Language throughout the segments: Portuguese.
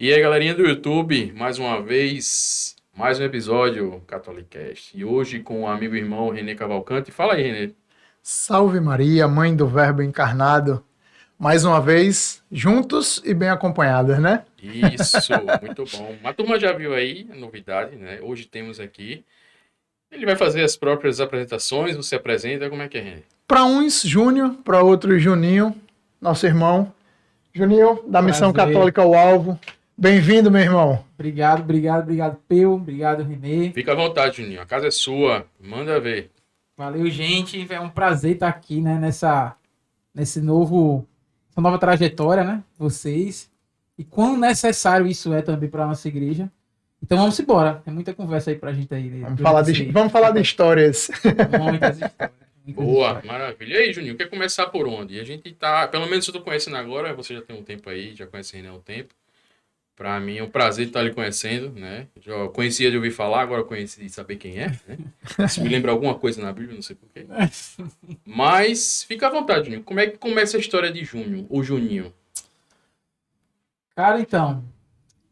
E aí, galerinha do YouTube, mais uma vez, mais um episódio Catolicast. E hoje com o amigo e irmão Renê Cavalcante. Fala aí, Renê. Salve Maria, mãe do Verbo encarnado. Mais uma vez, juntos e bem acompanhadas, né? Isso, muito bom. A turma já viu aí a novidade, né? Hoje temos aqui. Ele vai fazer as próprias apresentações, você apresenta, como é que é, Renê? Para uns, Júnior, para outros, Juninho, nosso irmão. Juninho, da Missão Católica ao Alvo. Bem-vindo, meu irmão. Obrigado, Peu. Obrigado, Renê. Fica à vontade, Juninho. A casa é sua. Manda ver. Valeu, gente. É um prazer estar aqui, né, essa nova trajetória, né, vocês. E quão necessário isso é também para a nossa igreja. Então vamos embora. Tem muita conversa aí pra gente aí. Vamos falar de histórias. Muitas histórias. Boa, maravilha. E aí, Juninho, quer começar por onde? A gente tá, pelo menos eu tô conhecendo agora, você já tem um tempo aí, já conhece o René há um tempo. Para mim é um prazer estar lhe conhecendo, né? Já conhecia de ouvir falar, agora conheci de saber quem é, né? Se me lembra alguma coisa na Bíblia, não sei porquê. Mas fica à vontade, Juninho. Como é que começa a história de Júnior, o Juninho? Cara, então,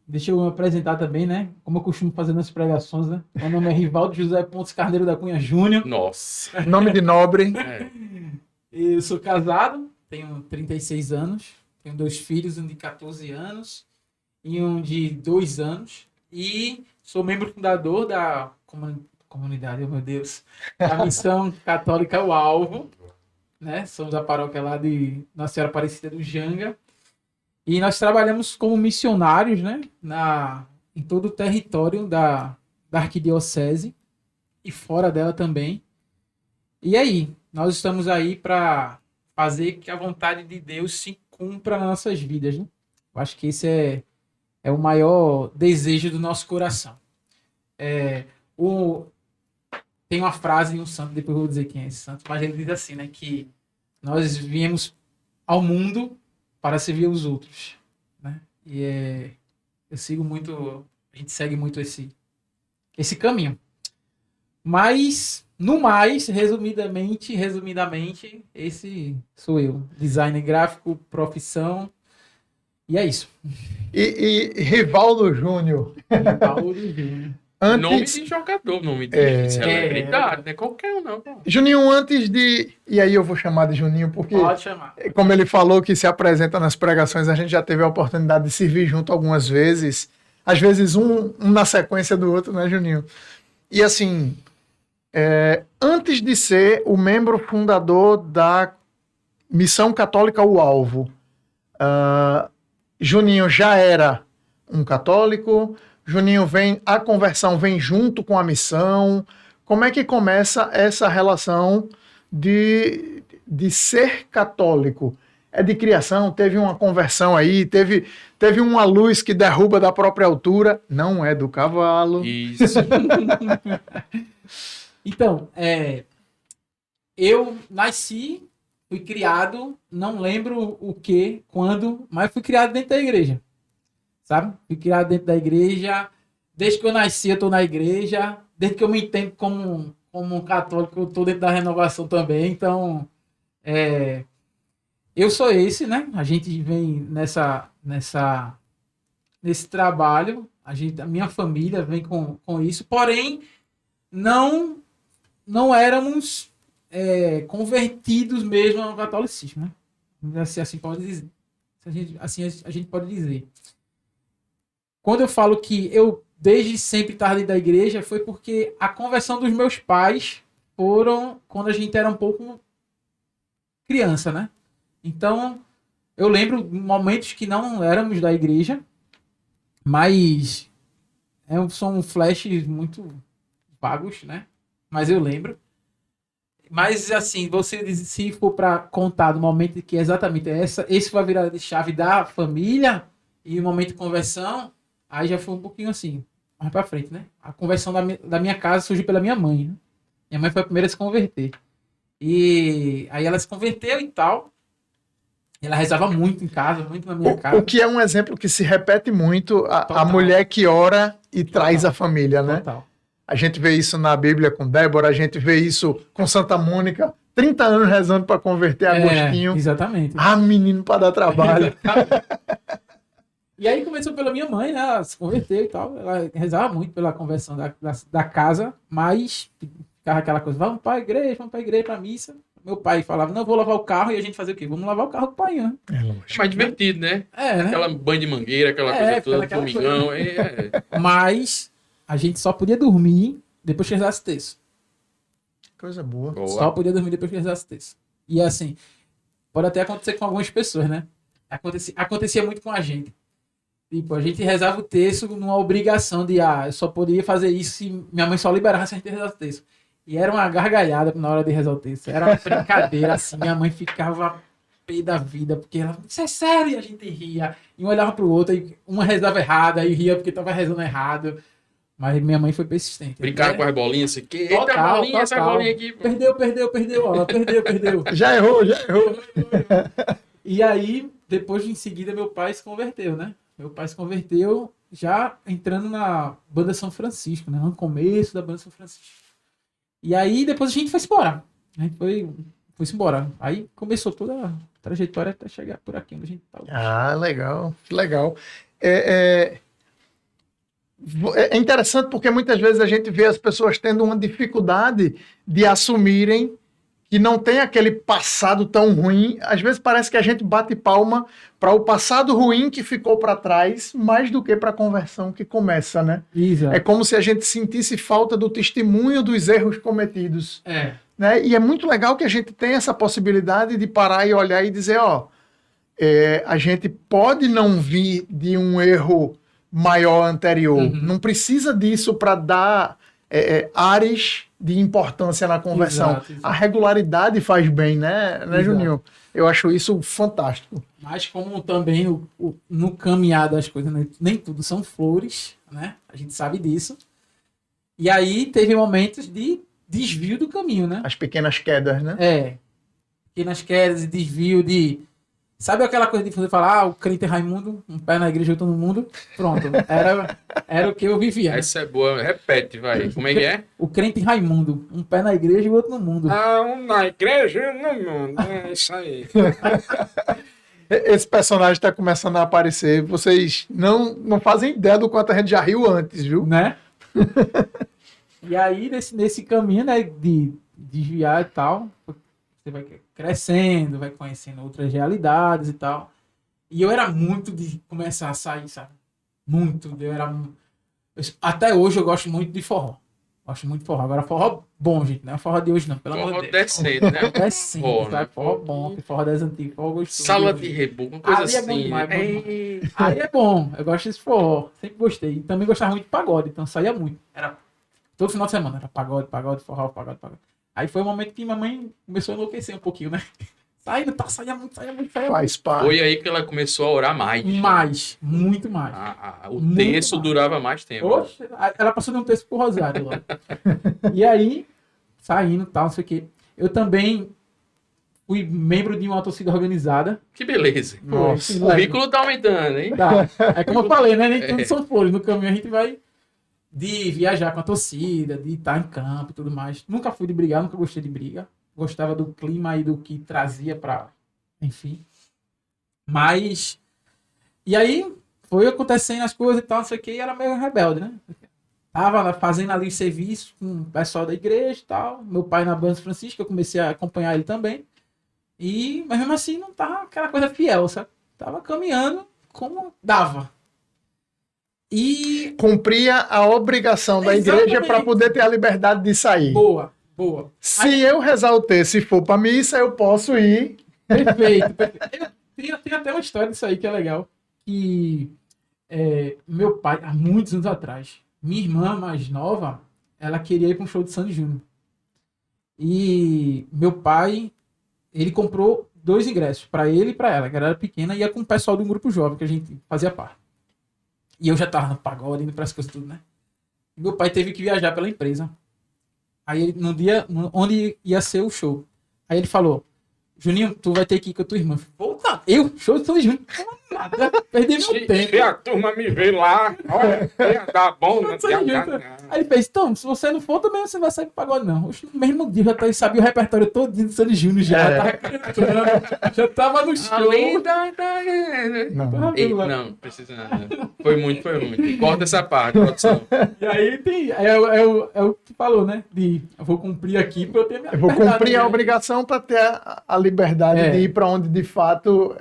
deixa eu me apresentar também, né? Como eu costumo fazer nas pregações, né? Meu nome é Rivaldo José Pontes Carneiro da Cunha Júnior. Nossa. Nome de nobre. Eu sou casado, tenho 36 anos, tenho 2 filhos, um de 14 anos e um de 2 anos. E sou membro fundador da comunidade, oh meu Deus, da Missão Católica ao Alvo, né? Somos a paróquia lá de Nossa Senhora Aparecida do Janga. E nós trabalhamos como missionários, né? Em todo o território da arquidiocese e fora dela também. E aí, nós estamos aí para fazer que a vontade de Deus se cumpra nas nossas vidas, né? Eu acho que esse é o maior desejo do nosso coração. Tem uma frase em um santo, depois eu vou dizer quem é esse santo, mas ele diz assim, né? Que nós viemos ao mundo para servir os outros, né? E a gente segue muito esse caminho. Mas, no mais, resumidamente, esse sou eu. Designer gráfico, profissão, e é isso. E Rivaldo Júnior. Nome de jogador, nome de celebridade, não é qualquer um, não. Juninho, antes de... E aí eu vou chamar de Juninho, porque... Pode chamar. Como ele falou que se apresenta nas pregações, a gente já teve a oportunidade de servir junto algumas vezes. Às vezes um na sequência do outro, né, Juninho? E assim, antes de ser o membro fundador da Missão Católica ao Alvo, Juninho já era um católico... Juninho, a conversão vem junto com a missão. Como é que começa essa relação de ser católico? É de criação? Teve uma conversão aí? Teve uma luz que derruba da própria altura? Não é do cavalo. Isso. Então, eu nasci, fui criado, não lembro o que, quando, mas fui criado dentro da igreja. Sabe? Fui criado dentro da igreja. Desde que eu nasci, eu estou na igreja. Desde que eu me entendo como um católico, eu estou dentro da renovação também. Então, eu sou esse, né? A gente vem nesse trabalho. A minha família vem com isso. Porém, não éramos convertidos mesmo ao catolicismo, né? Assim pode dizer. A gente pode dizer. Quando eu falo que eu desde sempre estava dentro da igreja, foi porque a conversão dos meus pais foram quando a gente era um pouco criança, né? Então, eu lembro momentos que não éramos da igreja, mas são flashes muito vagos, né? Mas eu lembro. Mas, assim, se for para contar do momento que exatamente esse foi a virada de chave da família e o momento de conversão, aí já foi um pouquinho assim, mais pra frente, né? A conversão da minha casa surgiu pela minha mãe, né? Minha mãe foi a primeira a se converter. E aí ela se converteu e tal. Ela rezava muito em casa, muito na minha casa. O que é um exemplo que se repete muito, a mulher que ora e traz a família, né? Total. A gente vê isso na Bíblia com Débora, a gente vê isso com Santa Mônica, 30 anos rezando para converter Agostinho. Exatamente. Ah, menino para dar trabalho. E aí começou pela minha mãe, né? Ela se converteu e tal. Ela rezava muito pela conversão da casa, mas ficava aquela coisa, vamos pra igreja, pra missa. Meu pai falava, não, vou lavar o carro, e a gente fazia o quê? Vamos lavar o carro com o pai, né? É lógico. Mais divertido, né? É, né? Aquela banho de mangueira, aquela É, coisa fica toda, naquela domingão. Mas a gente só podia dormir depois que rezasse terço. Coisa boa. Boa. Só podia dormir depois que rezasse terço. E assim, pode até acontecer com algumas pessoas, né? Acontecia muito com a gente. Tipo, a gente rezava o terço numa obrigação de, eu só poderia fazer isso se minha mãe só liberasse a gente rezar o terço. E era uma gargalhada na hora de rezar o terço. Era uma brincadeira, assim, minha mãe ficava pé da vida, porque ela, isso é sério, e a gente ria. E um olhava pro outro, e uma rezava errado, aí ria porque tava rezando errado. Mas minha mãe foi persistente. Brincar com as bolinhas, assim, que eita Total, bolinha, essa total. bolinha aqui. Pô. Perdeu, ó, perdeu. Já errou. E aí, depois em seguida, meu pai se converteu, né? Meu pai se converteu já entrando na Banda São Francisco, né? No começo da Banda São Francisco. E aí, depois a gente foi embora. A gente foi embora. Aí começou toda a trajetória até chegar por aqui onde a gente tá hoje. Ah, legal. É interessante porque muitas vezes a gente vê as pessoas tendo uma dificuldade de assumirem que não tem aquele passado tão ruim. Às vezes parece que a gente bate palma para o passado ruim que ficou para trás, mais do que para a conversão que começa, né? Exato. É como se a gente sentisse falta do testemunho dos erros cometidos. Né? E é muito legal que a gente tenha essa possibilidade de parar e olhar e dizer, a gente pode não vir de um erro maior anterior. Uhum. Não precisa disso para dar ares de importância na conversão. Exato. A regularidade faz bem, né Juninho? Eu acho isso fantástico. Mas como também no caminhar das coisas, nem tudo são flores, né? A gente sabe disso. E aí teve momentos de desvio do caminho, né? As pequenas quedas, né? Pequenas quedas e desvio de... Sabe aquela coisa de você falar, o crente é Raimundo, um pé na igreja e outro no mundo? Pronto, era o que eu vivia. Né? Essa é boa, repete, vai. Como é que é? O crente Raimundo, um pé na igreja e o outro no mundo. Um na igreja e no mundo. É isso aí. Esse personagem está começando a aparecer. Vocês não fazem ideia do quanto a gente já riu antes, viu? Né? E aí, nesse caminho, né, de desviar e tal, você vai crescendo, vai conhecendo outras realidades e tal. E eu era muito de começar a sair, sabe? Muito. Até hoje eu gosto muito de forró. Gosto muito de forró. Agora, forró bom, gente. Não é forró de hoje, não. Pelo amor de Deus. Decente, né? Decente, Forró, sabe? né? Forró bom, forró das antigas, forró gostoso. Sala de reboco, uma coisa Ali é assim. bom demais, Aí é bom. Eu gosto desse forró. Sempre gostei. E também gostava muito de pagode, então saía muito. Era todo final de semana. Era pagode, forró, pagode. Aí foi o momento que mamãe começou a enlouquecer um pouquinho, né? Saía muito. Faz parte. Foi aí que ela começou a orar mais. Mais, muito mais. O Muito terço mais. durava mais tempo. Oxe, ela passou de um texto pro Rosário lá. E aí, saindo e tal, não sei o quê. Eu também fui membro de uma torcida organizada. Que beleza. Nossa. O currículo tá aumentando, hein? Tá. É como eu falei, né? Nem tudo são flores. No caminho a gente vai de viajar com a torcida, de estar em campo e tudo mais. Nunca fui de brigar, nunca gostei de briga. Gostava do clima e do que trazia pra... Enfim. Mas... E aí, foi acontecendo as coisas e tal, não sei o que, e era meio rebelde, né? Tava fazendo ali serviço com o pessoal da igreja e tal. Meu pai na Banda Francisco, eu comecei a acompanhar ele também. Mas mesmo assim, não tava aquela coisa fiel, sabe? Tava caminhando como dava. E... Cumpria a obrigação da igreja para poder ter a liberdade de sair. Boa. Se eu rezar o texto e for para missa, eu posso ir. Perfeito. Tem até uma história disso aí que é legal. Que meu pai, há muitos anos atrás, minha irmã mais nova, ela queria ir para um show de Sandy Júnior. E meu pai, ele comprou 2 ingressos, para ele e para ela, que ela era pequena, e ia com o pessoal de um grupo jovem que a gente fazia parte. E eu já tava no pagode, indo para as coisas tudo, né? E meu pai teve que viajar pela empresa. Aí ele, no dia onde ia ser o show, aí ele falou: Juninho, tu vai ter que ir com a tua irmã. Vou Não, eu, show de Sandy Júnior. Nada, perdi meu tempo. Se a turma me vê lá, olha, ia dar bom, né? Aí ele fez, então, se você não for, também você vai sair pro pagode, não. Oxe, no mesmo dia já sabia o repertório todo do Sandy Júnior, já tava cantando, já tava no show. Além da... Não. Ei, não, precisa nada. Foi muito. Corta essa parte, produção. E aí tem, é o que falou, né? De, eu vou cumprir aqui pra eu ter minha Eu vou liberdade, cumprir né? a obrigação para ter a liberdade de ir para onde de fato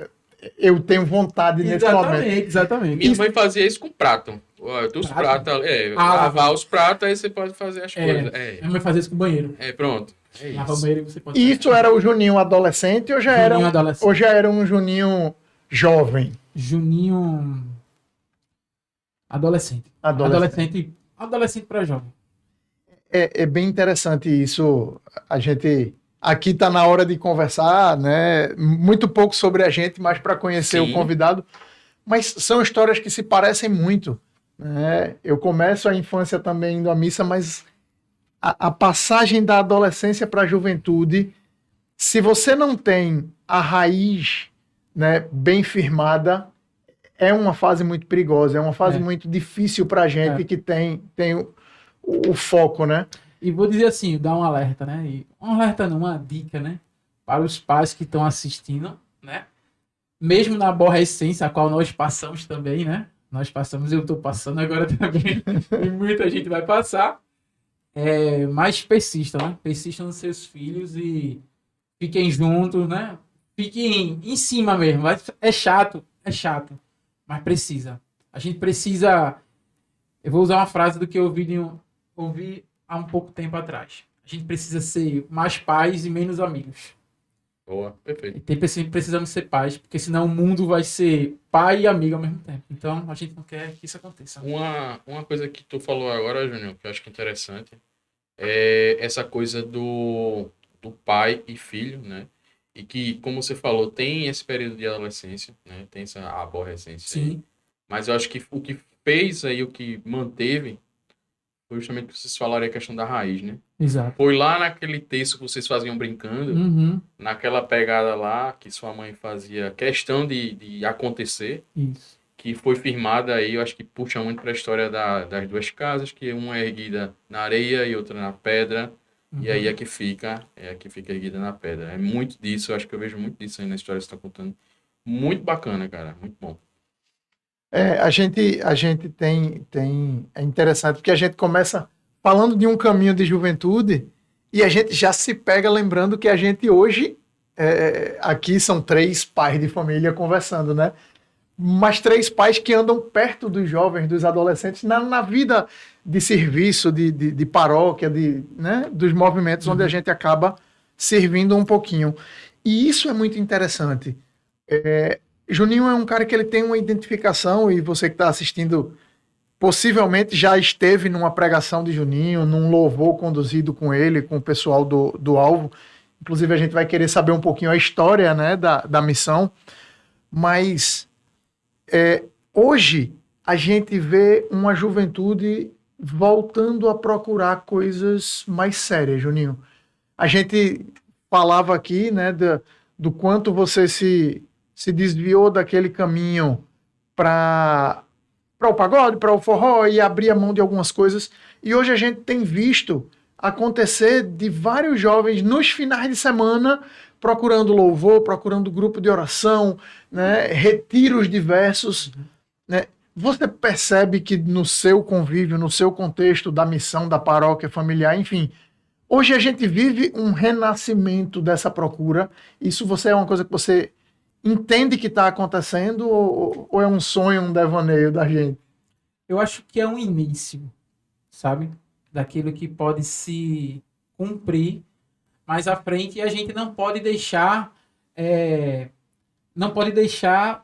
eu tenho vontade nesse momento. Exatamente. Minha mãe fazia isso com prato. Os pratos, lavar os pratos, aí você pode fazer as coisas. Minha mãe fazia isso com o banheiro. Pronto. É Lava o isso. banheiro e você pode Isso era o Juninho adolescente ou já Juninho adolescente. ou já era um Juninho jovem? Juninho adolescente. Adolescente para jovem. É bem interessante isso. A gente aqui está na hora de conversar, né? Muito pouco sobre a gente, mas para conhecer Sim. o convidado. Mas são histórias que se parecem muito, né? Eu começo a infância também indo à missa, mas a passagem da adolescência para a juventude, se você não tem a raiz, né, bem firmada, é uma fase muito perigosa, é uma fase muito difícil para a gente que tem o foco, né? E vou dizer assim, dar um alerta, né? E um alerta não, uma dica, né? Para os pais que estão assistindo, né? Mesmo na aborrecência, a qual nós passamos também, né? Nós passamos, eu estou passando agora também, e muita gente vai passar. Mas persistam, né? Persistam nos seus filhos e fiquem juntos, né? Fiquem em cima mesmo. É chato, mas precisa. A gente precisa... Eu vou usar uma frase do que eu ouvi há um pouco tempo atrás. A gente precisa ser mais pais e menos amigos. Boa, perfeito. Precisamos ser pais, porque senão o mundo vai ser pai e amigo ao mesmo tempo. Então, a gente não quer que isso aconteça. Uma coisa que tu falou agora, Júnior, que eu acho que é interessante, é essa coisa do pai e filho, né? E que, como você falou, tem esse período de adolescência, né? Tem essa aborrecência. Sim. Aí. Mas eu acho que o que fez aí, o que manteve, foi justamente o que vocês falaram, a questão da raiz, né? Exato. Foi lá naquele texto que vocês faziam brincando, Uhum. naquela pegada lá que sua mãe fazia questão de acontecer, Isso. que foi firmada aí, eu acho que puxa muito para a história das duas casas, que uma é erguida na areia e outra na pedra, e aí a que fica erguida na pedra. É muito disso, eu acho que eu vejo muito disso aí na história que você está contando. Muito bacana, cara, muito bom. A gente é interessante porque a gente começa falando de um caminho de juventude e a gente já se pega lembrando que a gente hoje, aqui são 3 pais de família conversando, né? Mas 3 pais que andam perto dos jovens, dos adolescentes, na vida de serviço, de paróquia, né? Dos movimentos onde a gente acaba servindo um pouquinho. E isso é muito interessante. Juninho é um cara que ele tem uma identificação, e você que está assistindo possivelmente já esteve numa pregação de Juninho, num louvor conduzido com ele, com o pessoal do Alvo. Inclusive a gente vai querer saber um pouquinho a história, né, da missão. Mas hoje a gente vê uma juventude voltando a procurar coisas mais sérias, Juninho. A gente falava aqui, né, do quanto você se desviou daquele caminho para o pagode, para o forró e abrir a mão de algumas coisas. E hoje a gente tem visto acontecer de vários jovens nos finais de semana procurando louvor, procurando grupo de oração, né, retiros diversos. Né? Você percebe que no seu convívio, no seu contexto da missão, da paróquia familiar, enfim, hoje a gente vive um renascimento dessa procura. Isso é uma coisa que você entende que está acontecendo ou é um sonho, um devaneio da gente? Eu acho que é um início, sabe? Daquilo que pode se cumprir mais à frente, e a gente não pode deixar,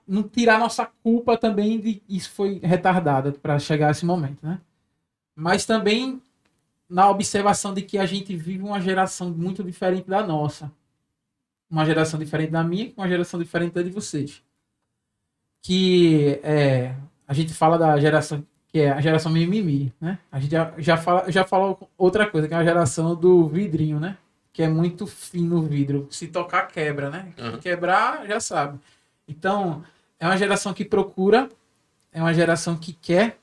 não tirar nossa culpa também de isso foi retardado para chegar a esse momento, né? Mas também na observação de que a gente vive uma geração muito diferente da nossa. Uma geração diferente da minha, uma geração diferente da de vocês. Que a gente fala da geração, que é a geração mimimi, né? A gente já falou outra coisa, que é a geração do vidrinho, né? Que é muito fino o vidro. Se tocar, quebra, né? Se quebrar, já sabe. Então, é uma geração que procura, é uma geração que quer,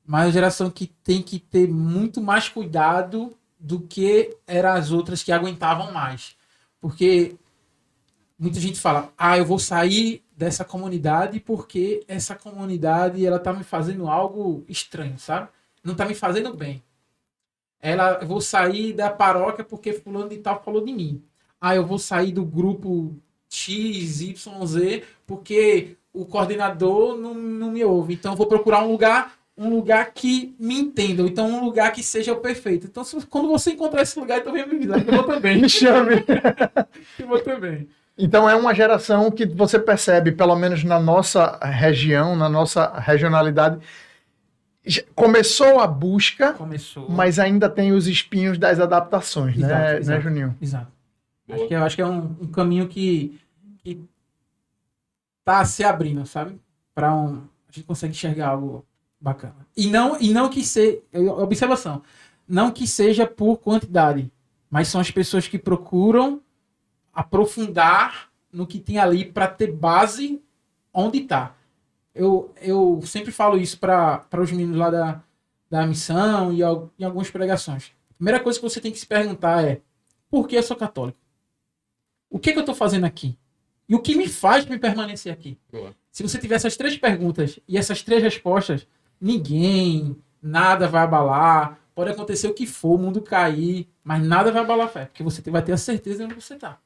mas é uma geração que tem que ter muito mais cuidado do que eram as outras que aguentavam mais. Porque muita gente fala, eu vou sair dessa comunidade porque essa comunidade ela tá me fazendo algo estranho, sabe? Não tá me fazendo bem. Eu vou sair da paróquia porque fulano de tal falou de mim. Eu vou sair do grupo X, Y, Z porque o coordenador não me ouve. Então eu vou procurar um lugar que me entenda. Ou então um lugar que seja o perfeito. Então quando você encontrar esse lugar, então venha me avisar. Eu vou também. Me chame. Eu vou também. Então é uma geração que você percebe, pelo menos na nossa região, na nossa regionalidade, começou a busca, mas ainda tem os espinhos das adaptações, né, Juninho? Exato. Acho que é um caminho que tá se abrindo, sabe? A gente consegue enxergar algo bacana. E não que seja, observação, não que seja por quantidade, mas são as pessoas que procuram aprofundar no que tem ali para ter base onde está. Eu sempre falo isso para os meninos lá da missão e em algumas pregações. A primeira coisa que você tem que se perguntar é: por que eu sou católico? O que eu estou fazendo aqui? E o que me faz me permanecer aqui? Boa. Se você tiver essas 3 perguntas e essas 3 respostas, nada vai abalar. Pode acontecer o que for, o mundo cair, mas nada vai abalar a fé, porque você vai ter a certeza de onde você está.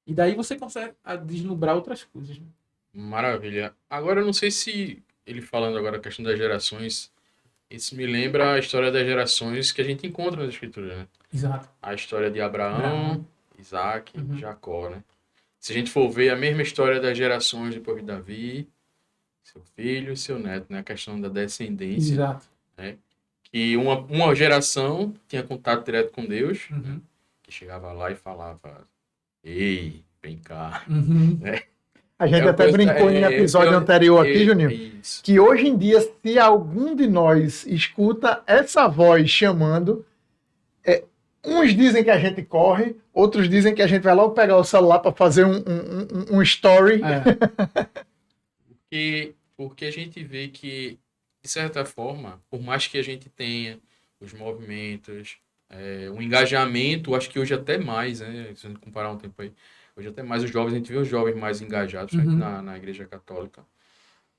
E daí você consegue deslumbrar outras coisas. Né? Maravilha. Agora, eu não sei se ele falando agora a questão das gerações, isso me lembra a história das gerações que a gente encontra nas escrituras, né? Exato. A história de Abraão, Isaac, Jacó, né? Se a gente for ver a mesma história das gerações depois de Davi, seu filho e seu neto, né? A questão da descendência. Exato. Né? Que uma geração tinha contato direto com Deus, né? Que chegava lá e falava: ei, vem cá. Né? A gente até brincou em episódio anterior aqui, Juninho, que hoje em dia, se algum de nós escuta essa voz chamando, uns dizem que a gente corre, outros dizem que a gente vai logo pegar o celular para fazer um story. Porque a gente vê que, de certa forma, por mais que a gente tenha os movimentos, o engajamento, acho que hoje até mais, né? Se a gente comparar um tempo aí, hoje até mais os jovens, a gente vê os jovens mais engajados na Igreja Católica.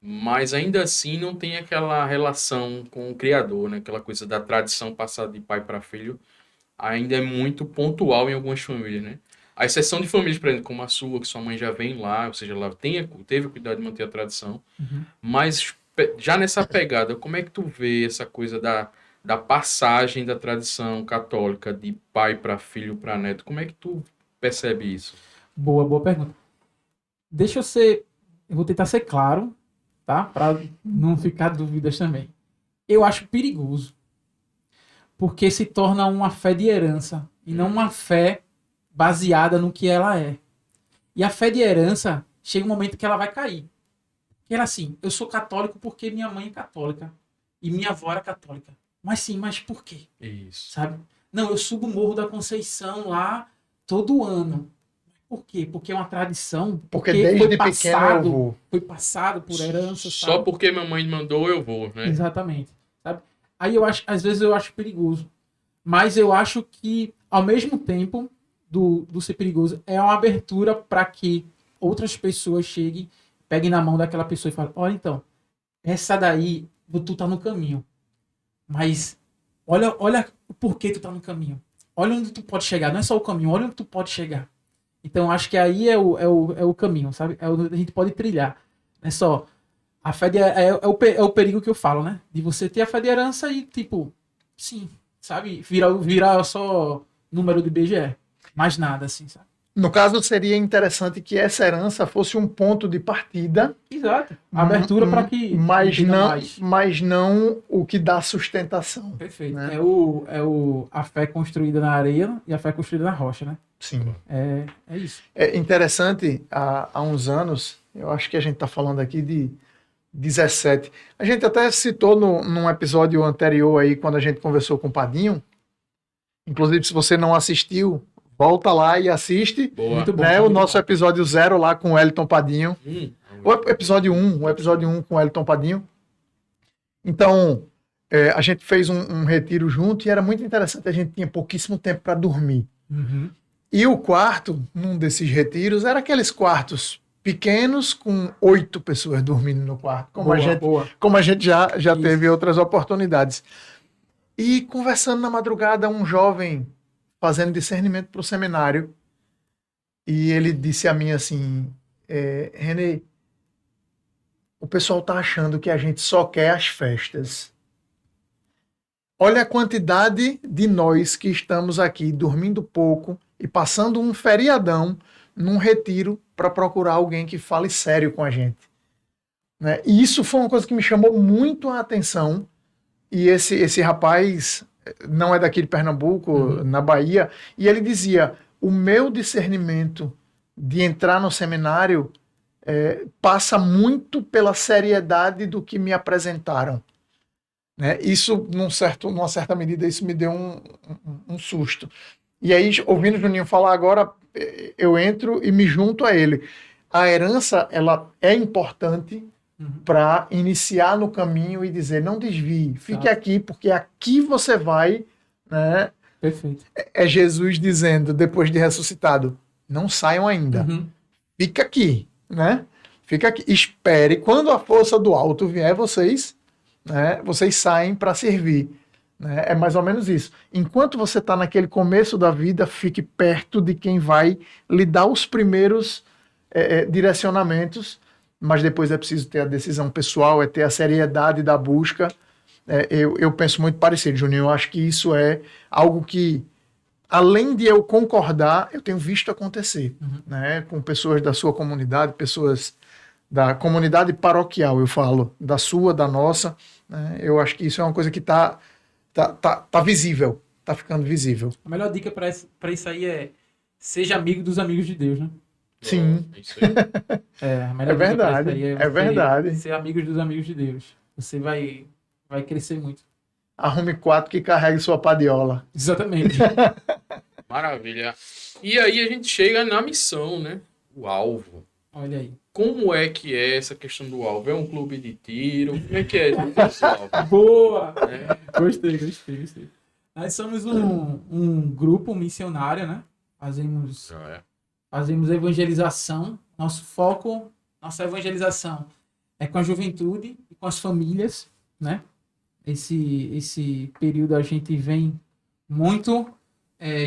Mas ainda assim não tem aquela relação com o Criador, né? Aquela coisa da tradição passada de pai para filho, ainda é muito pontual em algumas famílias, né? A exceção de famílias, por exemplo, como a sua, que sua mãe já vem lá, ou seja, ela teve o cuidado de manter a tradição. Mas já nessa pegada, como é que tu vê essa coisa da passagem da tradição católica de pai para filho para neto? Como é que tu percebe isso? Boa pergunta. Eu vou tentar ser claro, tá? Para não ficar dúvidas também. Eu acho perigoso, porque se torna uma fé de herança e não uma fé baseada no que ela é. E a fé de herança chega um momento que ela vai cair. Que era assim: eu sou católico porque minha mãe é católica e minha avó era católica. Mas por quê? Isso. Sabe? Não, eu subo o Morro da Conceição lá todo ano. Por quê? Porque é uma tradição. Porque desde pequeno eu vou. Foi passado por herança. Só sabe? porque minha mãe mandou, eu vou, né? Exatamente. Sabe? Aí às vezes eu acho perigoso. Mas eu acho que, ao mesmo tempo do ser perigoso, é uma abertura para que outras pessoas cheguem, peguem na mão daquela pessoa e falem: olha, então, essa daí, tu tá no caminho. Mas olha o porquê tu tá no caminho. Olha onde tu pode chegar. Não é só o caminho, olha onde tu pode chegar. Então, acho que aí é o caminho, sabe? É onde a gente pode trilhar. Não é só... A fé é o perigo que eu falo, né? De você ter a fé de herança e, sim, sabe? Virar só número do IBGE. Mais nada, assim, sabe? No caso, seria interessante que essa herança fosse um ponto de partida. Exato. Abertura para que... Mas não o que dá sustentação. Perfeito. Né? A fé construída na areia e a fé construída na rocha, né? Sim. É isso. É interessante, há uns anos, eu acho que a gente está falando aqui de 17. A gente até citou num episódio anterior aí, quando a gente conversou com o Padinho. Inclusive, se você não assistiu, volta lá e assiste. Boa. Muito bom. Né, o nosso episódio 0 lá com o Wellington Padinho. O episódio 1 com o Elton Padinho. Então, a gente fez um retiro junto e era muito interessante. A gente tinha pouquíssimo tempo para dormir. Uhum. E o quarto, num desses retiros, era aqueles quartos pequenos com 8 pessoas dormindo no quarto, como a gente já teve outras oportunidades. E conversando na madrugada, um jovem fazendo discernimento para o seminário, e ele disse a mim assim, René, o pessoal está achando que a gente só quer as festas. Olha a quantidade de nós que estamos aqui dormindo pouco e passando um feriadão num retiro para procurar alguém que fale sério com a gente. Né? E isso foi uma coisa que me chamou muito a atenção. E esse rapaz não é daqui de Pernambuco, na Bahia, e ele dizia, o meu discernimento de entrar no seminário passa muito pela seriedade do que me apresentaram. Né? Isso, numa certa medida, isso me deu um susto. E aí, ouvindo o Juninho falar agora, eu entro e me junto a ele. A herança, ela é importante para iniciar no caminho e dizer, não desvie, fique aqui, porque aqui você vai... Né? Perfeito. É Jesus dizendo, depois de ressuscitado, não saiam ainda. Fica aqui, né? Fica aqui. Espere. Quando a força do alto vier, vocês saem para servir. Né? É mais ou menos isso. Enquanto você está naquele começo da vida, fique perto de quem vai lhe dar os primeiros direcionamentos, mas depois é preciso ter a decisão pessoal, ter a seriedade da busca. Eu penso muito parecido, Juninho. Eu acho que isso é algo que, além de eu concordar, eu tenho visto acontecer, né? Com pessoas da sua comunidade, pessoas da comunidade paroquial, eu falo, da sua, da nossa. Né? Eu acho que isso é uma coisa que tá visível, tá ficando visível. A melhor dica para isso aí é seja amigo dos amigos de Deus, né? Sim. Isso aí. A melhor dica pra isso aí é verdade. Ser amigos dos amigos de Deus. Você vai crescer muito. Arrume 4 que carregue sua padiola. Exatamente. Maravilha. E aí a gente chega na missão, né? O alvo. Olha aí. Como é que é essa questão do alvo? É um clube de tiro? Como é que é esse alvo? Boa! Gostei. Nós somos um grupo missionário, né? Fazemos evangelização. Nosso foco, nossa evangelização é com a juventude e com as famílias, né? Esse período a gente vem muito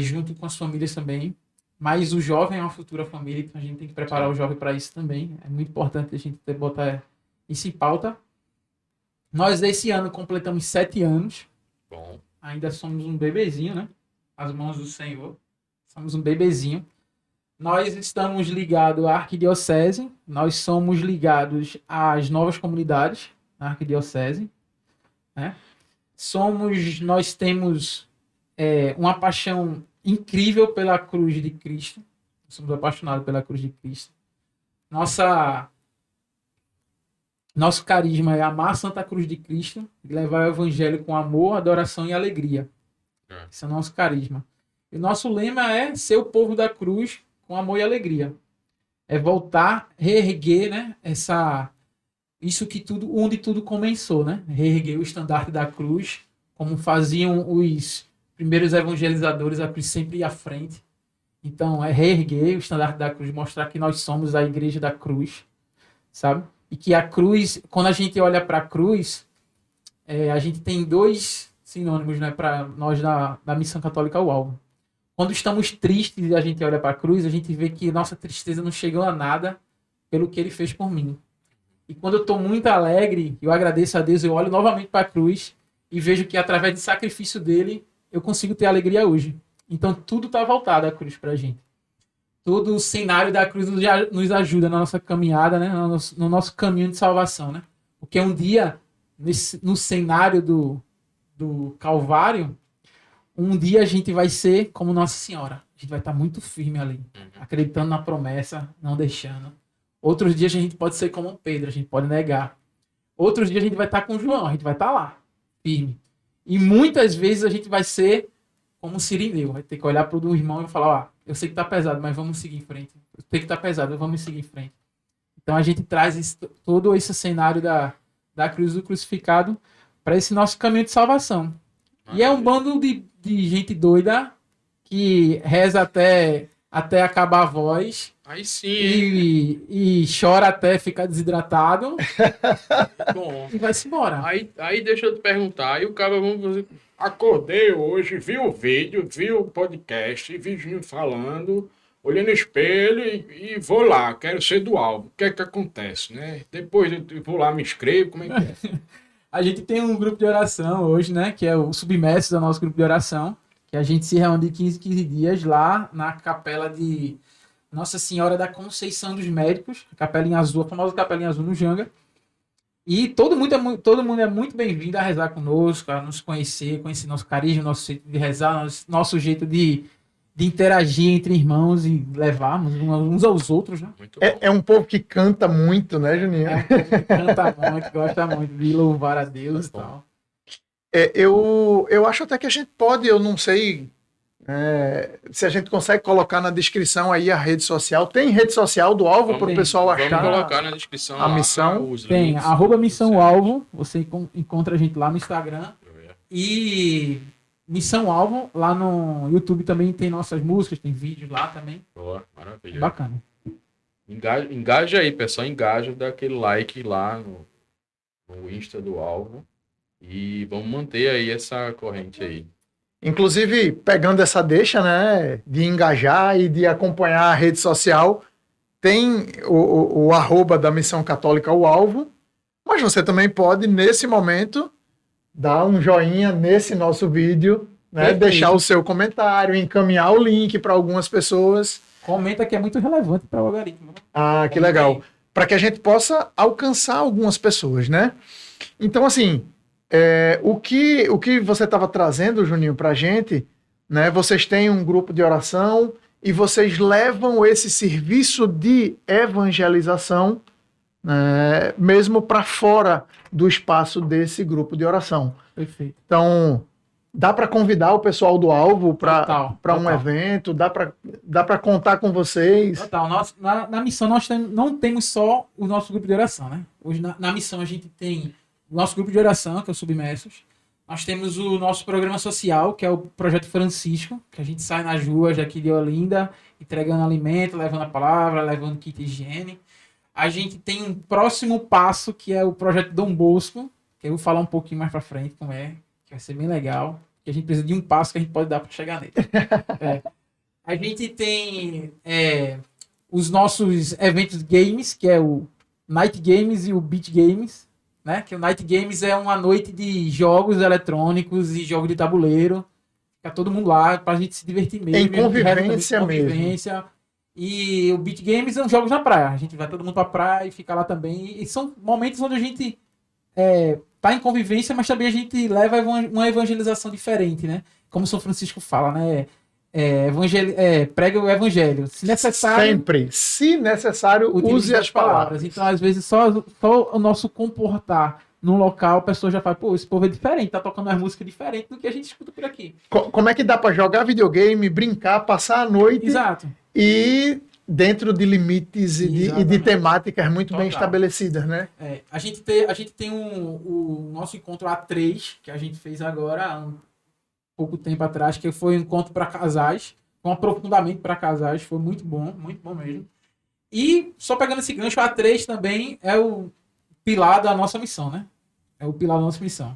junto com as famílias também. Mas o jovem é uma futura família, então a gente tem que preparar o jovem para isso também. É muito importante a gente botar isso em pauta. Nós, esse ano, completamos 7 anos. Bom. Ainda somos um bebezinho, né? As mãos do Senhor. Somos um bebezinho. Nós estamos ligados à Arquidiocese. Nós somos ligados às novas comunidades na Arquidiocese. Né? Nós temos uma paixão incrível pela cruz de Cristo. Somos apaixonados pela cruz de Cristo. Nosso carisma é amar a Santa Cruz de Cristo e levar o evangelho com amor, adoração e alegria. Esse é o nosso carisma. E o nosso lema é ser o povo da cruz com amor e alegria. É voltar, reerguer, né, onde tudo começou, né? Reerguer o estandarte da cruz, como faziam os primeiros evangelizadores, a cruz sempre ia à frente. Então, é reerguer o estandarte da cruz, mostrar que nós somos a igreja da cruz, sabe? E que a cruz, quando a gente olha para a cruz, a gente tem 2 sinônimos, né, para nós da Missão Católica ao Alvo. Quando estamos tristes e a gente olha para a cruz, a gente vê que nossa tristeza não chegou a nada pelo que ele fez por mim. E quando eu estou muito alegre, eu agradeço a Deus, eu olho novamente para a cruz e vejo que através do sacrifício dele, eu consigo ter alegria hoje. Então tudo está voltado à cruz para a gente. Todo o cenário da cruz nos ajuda na nossa caminhada, né? No nosso caminho de salvação. Né? Porque um dia, no cenário do Calvário, um dia a gente vai ser como Nossa Senhora. A gente vai estar muito firme ali, acreditando na promessa, não deixando. Outros dias a gente pode ser como Pedro, a gente pode negar. Outros dias a gente vai estar com João, a gente vai estar lá, firme. E muitas vezes a gente vai ser como Cirineu, vai ter que olhar para o irmão e falar, eu sei que está pesado, mas vamos seguir em frente. Eu sei que está pesado, vamos seguir em frente. Então a gente traz todo esse cenário da cruz do crucificado para esse nosso caminho de salvação. E é um bando de gente doida que reza até acabar a voz. Aí sim. E chora até ficar desidratado. Bom. E vai-se embora. Aí deixa eu te perguntar. Aí o cara, vamos fazer. Acordei hoje, vi o vídeo, vi o podcast, vi Juninho falando, olhei no espelho e vou lá, quero ser do álbum. O que é que acontece, né? Depois eu vou lá, me inscrevo, como é que é? A gente tem um grupo de oração hoje, né? Que é o Submersos, é o nosso grupo de oração. Que a gente se reúne de 15 em 15 dias lá na capela de Nossa Senhora da Conceição dos Médicos, a capelinha azul, a famosa capelinha azul no Janga. E todo mundo é muito bem-vindo a rezar conosco, a nos conhecer nosso carisma, nosso jeito de rezar, nosso jeito de interagir entre irmãos e levarmos uns aos outros, né? Muito bom. É um povo que canta muito, né, Juninho? É um povo que canta muito, gosta muito de louvar a Deus e tal. Eu acho até que a gente pode, eu não sei se a gente consegue colocar na descrição aí a rede social. Tem rede social do Alvo para o pessoal achar? Vamos colocar na descrição a missão. Os tem, links, @missão alvo, você encontra a gente lá no Instagram. E Missão Alvo, lá no YouTube também tem nossas músicas, tem vídeos lá também. Boa, maravilha. Bacana. Engaja aí, pessoal. Engaja, dá aquele like lá no Insta do Alvo. E vamos manter aí essa corrente aí. Inclusive, pegando essa deixa, né, de engajar e de acompanhar a rede social, tem o arroba da Missão Católica, o Alvo, mas você também pode, nesse momento, dar um joinha nesse nosso vídeo, né, deixar o seu comentário, encaminhar o link para algumas pessoas. Comenta que é muito relevante para o algoritmo. Ah, que legal. Para que a gente possa alcançar algumas pessoas, né? Então, assim, o que você estava trazendo, Juninho, para a gente, né? Vocês têm um grupo de oração e vocês levam esse serviço de evangelização, né, mesmo para fora do espaço desse grupo de oração. Perfeito. Então, dá para convidar o pessoal do Alvo para um evento, dá para contar com vocês. Total. Na missão nós não temos só o nosso grupo de oração, né? Hoje na missão a gente tem o nosso grupo de oração, que é o Submersos. Nós temos o nosso programa social, que é o Projeto Francisco, que a gente sai nas ruas daqui de Olinda, entregando alimento, levando a palavra, levando kit de higiene. A gente tem um próximo passo, que é o Projeto Dom Bosco, que eu vou falar um pouquinho mais pra frente como é, que vai ser bem legal, que a gente precisa de um passo que a gente pode dar para chegar nele. A gente tem os nossos eventos games, que é o Night Games e o Beat Games, né? Que o Night Games é uma noite de jogos eletrônicos e jogos de tabuleiro. Fica todo mundo lá pra gente se divertir mesmo. Em convivência mesmo. E o Beat Games são jogos na praia. A gente vai todo mundo pra praia e fica lá também. E são momentos onde a gente tá em convivência, mas também a gente leva uma evangelização diferente, né? Como São Francisco fala, né? Prega o evangelho. Se necessário... Sempre. Se necessário, use as palavras. Então, às vezes, só o nosso comportar num local, a pessoa já fala, pô, esse povo é diferente, tá tocando umas músicas diferentes do que a gente escuta por aqui. Como é que dá para jogar videogame, brincar, passar a noite? Exato. E dentro de limites e de temáticas muito bem estabelecidas, né? A gente tem o nosso encontro A3, que a gente fez agora há pouco tempo atrás, que foi um encontro para casais, um aprofundamento para casais, foi muito bom mesmo. E, só pegando esse gancho, o A3 também é o pilar da nossa missão, né? É o pilar da nossa missão.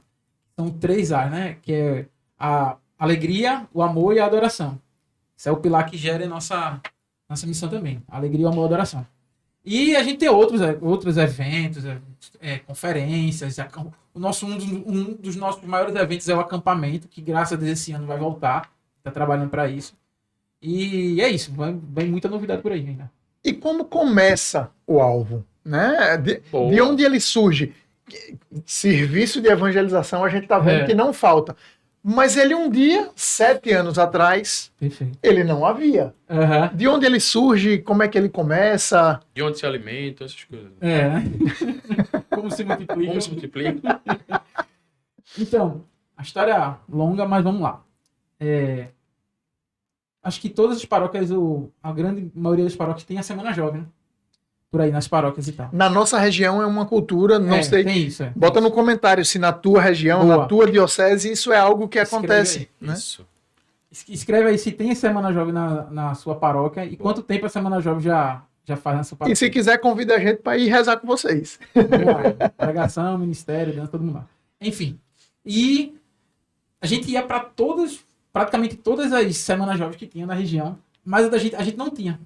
São 3 A's, né? Que é a alegria, o amor e a adoração. Esse é o pilar que gera a nossa missão também. A alegria, o amor e a adoração. E a gente tem outros eventos, conferências. Um dos nossos maiores eventos é o acampamento, que graças a Deus esse ano vai voltar. Está trabalhando para isso. E é isso. Vem muita novidade por aí ainda. E como começa o Alvo? Né? De onde ele surge? Serviço de evangelização a gente está vendo que não falta. Mas ele um dia, 7 anos atrás, perfeito, ele não havia. Uhum. De onde ele surge, como é que ele começa? De onde se alimenta, essas coisas. Como se multiplica. Como se multiplica. Então, a história é longa, mas vamos lá. Acho que todas as paróquias, a grande maioria das paróquias tem a Semana Jovem, né? por aí nas paróquias e tal. Na nossa região é uma cultura, não sei. Tem isso, Bota no comentário se na tua região, Boa. na tua diocese, isso é algo que Escreve acontece. aí. Né? Isso. Escreve aí se tem Semana Jovem na sua paróquia e quanto tempo a Semana Jovem já faz na sua E paróquia. se quiser, convida a gente para ir rezar com vocês. Vamos lá. Pregação, ministério, dança, todo mundo lá. Enfim. E a gente ia para praticamente todas as Semanas Jovens que tinha na região, mas a gente não tinha.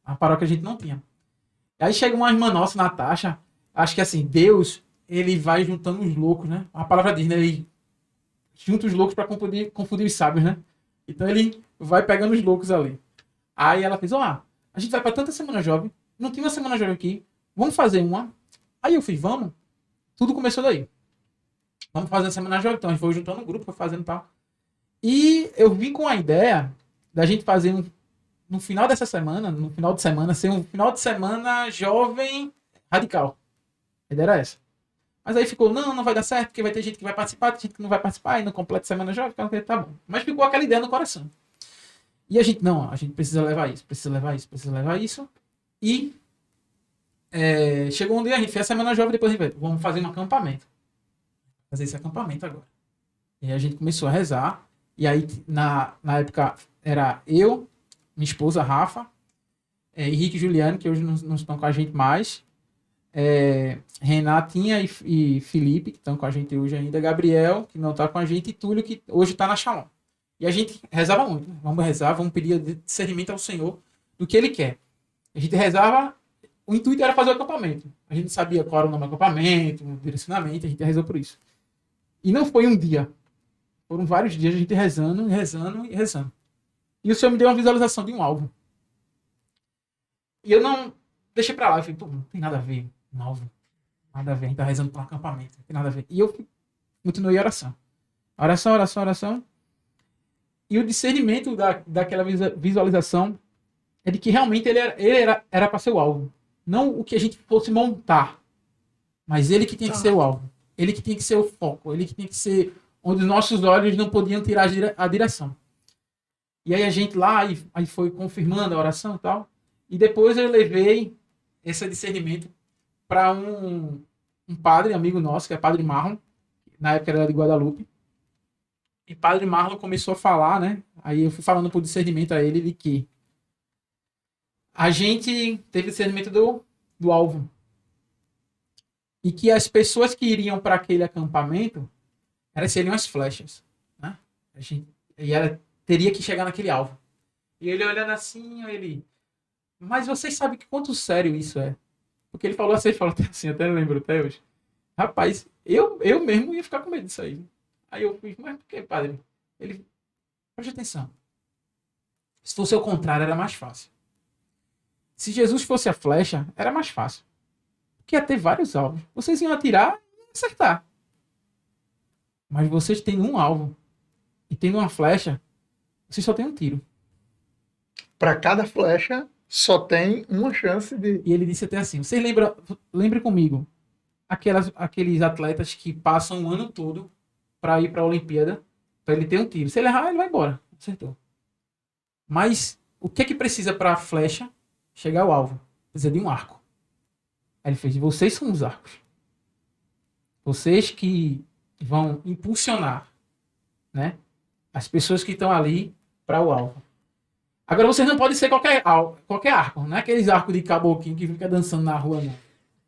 A paróquia a gente não tinha. Aí chega uma irmã nossa, Natasha, acho que assim, Deus, ele vai juntando os loucos, né? A palavra diz, né? Ele junta os loucos para confundir os sábios, né? Então ele vai pegando os loucos ali. Aí ela fez, a gente vai para tanta Semana Jovem, não tinha uma Semana Jovem aqui, vamos fazer uma. Aí eu fiz, vamos. Tudo começou daí. Vamos fazer a Semana Jovem, então a gente foi juntando um grupo, foi fazendo tal. E eu vim com a ideia da gente fazer no final dessa semana, no final de semana, ser um final de semana jovem radical. A ideia era essa. Mas aí ficou, não vai dar certo, porque vai ter gente que vai participar, tem gente que não vai participar, e no completo semana jovem, tá bom. Mas ficou aquela ideia no coração. E a gente precisa levar isso. E chegou um dia, a gente fez a semana jovem, depois a gente vamos fazer um acampamento. Fazer esse acampamento agora. E aí a gente começou a rezar. E aí, na época, era eu, minha esposa, Rafa, Henrique e Juliane, que hoje não estão com a gente mais, Renatinha e Felipe, que estão com a gente hoje ainda, Gabriel, que não está com a gente, e Túlio, que hoje está na Shalom. E a gente rezava muito. Né? Vamos rezar, vamos pedir discernimento ao Senhor do que Ele quer. A gente rezava, o intuito era fazer o acampamento. A gente sabia qual era o nome do acampamento, o direcionamento, a gente rezou por isso. E não foi um dia. Foram vários dias a gente rezando. E o Senhor me deu uma visualização de um alvo. E eu não deixei pra lá. Eu falei, não tem nada a ver. Um alvo. Nada a ver. A gente tá rezando para um acampamento. Não tem nada a ver. E eu continuei a oração. Oração. E o discernimento daquela visualização é de que realmente ele era para ser o alvo. Não o que a gente fosse montar. Mas ele que tinha que ser o alvo. Ele que tinha que ser o foco. Ele que tinha que ser onde os nossos olhos não podiam tirar a direção. E aí a gente lá, aí foi confirmando a oração e tal. E depois eu levei esse discernimento para um padre, amigo nosso, que é Padre Marlon. Na época era de Guadalupe. E Padre Marlon começou a falar, né? Aí eu fui falando por discernimento a ele de que a gente teve discernimento do alvo. E que as pessoas que iriam para aquele acampamento seriam as flechas. Né? Teria que chegar naquele alvo. E ele olhando assim, mas vocês sabem que quanto sério isso é? Porque ele falou assim, até lembro até hoje. Rapaz, eu mesmo ia ficar com medo disso aí. Aí eu fui, mas por que, padre? Ele, preste atenção. Se fosse o contrário, era mais fácil. Se Jesus fosse a flecha, era mais fácil. Porque ia ter vários alvos. Vocês iam atirar e acertar. Mas vocês têm um alvo. E tendo uma flecha, vocês só tem um tiro. Para cada flecha, só tem uma chance de... E ele disse até assim, vocês lembrem comigo, aqueles atletas que passam o ano todo para ir para a Olimpíada, para ele ter um tiro. Se ele errar, ele vai embora. Acertou. Mas o que é que precisa para a flecha chegar ao alvo? Precisa de um arco. Aí ele fez, vocês são os arcos. Vocês que vão impulsionar, né, as pessoas que estão ali para o alvo. Agora vocês não podem ser qualquer arco. Não é aqueles arcos de caboclinho que fica dançando na rua, não.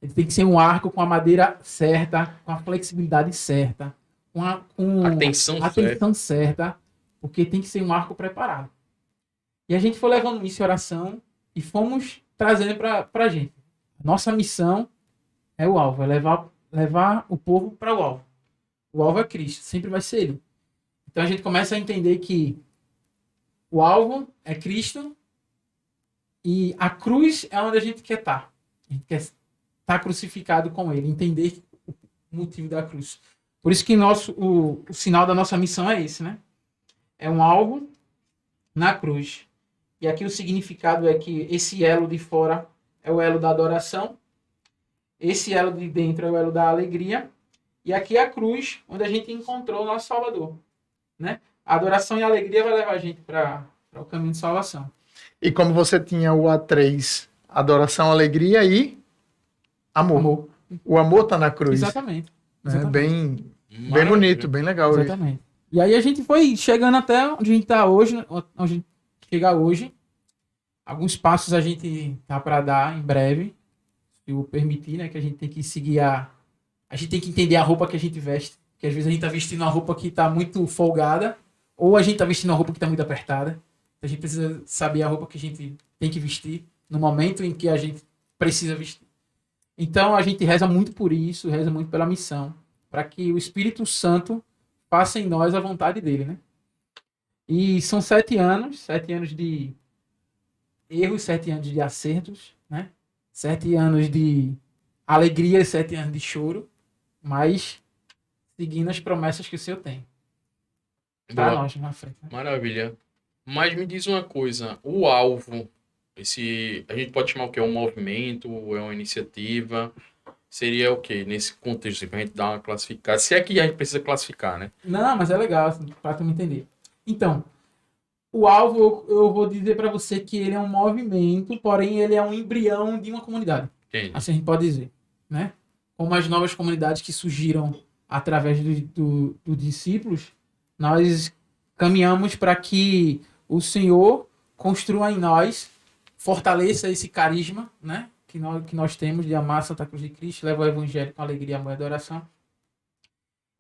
Ele tem que ser um arco com a madeira certa, com a flexibilidade certa, com a atenção certa, porque tem que ser um arco preparado. E a gente foi levando isso em oração e fomos trazendo para a gente. Nossa missão é o alvo, é levar o povo para o alvo. O alvo é Cristo, sempre vai ser Ele. Então a gente começa a entender que o alvo é Cristo e a cruz é onde a gente quer estar. A gente quer estar crucificado com Ele, entender o motivo da cruz. Por isso que o sinal da nossa missão é esse, né? É um alvo na cruz. E aqui o significado é que esse elo de fora é o elo da adoração, esse elo de dentro é o elo da alegria, e aqui é a cruz, onde a gente encontrou o nosso Salvador. Né? A adoração e a alegria vai levar a gente para o caminho de salvação. E como você tinha o A3 Adoração, alegria e amor. Amor. O amor tá na cruz. Exatamente. Né? Exatamente. Bem Maravilha. bonito, bem legal. isso. Exatamente. E aí a gente foi chegando até onde a gente tá hoje, né? Onde a gente chega hoje. Alguns passos a gente tá para dar em breve, se o permitir, né? Que a gente tem que seguir a gente tem que entender a roupa que a gente veste. Porque às vezes a gente tá vestindo uma roupa que tá muito folgada, ou a gente tá vestindo uma roupa que tá muito apertada. A gente precisa saber a roupa que a gente tem que vestir no momento em que a gente precisa vestir. Então a gente reza muito por isso, reza muito pela missão, para que o Espírito Santo faça em nós a vontade dele, né? E são 7 anos de erros, 7 anos de acertos, né? 7 anos de alegria e 7 anos de choro, mas seguindo as promessas que o Senhor tem para Boa. nós na frente. Né? Maravilha. Mas me diz uma coisa, o alvo, a gente pode chamar o quê? Um movimento, é uma iniciativa? Seria o quê? Nesse contexto, assim, pra gente dar uma classificada. Se é que a gente precisa classificar, né? Não, mas é legal, assim, para tu me entender. Então, o alvo, eu vou dizer para você que ele é um movimento, porém ele é um embrião de uma comunidade. Entendi. Assim a gente pode dizer, né? Como as novas comunidades que surgiram através dos discípulos, nós caminhamos para que o Senhor construa em nós, fortaleça esse carisma, né? Que nós temos de amar a Santa Cruz de Cristo, leva o Evangelho com alegria, amor e adoração.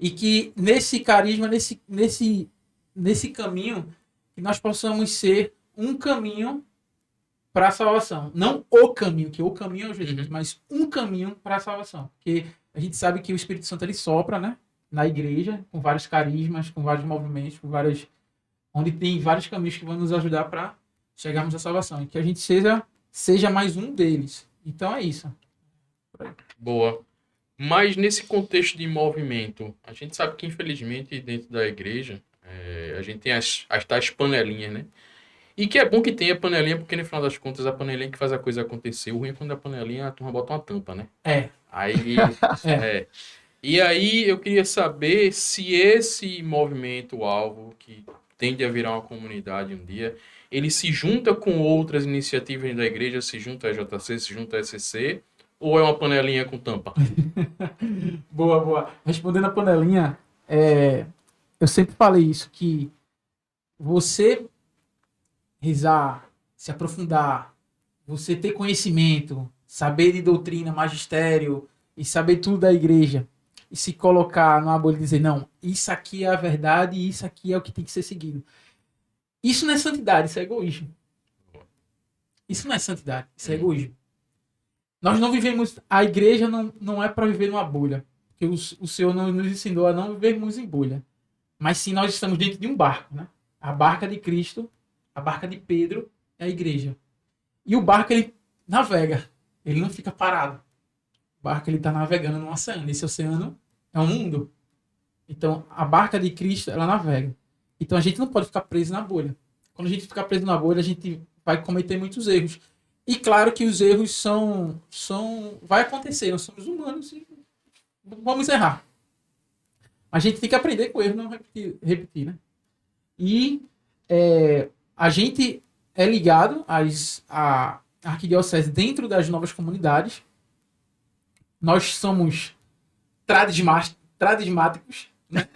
E que nesse carisma, nesse caminho, que nós possamos ser um caminho para a salvação. Não o caminho, que o caminho é o Jesus, mas um caminho para a salvação. Porque a gente sabe que o Espírito Santo ele sopra, né? Na igreja, com vários carismas, com vários movimentos, onde tem vários caminhos que vão nos ajudar para chegarmos à salvação. E que a gente seja mais um deles. Então é isso. Boa. Mas nesse contexto de movimento, a gente sabe que infelizmente dentro da igreja, a gente tem as tais panelinhas, né? E que é bom que tenha panelinha, porque no final das contas a panelinha que faz a coisa acontecer. O ruim é quando a panelinha a turma bota uma tampa, né? É. Aí, E aí eu queria saber se esse movimento-alvo, que tende a virar uma comunidade um dia, ele se junta com outras iniciativas da igreja, se junta a JC, se junta a SCC, ou é uma panelinha com tampa? Boa, boa. Respondendo a panelinha, eu sempre falei isso, que você rezar, se aprofundar, você ter conhecimento, saber de doutrina, magistério e saber tudo da igreja e se colocar numa bolha e dizer, não, isso aqui é a verdade e isso aqui é o que tem que ser seguido. Isso não é santidade, isso é egoísmo. Isso não é santidade, isso é egoísmo. Nós não vivemos, a igreja não é para viver numa bolha, porque o Senhor nos ensinou a não vivermos em bolha, mas sim nós estamos dentro de um barco, né? A barca de Cristo, a barca de Pedro é a igreja. E o barco, ele navega. Ele não fica parado. O barco, ele está navegando no oceano. Esse oceano é um mundo. Então, a barca de Cristo, ela navega. Então, a gente não pode ficar preso na bolha. Quando a gente ficar preso na bolha, a gente vai cometer muitos erros. E claro que os erros vai acontecer. Nós somos humanos e vamos errar. A gente tem que aprender com o erro, não repetir, né? E a gente é ligado à arquidiocese dentro das novas comunidades. Nós somos tradismáticos, né?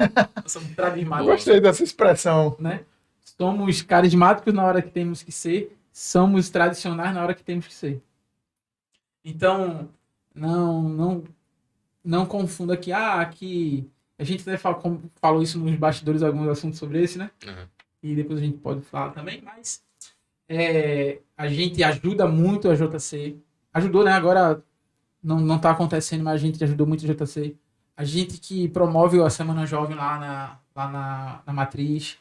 Nós somos tradismáticos. Gostei dessa expressão. Né? Somos carismáticos na hora que temos que ser, somos tradicionais na hora que temos que ser. Então, não confunda que a gente até falou isso nos bastidores, alguns assuntos sobre esse, né? Uhum. E depois a gente pode falar também, mas a gente ajuda muito a JC. Ajudou, né? Agora não está acontecendo, mas a gente ajudou muito a JC. A gente que promove a Semana Jovem lá na Matriz.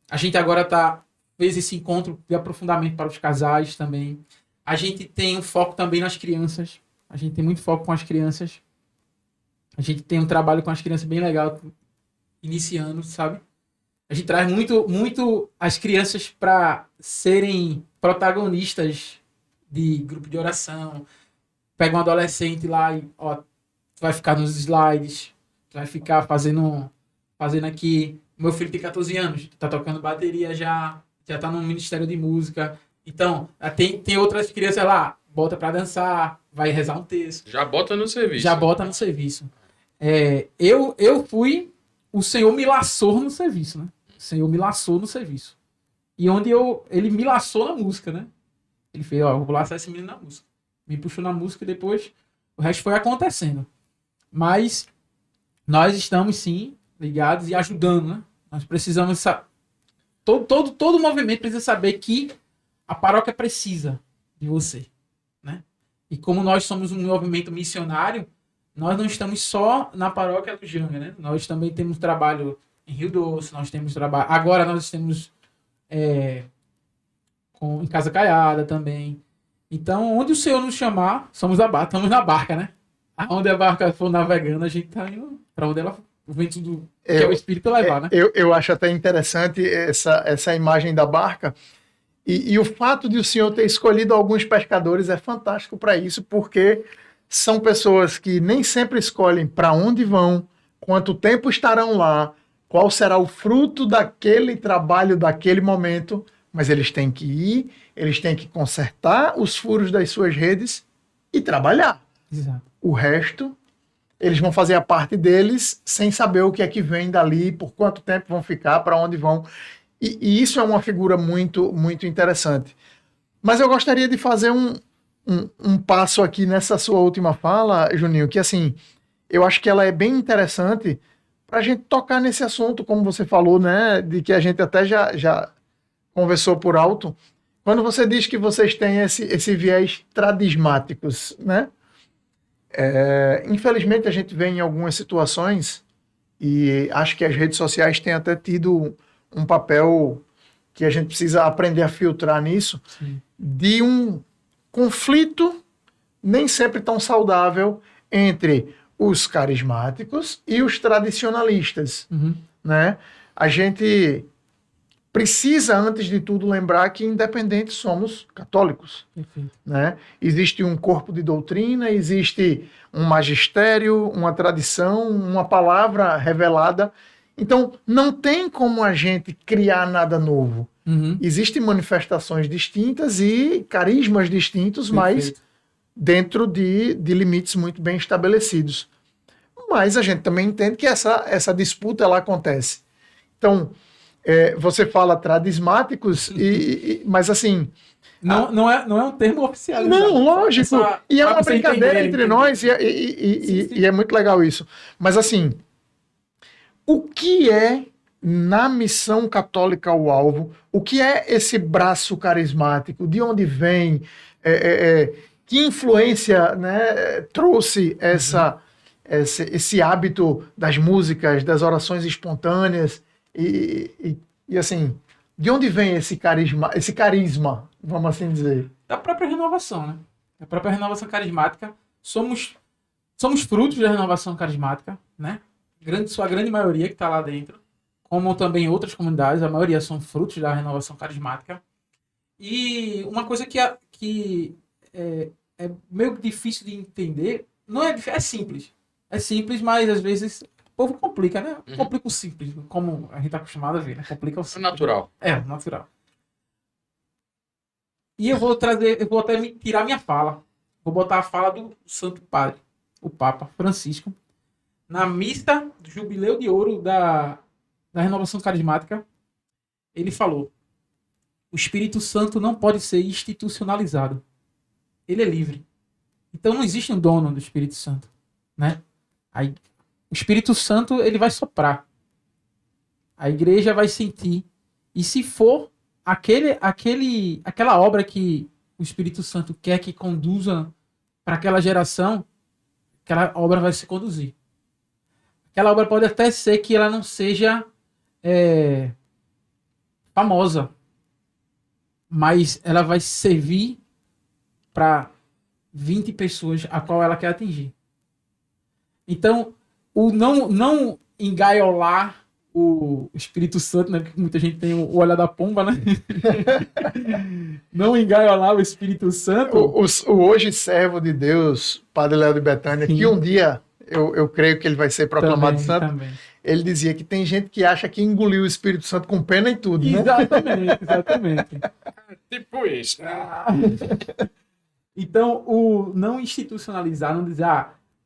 A gente agora fez esse encontro de aprofundamento para os casais também. A gente tem um foco também nas crianças. A gente tem muito foco com as crianças. A gente tem um trabalho com as crianças bem legal, iniciando, sabe? A gente traz muito as crianças para serem protagonistas de grupo de oração. Pega um adolescente lá e, tu vai ficar nos slides, tu vai ficar fazendo aqui. Meu filho tem 14 anos, tá tocando bateria já tá no Ministério de Música. Então, tem outras crianças lá, bota pra dançar, vai rezar um texto. Já bota no serviço. Já bota no serviço. Eu fui... O Senhor me laçou no serviço, né? O Senhor me laçou no serviço. E onde ele me laçou na música, né? Ele fez, ó, eu vou laçar esse menino na música. Me puxou na música e depois o resto foi acontecendo. Mas nós estamos, sim, ligados e ajudando, né? Nós precisamos... Todo movimento precisa saber que a paróquia precisa de você, né? E como nós somos um movimento missionário, nós não estamos só na paróquia do Janga, né? Nós também temos trabalho em Rio Doce, nós temos trabalho... Agora nós temos em Casa Caiada também. Então, onde o Senhor nos chamar, estamos na barca, né? Onde a barca for navegando, a gente tá indo para onde o vento que é o Espírito levar, né? Eu acho até interessante essa imagem da barca. E o fato de o senhor ter escolhido alguns pescadores é fantástico para isso, porque são pessoas que nem sempre escolhem para onde vão, quanto tempo estarão lá, qual será o fruto daquele trabalho, daquele momento, mas eles têm que ir, eles têm que consertar os furos das suas redes e trabalhar. Exato. O resto, eles vão fazer a parte deles sem saber o que é que vem dali, por quanto tempo vão ficar, para onde vão. E isso é uma figura muito, muito interessante. Mas eu gostaria de fazer um passo aqui nessa sua última fala, Juninho, que assim, eu acho que ela é bem interessante para a gente tocar nesse assunto, como você falou, né, de que a gente até já conversou por alto. Quando você diz que vocês têm esse viés tradismáticos, né? Infelizmente a gente vê em algumas situações, e acho que as redes sociais têm até tido um papel que a gente precisa aprender a filtrar nisso, Sim. de um conflito nem sempre tão saudável entre os carismáticos e os tradicionalistas, né? A gente precisa, antes de tudo, lembrar que independentes somos católicos, Perfeito. né? Existe um corpo de doutrina, existe um magistério, uma tradição, uma palavra revelada. Então, não tem como a gente criar nada novo. Existem manifestações distintas e carismas distintos, mas dentro de limites muito bem estabelecidos. Mas a gente também entende que essa disputa ela acontece. Então, você fala tradismáticos, mas assim... Não é um termo oficial. Não, lógico. E é uma brincadeira entre nós, sim. E é muito legal isso. Mas assim, o que é, na missão católica o alvo? O que é esse braço carismático? De onde vem? Que influência, né, trouxe esse hábito das músicas, das orações espontâneas? E assim, de onde vem esse carisma, vamos assim dizer? Da própria renovação, né? Da própria renovação carismática. Somos frutos da renovação carismática, né? Sua grande maioria que está lá dentro, como também outras comunidades, a maioria são frutos da renovação carismática. E uma coisa que é meio difícil de entender, não é simples. É simples, mas às vezes o povo complica, né? Complica o simples, como a gente está acostumado a ver, né? Complica o simples. É natural. Natural. E eu vou até tirar minha fala. Vou botar a fala do Santo Padre, o Papa Francisco, na missa do Jubileu de Ouro da Renovação Carismática. Ele falou: o Espírito Santo não pode ser institucionalizado. Ele é livre. Então não existe um dono do Espírito Santo, né? Aí, o Espírito Santo, ele vai soprar. A igreja vai sentir. E se for aquela obra que o Espírito Santo quer que conduza para aquela geração, aquela obra vai se conduzir. Aquela obra pode até ser que ela não seja famosa, mas ela vai servir para 20 pessoas a qual ela quer atingir. Então, o não engaiolar o Espírito Santo, né? Porque muita gente tem o olhar da pomba, né? Não engaiolar o Espírito Santo. O hoje servo de Deus, Padre Léo de Betânia, que um dia eu creio que ele vai ser proclamado santo. Também. ele dizia que tem gente que acha que engoliu o Espírito Santo com pena e tudo, né? Exatamente. Tipo isso. Então, o não institucionalizar, não dizer,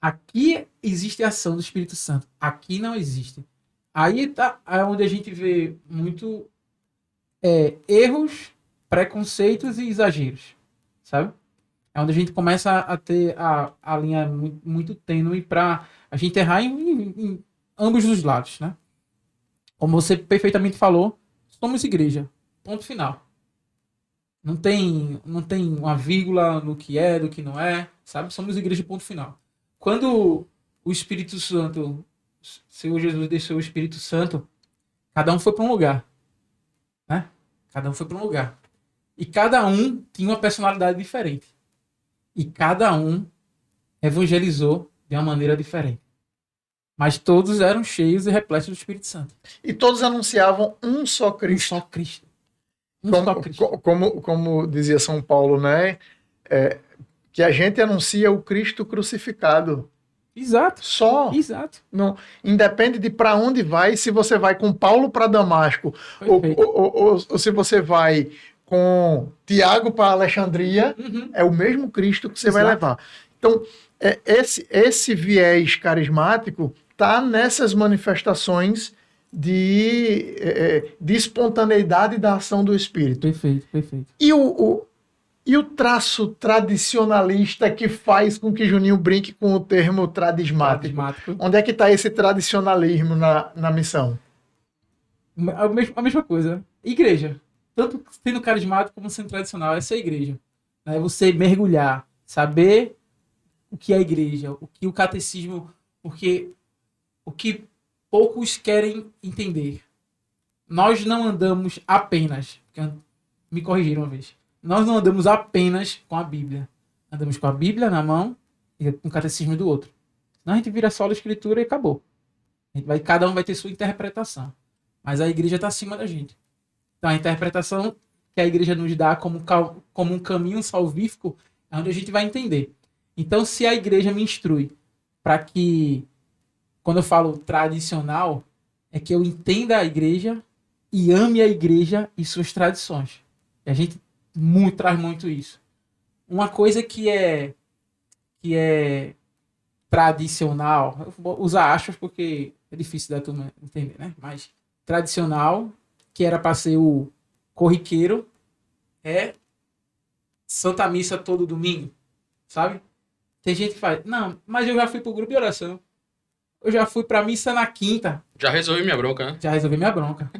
aqui existe a ação do Espírito Santo, aqui não existe. Aí tá onde a gente vê muito erros, preconceitos e exageros, sabe? É onde a gente começa a ter a linha muito, muito tênue para a gente errar em ambos os lados, né? Como você perfeitamente falou, somos igreja, ponto final. Não tem uma vírgula no que é, do que não é, sabe? Somos igreja, ponto final. Quando o Espírito Santo, Senhor Jesus deixou o Espírito Santo, cada um foi para um lugar, né? Cada um foi para um lugar. E cada um tinha uma personalidade diferente. E cada um evangelizou de uma maneira diferente. Mas todos eram cheios e repletos do Espírito Santo. E todos anunciavam um só Um Cristo. só Cristo. Só Cristo. Como dizia São Paulo, né? Que a gente anuncia o Cristo crucificado. Exato. Só. Exato. Não, independe de para onde vai, se você vai com Paulo para Damasco, ou se você vai com Tiago para Alexandria, é o mesmo Cristo que você vai levar. Então, esse viés carismático está nessas manifestações de espontaneidade da ação do Espírito. Perfeito, perfeito. E o traço tradicionalista que faz com que Juninho brinque com o termo tradismático? Onde é que está esse tradicionalismo na missão? A mesma coisa. Igreja. Tanto sendo carismático como sendo tradicional. Essa é a igreja. É você mergulhar, saber o que é a igreja, o que o catecismo... Porque o que poucos querem entender. Nós não andamos apenas... Me corrigiram uma vez. Nós não andamos apenas com a Bíblia. Andamos com a Bíblia na mão e com o catecismo do outro. Senão a gente vira só a escritura e acabou. Cada um vai ter sua interpretação. Mas a igreja está acima da gente. Então a interpretação que a igreja nos dá como um caminho salvífico é onde a gente vai entender. Então se a igreja me instrui para que, quando eu falo tradicional, é que eu entenda a igreja e ame a igreja e suas tradições. E a gente traz muito isso. Uma coisa que é tradicional, eu vou usar aspas porque é difícil da turma entender, né? Mas tradicional, que era para ser o corriqueiro, é Santa Missa todo domingo, sabe? Tem gente que faz, não, mas eu já fui pro grupo de oração. Eu já fui pra missa na quinta. Já resolvi minha bronca, né? Já resolvi minha bronca.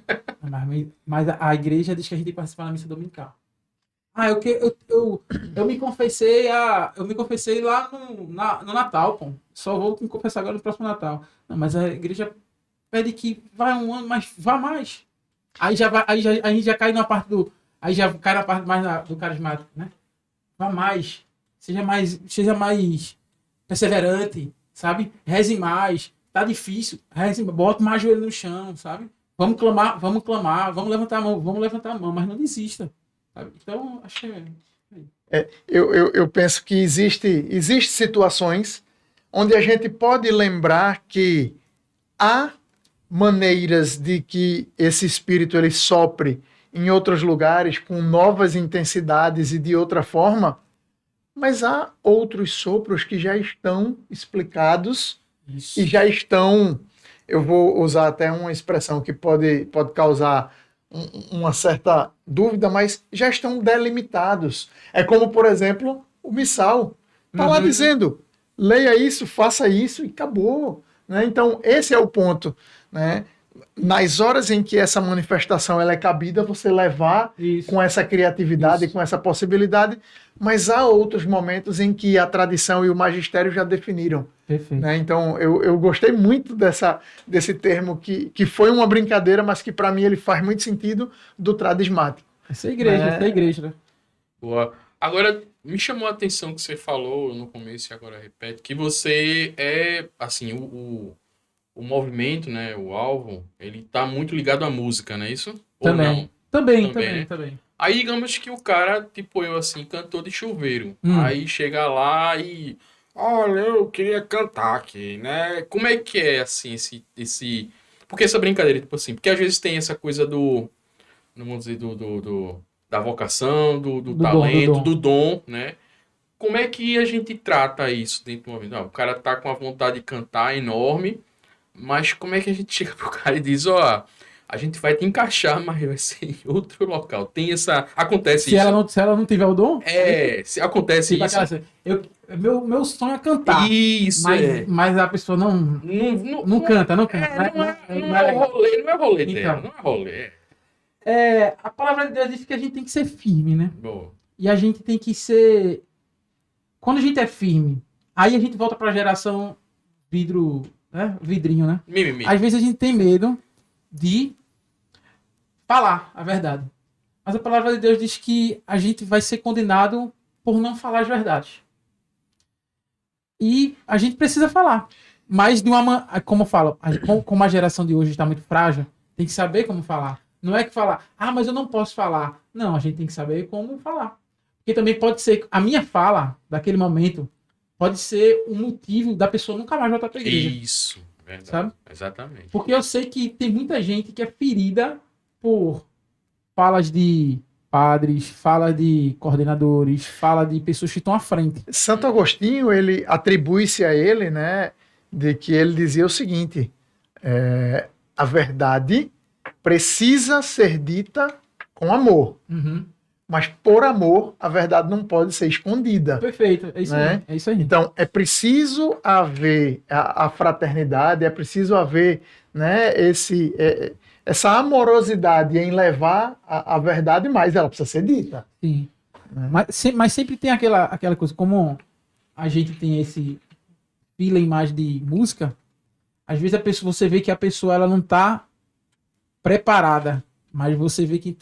Mas a igreja diz que a gente tem que participar da missa dominical. Eu me confessei lá no Natal, pô. Só vou me confessar agora no próximo Natal. Não, mas a igreja pede que vai um ano, mas vá mais. Aí a gente já cai na parte do... Aí já cai na parte mais do carismático, né? Vá mais. Seja mais perseverante, sabe? Reze mais. Tá difícil. Reze, bota mais joelho no chão, sabe? Vamos clamar, vamos levantar a mão, mas não desista. Sabe? Então, acho que eu penso que existe situações onde a gente pode lembrar que há maneiras de que esse espírito ele sopre em outros lugares com novas intensidades e de outra forma, mas há outros sopros que já estão explicados. Isso. E já estão, eu vou usar até uma expressão que pode causar uma certa dúvida, mas já estão delimitados. É como, por exemplo, o missal. Está lá dizendo, leia isso, faça isso e acabou. Né? Então, esse é o ponto. Né? Nas horas em que essa manifestação ela é cabida, você levar isso. Com essa criatividade, isso. Com essa possibilidade, mas há outros momentos em que a tradição e o magistério já definiram. Perfeito. Né? Então, eu gostei muito desse termo que foi uma brincadeira, mas que para mim ele faz muito sentido, do tradismático. Essa é a igreja, essa é a igreja, né? Boa. Agora, me chamou a atenção que você falou no começo e agora repete, que você é, assim, o movimento, né, o alvo, ele tá muito ligado à música, não é isso? Também. Ou não? Também. Aí, digamos que o cara, tipo eu, assim, cantor de chuveiro. Aí chega lá e... Olha, eu queria cantar aqui, né? Como é que é, assim, esse Porque essa brincadeira, tipo assim, porque às vezes tem essa coisa não vou dizer da vocação, do Do talento, dom. do dom, né? Como é que a gente trata isso dentro do movimento? O cara tá com a vontade de cantar enorme, mas como é que a gente chega pro cara e diz, ó, a gente vai te encaixar, mas vai ser em outro local. Tem essa... Acontece isso. Se ela não tiver o dom, Se acontece tipo isso. aquela, meu sonho é cantar. Isso, Mas a pessoa não canta. Não é legal. Não é rolê Então. dela, não é rolê. A palavra de Deus diz que a gente tem que ser firme, né? Boa. E a gente tem que ser... Quando a gente é firme, aí a gente volta pra geração vidrinho, né? Mimimi. Às vezes a gente tem medo de falar a verdade. Mas a palavra de Deus diz que a gente vai ser condenado por não falar as verdades. E a gente precisa falar. Mas como eu falo, como a geração de hoje está muito frágil, tem que saber como falar. Não é que falar, mas eu não posso falar. Não, a gente tem que saber como falar. Porque também pode ser, a minha fala, daquele momento, pode ser um motivo da pessoa nunca mais voltar para a igreja. Isso, verdade. Sabe? Exatamente. Porque eu sei que tem muita gente que é ferida por falas de padres, fala de coordenadores, fala de pessoas que estão à frente. Santo Agostinho, ele atribui-se a ele, né, de que ele dizia o seguinte: a verdade precisa ser dita com amor, Uhum. mas por amor a verdade não pode ser escondida. Perfeito, é isso Né? aí. É isso aí. Então é preciso haver a fraternidade, é preciso haver, né, essa amorosidade em levar a verdade, mas ela precisa ser dita. Sim. Né? Mas sempre tem aquela coisa, como a gente tem esse feeling mais de música, às vezes você vê que a pessoa ela não está preparada, mas você vê que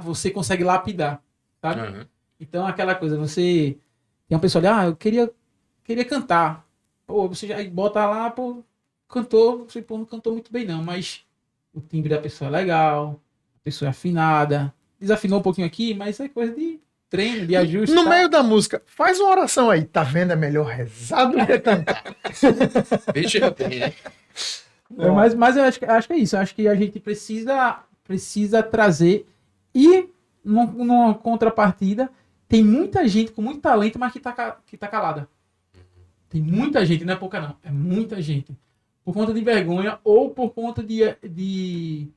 você consegue lapidar, sabe? Uhum. Então aquela coisa, você tem uma pessoa ali, eu queria cantar. Pô, você já bota lá, pô, cantou, você não cantou muito bem não, mas o timbre da pessoa é legal, a pessoa é afinada, desafinou um pouquinho aqui, mas é coisa de treino, de ajuste. No tá? meio da música, faz uma oração aí. Tá vendo? É melhor rezar do que cantar. Veja bem, né? Mas eu acho que é isso. Eu acho que a gente precisa trazer. E, numa contrapartida, tem muita gente com muito talento, mas que tá calada. Tem muita gente, não é pouca não. É muita gente. Por conta de vergonha ou por conta de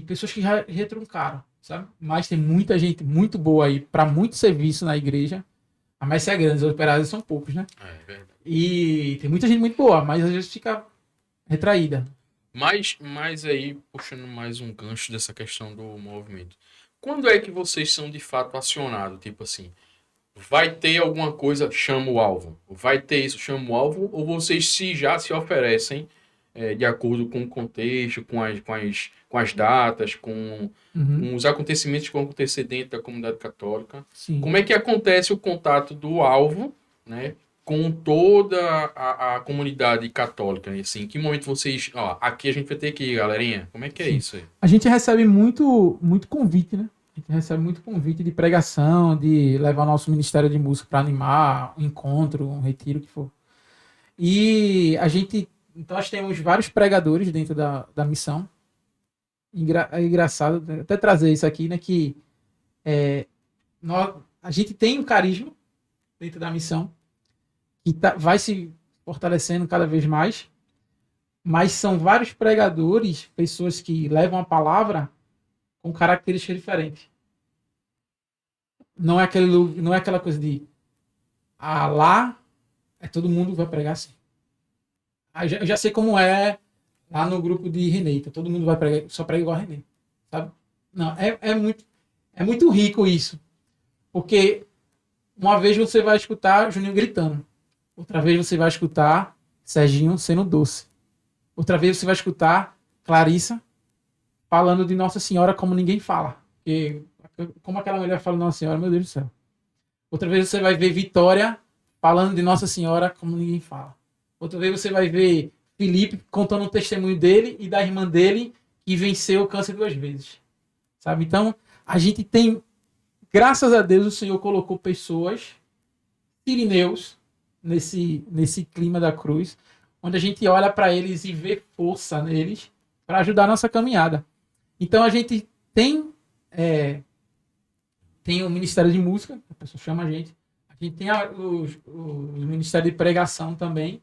pessoas que retruncaram, sabe? Mas tem muita gente muito boa aí para muito serviço na igreja. A Messe é grande, os operários são poucos, né? É verdade. E tem muita gente muito boa, mas às vezes fica retraída. Mas aí, puxando mais um gancho dessa questão do movimento. Quando é que vocês são de fato acionados? Tipo assim, vai ter alguma coisa, chama o alvo. Vai ter isso, chama o alvo. Ou vocês já se oferecem de acordo com o contexto, com as datas, com os acontecimentos que vão acontecer dentro da comunidade católica? Sim. Como é que acontece o contato do alvo, né, com toda a comunidade católica? Assim, em que momento vocês... aqui a gente vai ter que ir, galerinha. Como é que é Sim. isso aí? A gente recebe muito convite, né? A gente recebe muito convite de pregação, de levar nosso ministério de música para animar um encontro, um retiro, o que for. E então nós temos vários pregadores dentro da missão. É engraçado até trazer isso aqui, né? Que a gente tem um carisma dentro da missão que vai se fortalecendo cada vez mais, mas são vários pregadores, pessoas que levam a palavra com características diferentes. Não é aquela coisa de lá todo mundo vai pregar assim. Eu já sei como é lá no grupo de René. Todo mundo vai pregar, só prega igual a René. Sabe? Não, é muito rico isso. Porque uma vez você vai escutar Juninho gritando. Outra vez você vai escutar Serginho sendo doce. Outra vez você vai escutar Clarissa falando de Nossa Senhora como ninguém fala. Porque, como aquela mulher fala de Nossa Senhora, meu Deus do céu. Outra vez você vai ver Vitória falando de Nossa Senhora como ninguém fala. Outra vez você vai ver Felipe contando o testemunho dele e da irmã dele que venceu o câncer 2 vezes. Sabe? Então, a gente tem, graças a Deus, o Senhor colocou pessoas, sirineus, nesse clima da cruz, onde a gente olha para eles e vê força neles para ajudar a nossa caminhada. Então a gente tem o Ministério de Música, a pessoa chama a gente tem o Ministério de Pregação também.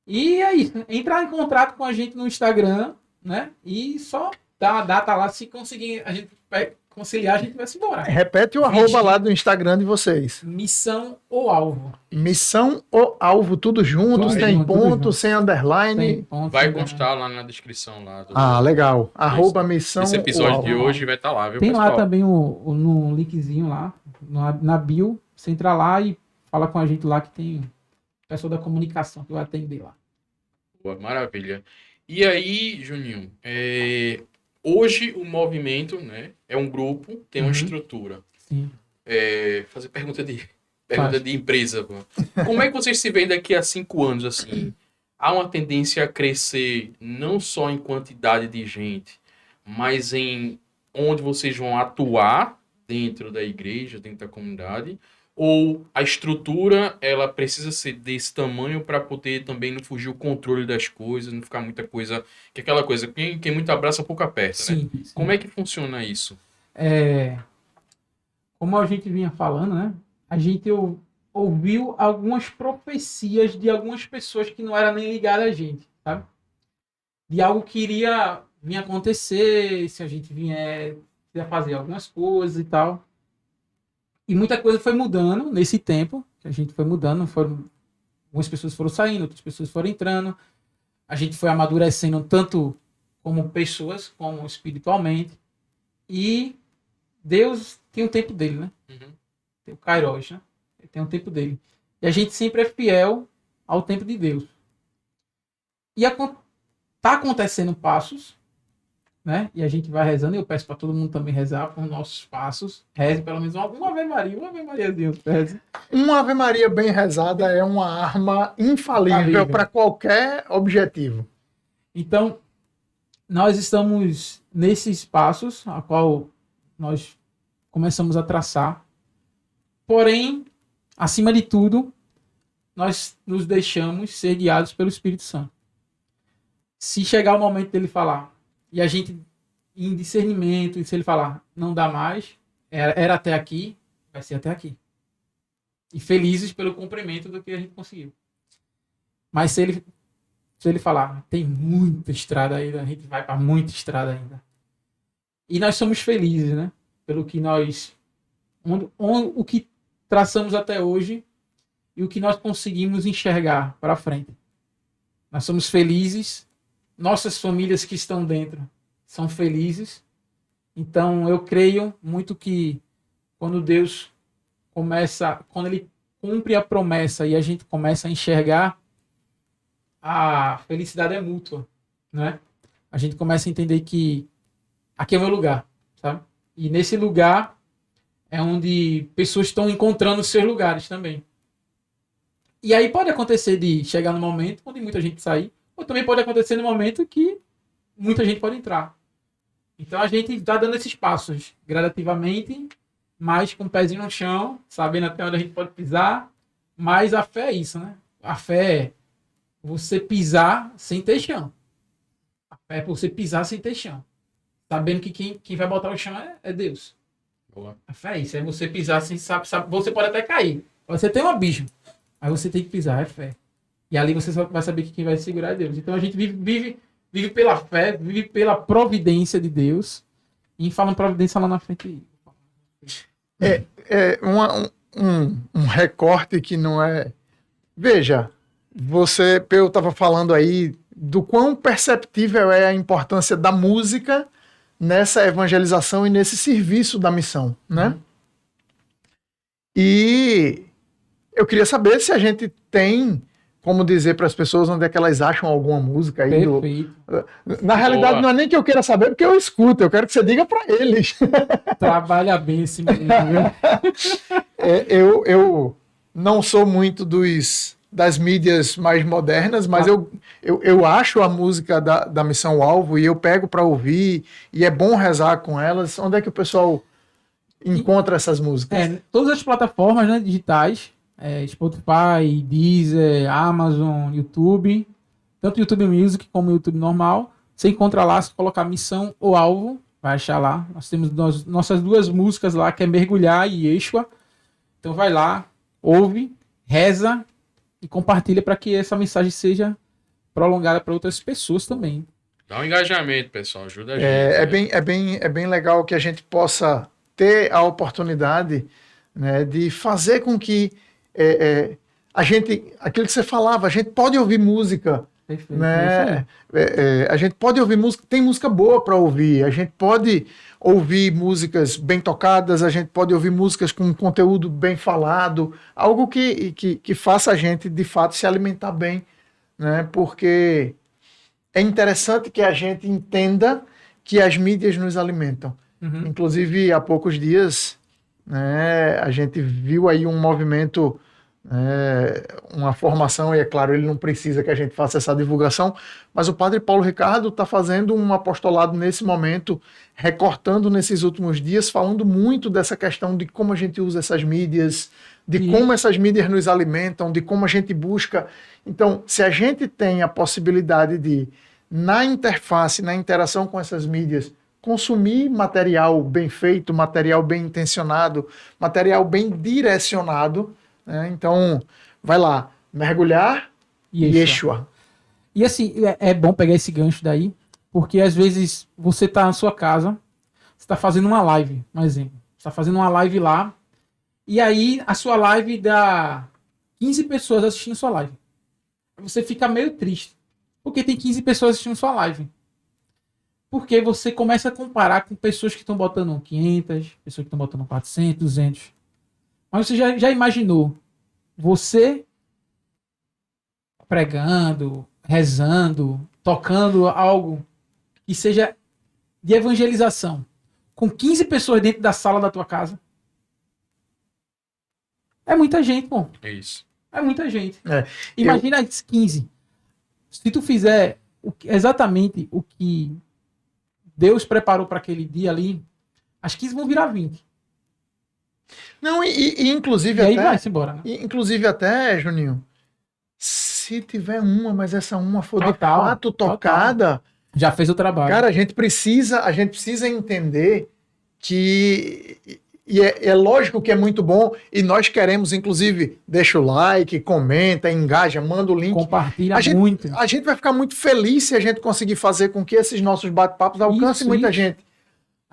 E é isso, entrar em contato com a gente no Instagram, né? E só dar uma data lá, se conseguir a gente conciliar, a gente vai se embora. Repete o arroba lá do Instagram de vocês. Missão ou Alvo. Missão ou Alvo, tudo junto, Tudo sem junto, ponto, tudo sem underline. Sem ponto, Vai sem constar lá na descrição lá. Legal. Arroba Missão Esse episódio ou de Alvo. hoje vai estar lá, viu, Tem pessoal? lá também no linkzinho lá, na bio. Você entra lá e fala com a gente lá que tem pessoa da comunicação que vai atender lá. Boa, maravilha. E aí, Juninho, hoje o movimento, né, é um grupo, tem uma estrutura. Sim. Fazer pergunta de empresa. Pô. Como é que vocês se veem daqui a 5 anos, assim? Há uma tendência a crescer não só em quantidade de gente, mas em onde vocês vão atuar dentro da igreja, dentro da comunidade? Ou a estrutura, ela precisa ser desse tamanho para poder também não fugir o controle das coisas, não ficar muita coisa... Que é aquela coisa, quem muito abraça, pouco aperta, né? Sim. Como é que funciona isso? Como a gente vinha falando, né? A gente ouviu algumas profecias de algumas pessoas que não eram nem ligadas a gente, sabe? De algo que iria vir acontecer, se a gente vier fazer algumas coisas e tal. E muita coisa foi mudando nesse tempo, que a gente foi mudando, algumas pessoas foram saindo, outras pessoas foram entrando. A gente foi amadurecendo tanto como pessoas, como espiritualmente. E Deus tem o tempo dele, né? Tem o Kairos, né? Ele tem o tempo dele. E a gente sempre é fiel ao tempo de Deus. E tá acontecendo passos, né? E a gente vai rezando, e eu peço para todo mundo também rezar por nossos passos. Reze pelo menos uma Ave Mariazinha. Reze. Uma Ave Maria bem rezada é uma arma infalível para qualquer objetivo. Então, nós estamos nesses passos, a qual nós começamos a traçar. Porém, acima de tudo, nós nos deixamos ser guiados pelo Espírito Santo. Se chegar o momento dele falar, e a gente, em discernimento, e se ele falar, não dá mais, era até aqui, vai ser até aqui. E felizes pelo cumprimento do que a gente conseguiu. Mas se ele falar, tem muita estrada ainda, a gente vai para muita estrada ainda. E nós somos felizes, né? Pelo que nós... o que traçamos até hoje e o que nós conseguimos enxergar para frente. Nós somos felizes, nossas famílias que estão dentro são felizes. Então eu creio muito que quando Deus quando ele cumpre a promessa e a gente começa a enxergar, a felicidade é mútua, né? A gente começa a entender que aqui é o meu lugar, sabe? E nesse lugar é onde pessoas estão encontrando seus lugares também. E aí pode acontecer de chegar no momento onde muita gente sair, ou também pode acontecer no momento que muita gente pode entrar. Então a gente está dando esses passos gradativamente, mas com o pezinho no chão, sabendo até onde a gente pode pisar. Mas a fé é isso, né? A fé é você pisar sem ter chão. A fé é você pisar sem ter chão. Sabendo que quem vai botar o chão é Deus. Boa. A fé é isso, é você pisar sem saber. Você pode até cair. Você tem um abismo. Aí você tem que pisar, é fé. E ali você só vai saber que quem vai segurar é Deus. Então a gente vive pela fé, vive pela providência de Deus. E falando providência lá na frente. Um recorte que não é... Veja, eu estava falando aí do quão perceptível é a importância da música nessa evangelização e nesse serviço da missão, né? E eu queria saber se a gente tem como dizer para as pessoas onde é que elas acham alguma música aí. Na realidade, Boa. não é nem que eu queira saber, porque eu escuto, eu quero que você diga para eles. Trabalha bem esse menino, viu? Eu não sou muito das mídias mais modernas, mas eu acho a música da Missão Alvo e eu pego para ouvir e é bom rezar com elas. Onde é que o pessoal encontra essas músicas? Todas as plataformas, né, digitais, Spotify, Deezer, Amazon, YouTube. tanto o YouTube Music como o YouTube normal. Você encontra lá, se colocar missão ou alvo, vai achar lá. Nós temos nossas 2 músicas lá, que é Mergulhar e Yeshua. Então vai lá, ouve, reza e compartilha para que essa mensagem seja prolongada para outras pessoas também. Dá um engajamento, pessoal. Ajuda a gente. É bem legal que a gente possa ter a oportunidade, né, de fazer com que a gente, aquilo que você falava, a gente pode ouvir música, Perfeito. né? A gente pode ouvir música, tem música boa para ouvir, a gente pode ouvir músicas bem tocadas, a gente pode ouvir músicas com conteúdo bem falado, algo que faça a gente de fato se alimentar bem, né? Porque é interessante que a gente entenda que as mídias nos alimentam. Uhum. Inclusive, há poucos dias, né, a gente viu aí um movimento, uma formação, e é claro, ele não precisa que a gente faça essa divulgação, mas o padre Paulo Ricardo está fazendo um apostolado nesse momento, recortando nesses últimos dias, falando muito dessa questão de como a gente usa essas mídias, de como essas mídias nos alimentam, de como a gente busca. Então, se a gente tem a possibilidade de, na interface, na interação com essas mídias, consumir material bem feito, material bem intencionado, material bem direcionado, né? Então, vai lá, mergulhar e Yeshua. E assim, é bom pegar esse gancho daí, porque às vezes você tá na sua casa, você tá fazendo uma live, um exemplo. Você tá fazendo uma live lá, e aí a sua live dá 15 pessoas assistindo sua live. Você fica meio triste, porque tem 15 pessoas assistindo sua live. Porque você começa a comparar com pessoas que estão botando 500, pessoas que estão botando 400, 200. Mas você já imaginou você pregando, rezando, tocando algo que seja de evangelização, com 15 pessoas dentro da sala da tua casa? É muita gente, pô. É isso. É muita gente. Imagina 15. Se tu fizer exatamente o que Deus preparou para aquele dia ali, as 15 vão virar 20. Não, inclusive E aí até, vai-se embora, né? inclusive até, Juninho, se tiver uma, mas essa uma for de Total, fato tocada, já fez o trabalho. cara, a gente precisa entender que é lógico que é muito bom, e nós queremos, inclusive, deixa o like, comenta, engaja, manda o link. Compartilha muito. A gente vai ficar muito feliz se a gente conseguir fazer com que esses nossos bate-papos alcancem muita gente.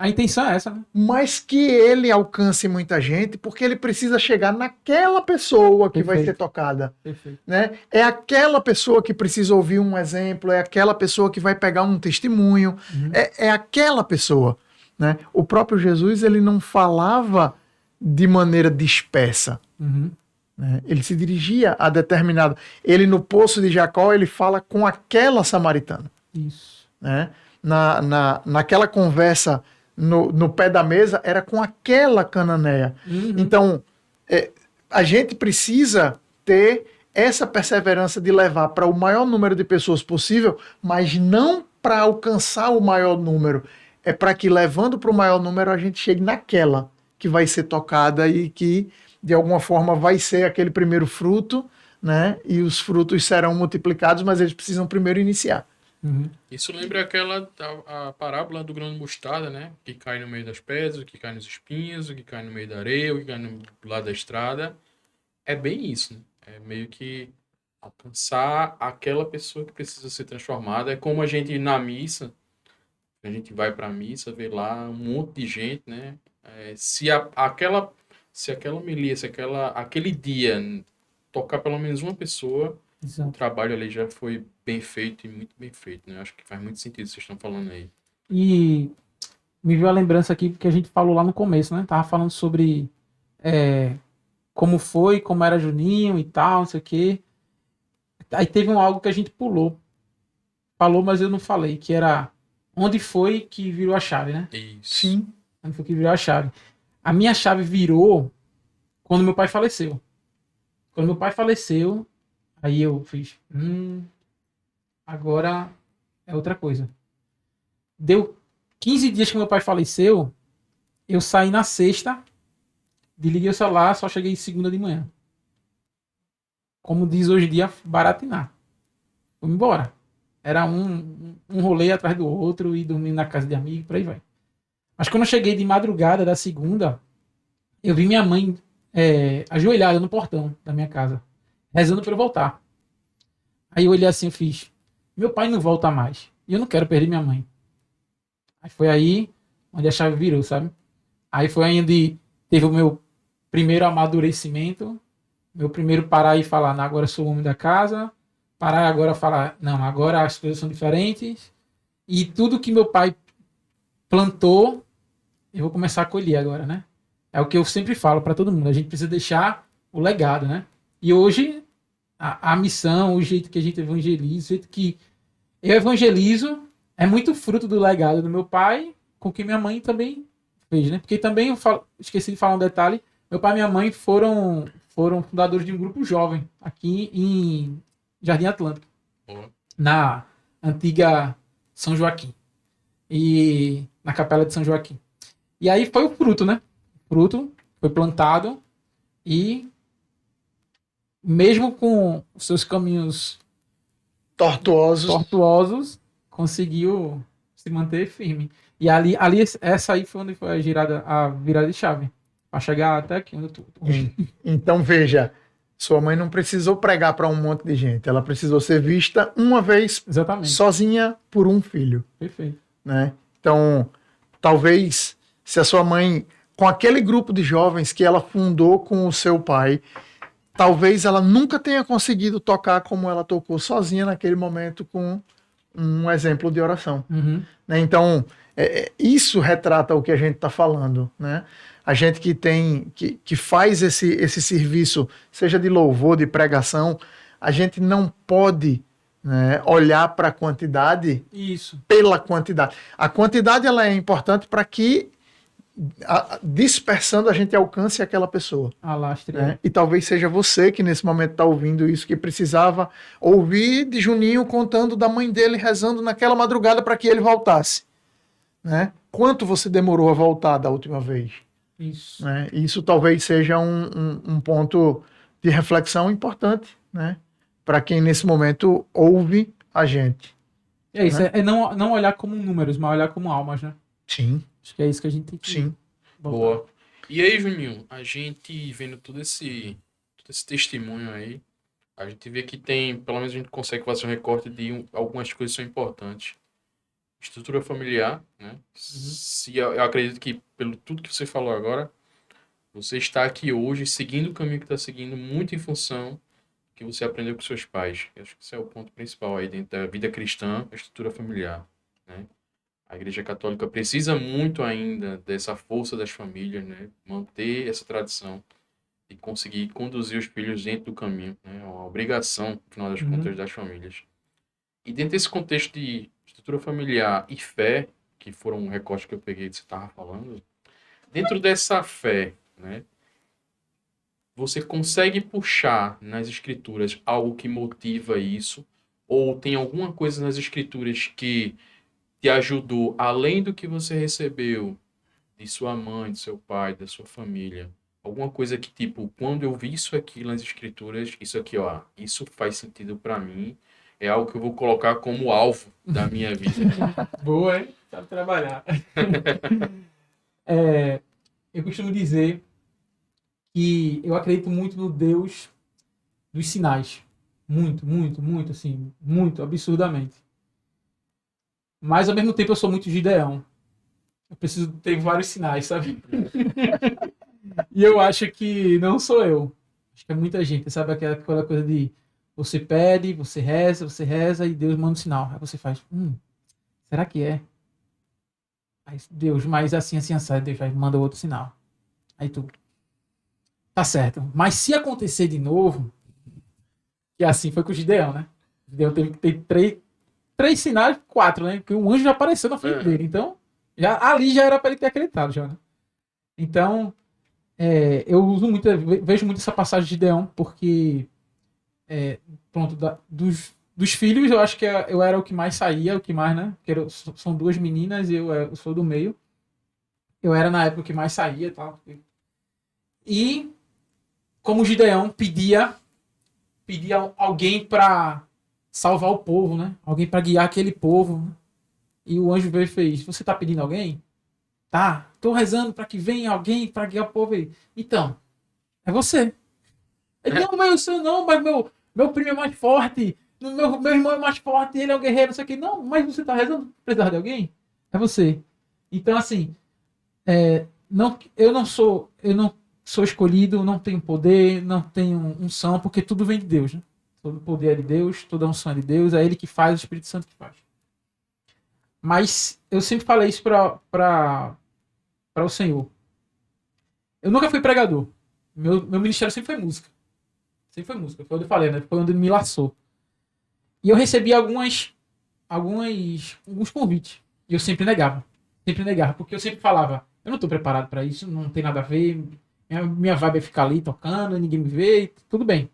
A intenção é essa, né? Mas que ele alcance muita gente, porque ele precisa chegar naquela pessoa que vai ser tocada. Perfeito. Né? É aquela pessoa que precisa ouvir um exemplo, é aquela pessoa que vai pegar um testemunho, é aquela pessoa. Né? O próprio Jesus, ele não falava de maneira dispersa. Né? Ele se dirigia a determinado... Ele, no poço de Jacó, ele fala com aquela samaritana. Isso. Né? Naquela conversa no pé da mesa, era com aquela cananeia. Então, a gente precisa ter essa perseverança de levar para o maior número de pessoas possível, mas não para alcançar o maior número. É para que, levando para o maior número, a gente chegue naquela que vai ser tocada e que, de alguma forma, vai ser aquele primeiro fruto, né? E os frutos serão multiplicados, mas eles precisam primeiro iniciar. Isso lembra a parábola do grão de mostarda, né? Que cai no meio das pedras, que cai nos espinhos, que cai no meio da areia, que cai no lado da estrada. É bem isso, né? É meio que alcançar aquela pessoa que precisa ser transformada. É como a gente ir na missa, a gente vai para a missa, vê lá um monte de gente, né? Se aquela homilia, aquele dia tocar pelo menos uma pessoa, o trabalho ali já foi bem feito e muito bem feito, né? Acho que faz muito sentido o que vocês estão falando aí. E me veio a lembrança aqui que a gente falou lá no começo, né? Tava falando sobre como era Juninho e tal, não sei o quê. Aí teve algo que a gente pulou. Falou, mas eu não falei, que era onde foi que virou a chave, né? Isso. Sim. Onde foi que virou a chave. A minha chave virou quando meu pai faleceu. Quando meu pai faleceu, aí eu fiz, agora é outra coisa. Deu 15 dias que meu pai faleceu, eu saí na sexta, desliguei o celular, só cheguei segunda de manhã. Como diz hoje em dia, baratinar. Fui embora. Era um rolê atrás do outro e dormindo na casa de amigo, por aí vai. Mas quando eu cheguei de madrugada da segunda, eu vi minha mãe ajoelhada no portão da minha casa, rezando para eu voltar. Aí eu olhei assim e fiz, meu pai não volta mais. E eu não quero perder minha mãe. Aí foi aí onde a chave virou, sabe? Aí foi aí onde teve o meu primeiro amadurecimento, meu primeiro parar e falar, não, agora eu sou o homem da casa, parar agora e falar, não, agora as coisas são diferentes, e tudo que meu pai plantou, eu vou começar a colher agora, né? É o que eu sempre falo para todo mundo, a gente precisa deixar o legado, né? E hoje, a missão, o jeito que a gente evangeliza, o jeito que eu evangelizo, é muito fruto do legado do meu pai, com que minha mãe também fez, né? Porque também, esqueci de falar um detalhe, meu pai e minha mãe foram fundadores de um grupo jovem aqui em Jardim Atlântico, na antiga São Joaquim, e na Capela de São Joaquim. E aí foi o fruto, né? O fruto foi plantado e mesmo com os seus caminhos tortuosos, conseguiu se manter firme. E ali essa aí foi onde foi a virada de chave. Para chegar até aqui onde eu tô. Então, veja, sua mãe não precisou pregar para um monte de gente. Ela precisou ser vista uma vez Exatamente. sozinha por um filho. Perfeito. Né? Então, talvez, se a sua mãe, com aquele grupo de jovens que ela fundou com o seu pai, talvez ela nunca tenha conseguido tocar como ela tocou sozinha naquele momento com um exemplo de oração. Uhum. Né? Então, isso retrata o que a gente está falando. Né? A gente que faz esse serviço, seja de louvor, de pregação, a gente não pode, né, olhar para a quantidade pela quantidade. A quantidade ela é importante para que, dispersando, a gente alcance aquela pessoa. Né? E talvez seja você que nesse momento está ouvindo isso, que precisava ouvir de Juninho contando da mãe dele rezando naquela madrugada para que ele voltasse. Né? Quanto você demorou a voltar da última vez? Isso. Né? Isso talvez seja um ponto de reflexão importante, né? Para quem nesse momento ouve a gente. É isso, né? é não olhar como números, mas olhar como almas, né? Sim. Acho que é isso que a gente tem que Sim. voltar. Boa. E aí, Juninho, a gente vendo todo esse testemunho aí, a gente vê que tem, pelo menos a gente consegue fazer um recorte de algumas coisas que são importantes. Estrutura familiar, né? Se eu acredito que, pelo tudo que você falou agora, você está aqui hoje seguindo o caminho que está seguindo, muito em função que você aprendeu com seus pais. Eu acho que esse é o ponto principal aí dentro da vida cristã, a estrutura familiar, né? A Igreja Católica precisa muito ainda dessa força das famílias, né? Manter essa tradição e conseguir conduzir os filhos dentro do caminho, né? É uma obrigação, no final das contas, das famílias. E dentro desse contexto de estrutura familiar e fé, que foram um recorte que eu peguei que você estava falando, dentro dessa fé, né? Você consegue puxar nas escrituras algo que motiva isso? Ou tem alguma coisa nas escrituras que te ajudou, além do que você recebeu de sua mãe, de seu pai, da sua família? Alguma coisa que, tipo, quando eu vi isso aqui nas escrituras, isso aqui, ó, isso faz sentido para mim, é algo que eu vou colocar como alvo da minha vida. Boa, hein? Sabe trabalhar. Eu costumo dizer que eu acredito muito no Deus dos sinais. Muito, muito, muito, assim, muito, absurdamente. Mas, ao mesmo tempo, eu sou muito Gideão. Eu preciso ter vários sinais, sabe? E eu acho que não sou eu. Acho que é muita gente, sabe? Aquela coisa de você pede, você reza e Deus manda um sinal. Aí você faz, será que é? Aí Deus, mas assim, assim, Deus vai manda outro sinal. Aí tu, tá certo. Mas se acontecer de novo, que assim foi com o Gideão, né? O Gideão teve que ter três sinais, 4, né? Porque um anjo já apareceu na frente dele. Então, ali já era para ele ter acreditado, já, né? Então, eu vejo muito essa passagem de Gideão, porque pronto, dos filhos, eu acho que eu era o que mais saía, o que mais, né? Porque são 2 meninas e eu sou do meio. Eu era na época o que mais saía e tal. E como Gideão pedia alguém para salvar o povo, né? Alguém para guiar aquele povo. Né? E o anjo veio e fez: você tá pedindo alguém? Tá, tô rezando para que venha alguém para guiar o povo aí. Então, é você. Ele, não, mas eu sou não, mas meu primo é mais forte. Meu irmão é mais forte, ele é um guerreiro, não sei o que. Não, mas você tá rezando, precisar de alguém? É você. Então, assim, eu não sou escolhido, não tenho poder, não tenho unção, porque tudo vem de Deus, né? Todo poder é de Deus, toda unção é de Deus, é Ele que faz, o Espírito Santo que faz. Mas eu sempre falei isso para o Senhor. Eu nunca fui pregador. Meu ministério sempre foi música. Sempre foi música. Foi onde eu falei, né? Foi onde ele me laçou. E eu recebi alguns convites. E eu sempre negava. Sempre negava. Porque eu sempre falava, eu não estou preparado para isso, não tem nada a ver. Minha vibe é ficar ali tocando, ninguém me vê. Tudo bem.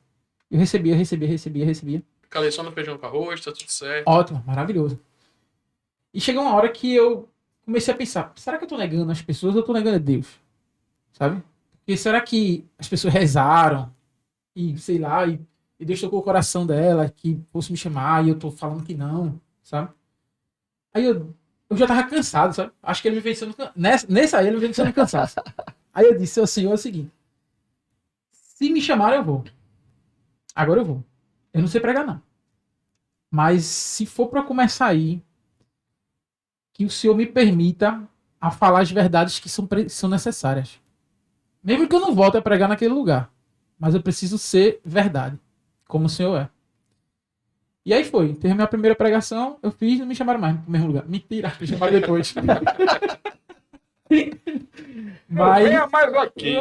Eu recebia. Fica ali só no feijão com arroz, tá tudo certo. Ótimo, maravilhoso. E chegou uma hora que eu comecei a pensar, será que eu tô negando as pessoas ou eu tô negando a Deus? Sabe? Porque será que as pessoas rezaram e, sei lá, e Deus tocou o coração dela que fosse me chamar e eu tô falando que não, sabe? Aí eu já tava cansado, sabe? Acho que ele me venceu nessa aí ele me venceu no cansaço. Aí eu disse ao Senhor o seguinte: se me chamarem eu vou. Agora eu vou. Eu não sei pregar não. Mas se for para começar aí, que o Senhor me permita a falar as verdades que são necessárias. Mesmo que eu não volte a pregar naquele lugar. Mas eu preciso ser verdade, como o Senhor é. E aí foi. Teve a minha primeira pregação, eu fiz e não me chamaram mais no mesmo lugar. Mentira, me chamaram depois. Mas, venha mais aqui.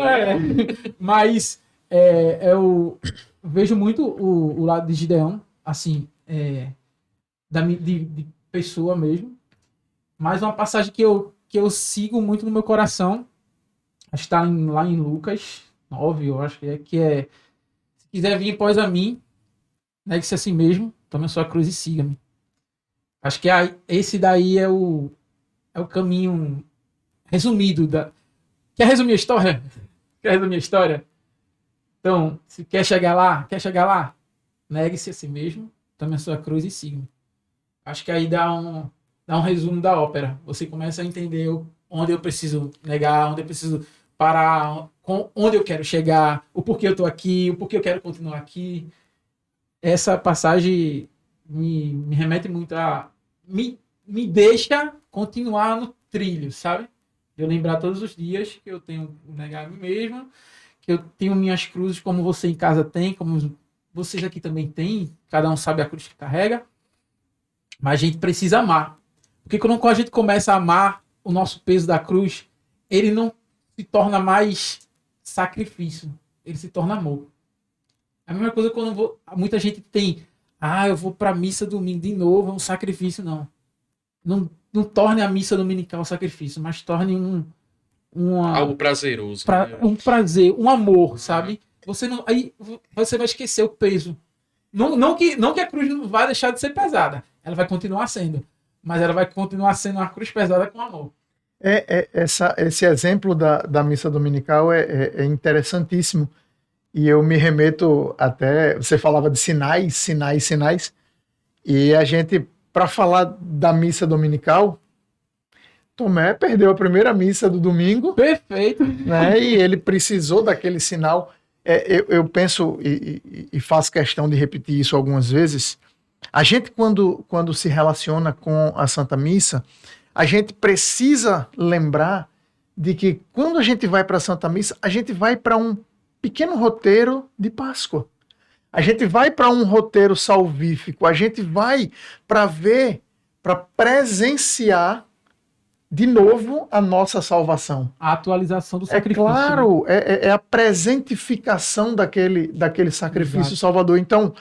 Mas eu vejo muito o lado de Gideão, assim, de pessoa mesmo. Mas uma passagem que eu sigo muito no meu coração, acho que está lá em Lucas 9, eu acho que é se quiser vir após a mim, negue-se a si mesmo, tome a sua cruz e siga-me. Acho que esse daí é o caminho resumido. Quer resumir a história? Quer resumir a história? Então, se quer chegar lá, negue-se a si mesmo, tome a sua cruz e siga-me. Acho que aí dá um resumo da ópera. Você começa a entender onde eu preciso negar, onde eu preciso parar, onde eu quero chegar, o porquê eu estou aqui, o porquê eu quero continuar aqui. Essa passagem me remete muito a... Me deixa continuar no trilho, sabe? Eu lembrar todos os dias que eu tenho que negar a mim mesmo, que eu tenho minhas cruzes como você em casa tem, como vocês aqui também têm, cada um sabe a cruz que carrega, mas a gente precisa amar. Porque quando a gente começa a amar o nosso peso da cruz, ele não se torna mais sacrifício, ele se torna amor. A mesma coisa quando muita gente tem, eu vou pra missa domingo de novo, é um sacrifício, não. Não torne a missa dominical um sacrifício, mas torne algo prazeroso. Um prazer, um amor, sabe? Aí você vai esquecer o peso. Não que a cruz não vai deixar de ser pesada, ela vai continuar sendo. Mas ela vai continuar sendo uma cruz pesada com amor. Esse exemplo da missa dominical é interessantíssimo. E eu me remeto até... Você falava de sinais. E a gente, para falar da missa dominical, Tomé perdeu a primeira missa do domingo. Perfeito. Né, e ele precisou daquele sinal. Eu penso e faço questão de repetir isso algumas vezes. A gente, quando se relaciona com a Santa Missa, a gente precisa lembrar de que quando a gente vai para a Santa Missa, a gente vai para um pequeno roteiro de Páscoa. A gente vai para um roteiro salvífico, a gente vai para ver, para presenciar de novo a nossa salvação. A atualização do sacrifício. Claro, é a presentificação daquele sacrifício Exato. salvador. Então,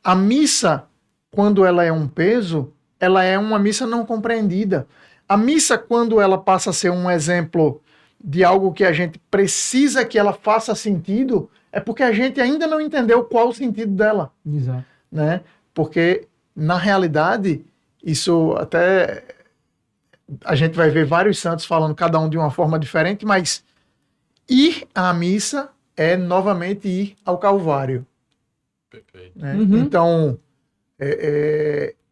a missa, quando ela é um peso, ela é uma missa não compreendida. A missa, quando ela passa a ser um exemplo de algo que a gente precisa que ela faça sentido, é porque a gente ainda não entendeu qual o sentido dela. Exato. Né? Porque, na realidade, isso até... A gente vai ver vários santos falando cada um de uma forma diferente, mas ir à missa é novamente ir ao Calvário. Perfeito. Né? Uhum. Então,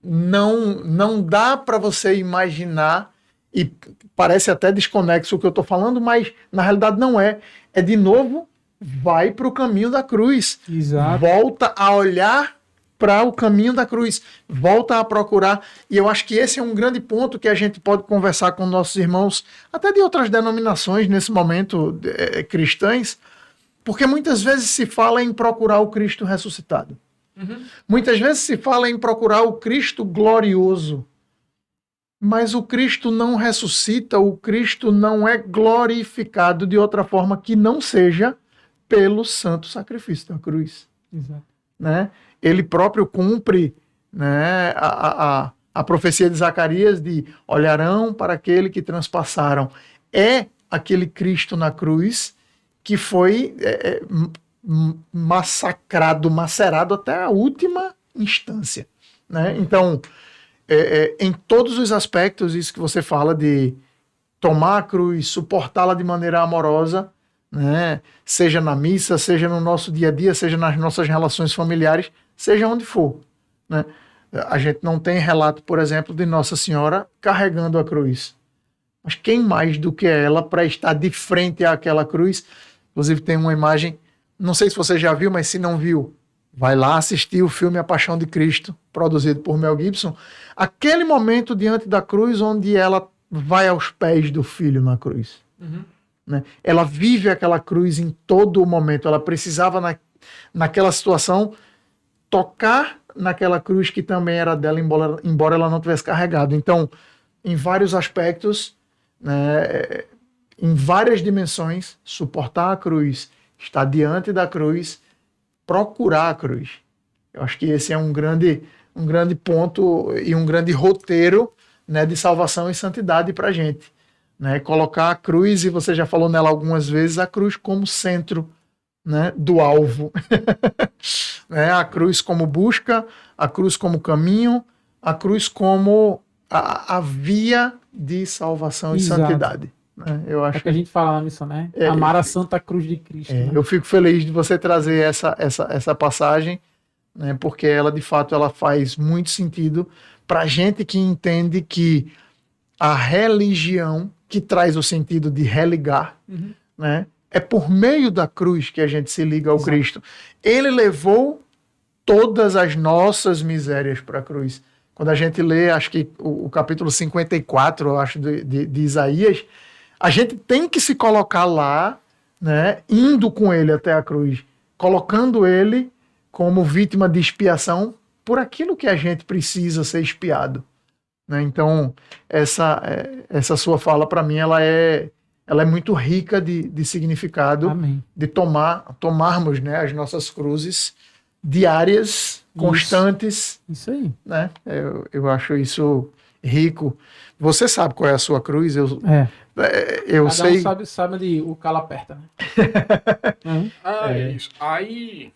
Não dá para você imaginar, e parece até desconexo o que eu estou falando, mas na realidade não é. É de novo, vai para o caminho da cruz. Exato. Volta a olhar para o caminho da cruz, volta a procurar. E eu acho que esse é um grande ponto que a gente pode conversar com nossos irmãos, até de outras denominações nesse momento, cristãs, porque muitas vezes se fala em procurar o Cristo ressuscitado. Muitas vezes se fala em procurar o Cristo glorioso, mas o Cristo não ressuscita, o Cristo não é glorificado de outra forma que não seja pelo santo sacrifício da cruz. Exato. Né? Ele próprio cumpre, né, a profecia de Zacarias de olharão para aquele que transpassaram. É aquele Cristo na cruz que foi massacrado, macerado até a última instância. Né? Então, em todos os aspectos, isso que você fala de tomar a cruz, suportá-la de maneira amorosa, né? Seja na missa, seja no nosso dia a dia, seja nas nossas relações familiares, seja onde for. Né? A gente não tem relato, por exemplo, de Nossa Senhora carregando a cruz. Mas quem mais do que ela para estar de frente àquela cruz? Inclusive tem uma imagem, não sei se você já viu, mas se não viu, vai lá assistir o filme A Paixão de Cristo, produzido por Mel Gibson. Aquele momento diante da cruz onde ela vai aos pés do filho na cruz. Né? Ela vive aquela cruz em todo o momento. Ela precisava, naquela situação, tocar naquela cruz que também era dela, embora ela não tivesse carregado. Então, em vários aspectos, né, em várias dimensões, suportar a cruz, estar diante da cruz, procurar a cruz. Eu acho que esse é um grande ponto e um grande roteiro, né, de salvação e santidade para a gente. Né, colocar a cruz, e você já falou nela algumas vezes, a cruz como centro, né, do alvo. Né, a cruz como busca, a cruz como caminho, a cruz como a via de salvação Exato. e santidade. Né? Eu acho É o que a gente fala na missão, né? Amar a Santa Cruz de Cristo. Né? Eu fico feliz de você trazer essa passagem, né, porque ela, de fato, ela faz muito sentido para a gente que entende que a religião, que traz o sentido de religar, né, é por meio da cruz que a gente se liga ao Exato. Cristo. Ele levou todas as nossas misérias para a cruz. Quando a gente lê, acho que o capítulo 54, eu acho, de Isaías, a gente tem que se colocar lá, né, indo com ele até a cruz, colocando ele como vítima de expiação por aquilo que a gente precisa ser expiado. Né? Então, essa sua fala, para mim, ela é muito rica de significado. Amém. De tomarmos, né, as nossas cruzes diárias, constantes. Isso aí. Né? Eu acho isso rico. Você sabe qual é a sua cruz? Eu Cada sei. Um sabe onde o calo aperta, né? Isso. Aí,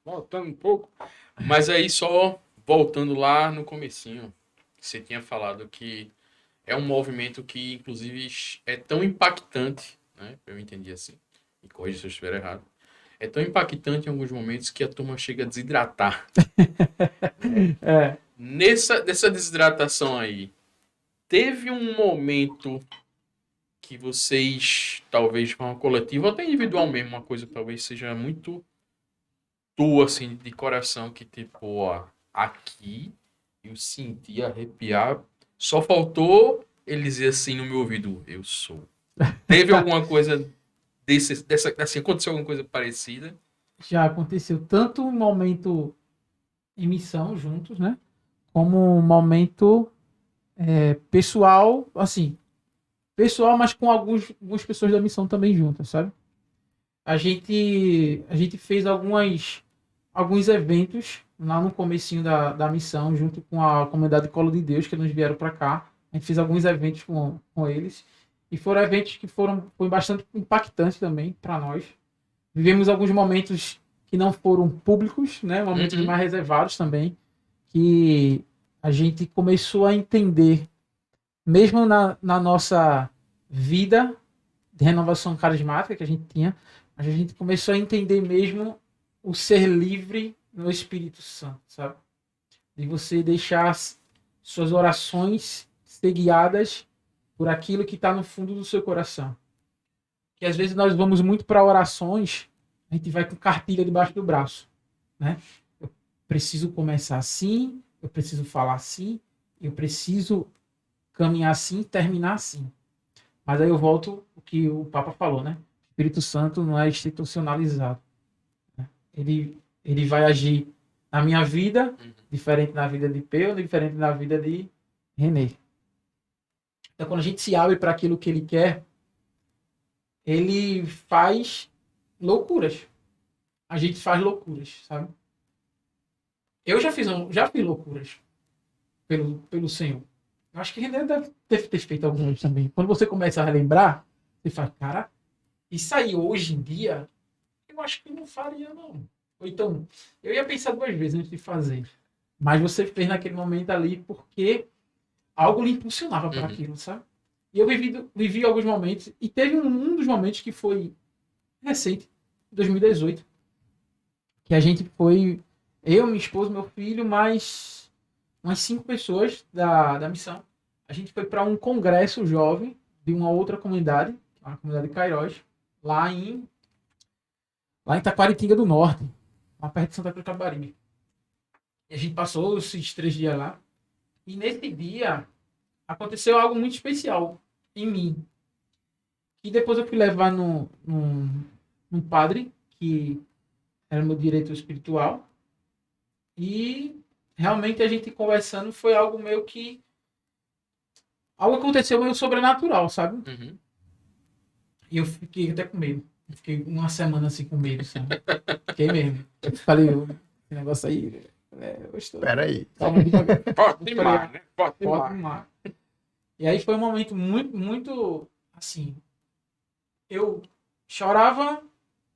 voltando um pouco, mas aí só voltando lá no comecinho, você tinha falado que é um movimento que, inclusive, é tão impactante, né? Eu entendi assim, me corrija se eu estiver errado. É tão impactante em alguns momentos que a turma chega a desidratar. Nessa desidratação aí, teve um momento que vocês, talvez de forma coletiva, ou até individual mesmo, uma coisa que talvez seja muito tua, assim, de coração, que tipo, ó, aqui eu senti arrepiar, só faltou ele dizer assim no meu ouvido, eu sou. Teve alguma coisa assim, aconteceu alguma coisa parecida? Já aconteceu tanto um momento em missão juntos, né? Como um momento pessoal, assim, pessoal, mas com algumas pessoas da missão também juntas, sabe? A gente fez alguns eventos lá no comecinho da missão, junto com a comunidade Colo de Deus, que eles vieram para cá. A gente fez alguns eventos com eles. E foram eventos que foram bastante impactantes também para nós. Vivemos alguns momentos que não foram públicos, né? Momentos mais reservados também, que a gente começou a entender, mesmo na nossa vida de renovação carismática que a gente tinha, a gente começou a entender mesmo o ser livre no Espírito Santo, sabe? de você deixar suas orações ser guiadas por aquilo que está no fundo do seu coração. Que às vezes nós vamos muito para orações, a gente vai com cartilha debaixo do braço, né? Eu preciso começar assim, eu preciso falar assim, eu preciso caminhar assim, terminar assim. Mas aí eu volto o que o Papa falou, né? O Espírito Santo não é institucionalizado, né? Ele vai agir na minha vida, diferente na vida de Peu, diferente na vida de René. Então, quando a gente se abre para aquilo que ele quer, ele faz loucuras. A gente faz loucuras, sabe? Eu já fiz loucuras pelo Senhor. Eu acho que René deve ter feito algumas também. Quando você começa a relembrar, você fala, cara, isso aí hoje em dia, eu acho que não faria, não. Ou então, eu ia pensar 2 vezes antes de fazer. Mas você fez naquele momento ali porque algo lhe impulsionava para aquilo, sabe? E eu vivi alguns momentos, e teve um dos momentos que foi recente, 2018, que a gente foi, eu, minha esposa, meu filho, mais umas 5 pessoas da missão. A gente foi para um congresso jovem de uma outra comunidade, a comunidade de Cairós, lá em Taquaritinga do Norte, lá perto de Santa Cruz do Capibaribe. E a gente passou esses 3 dias lá. E nesse dia aconteceu algo muito especial em mim. E depois eu fui levar num padre que era meu diretor espiritual. E realmente a gente conversando foi algo meio que... Algo aconteceu meio sobrenatural, sabe? E eu fiquei até com medo. Eu fiquei uma semana assim com medo, sabe? Fiquei mesmo. Eu falei, esse negócio aí... eu estou... Peraí. Calma, devagar. Forte demais, né? Forte Forte demais. demais. E aí foi um momento muito, muito, assim, eu chorava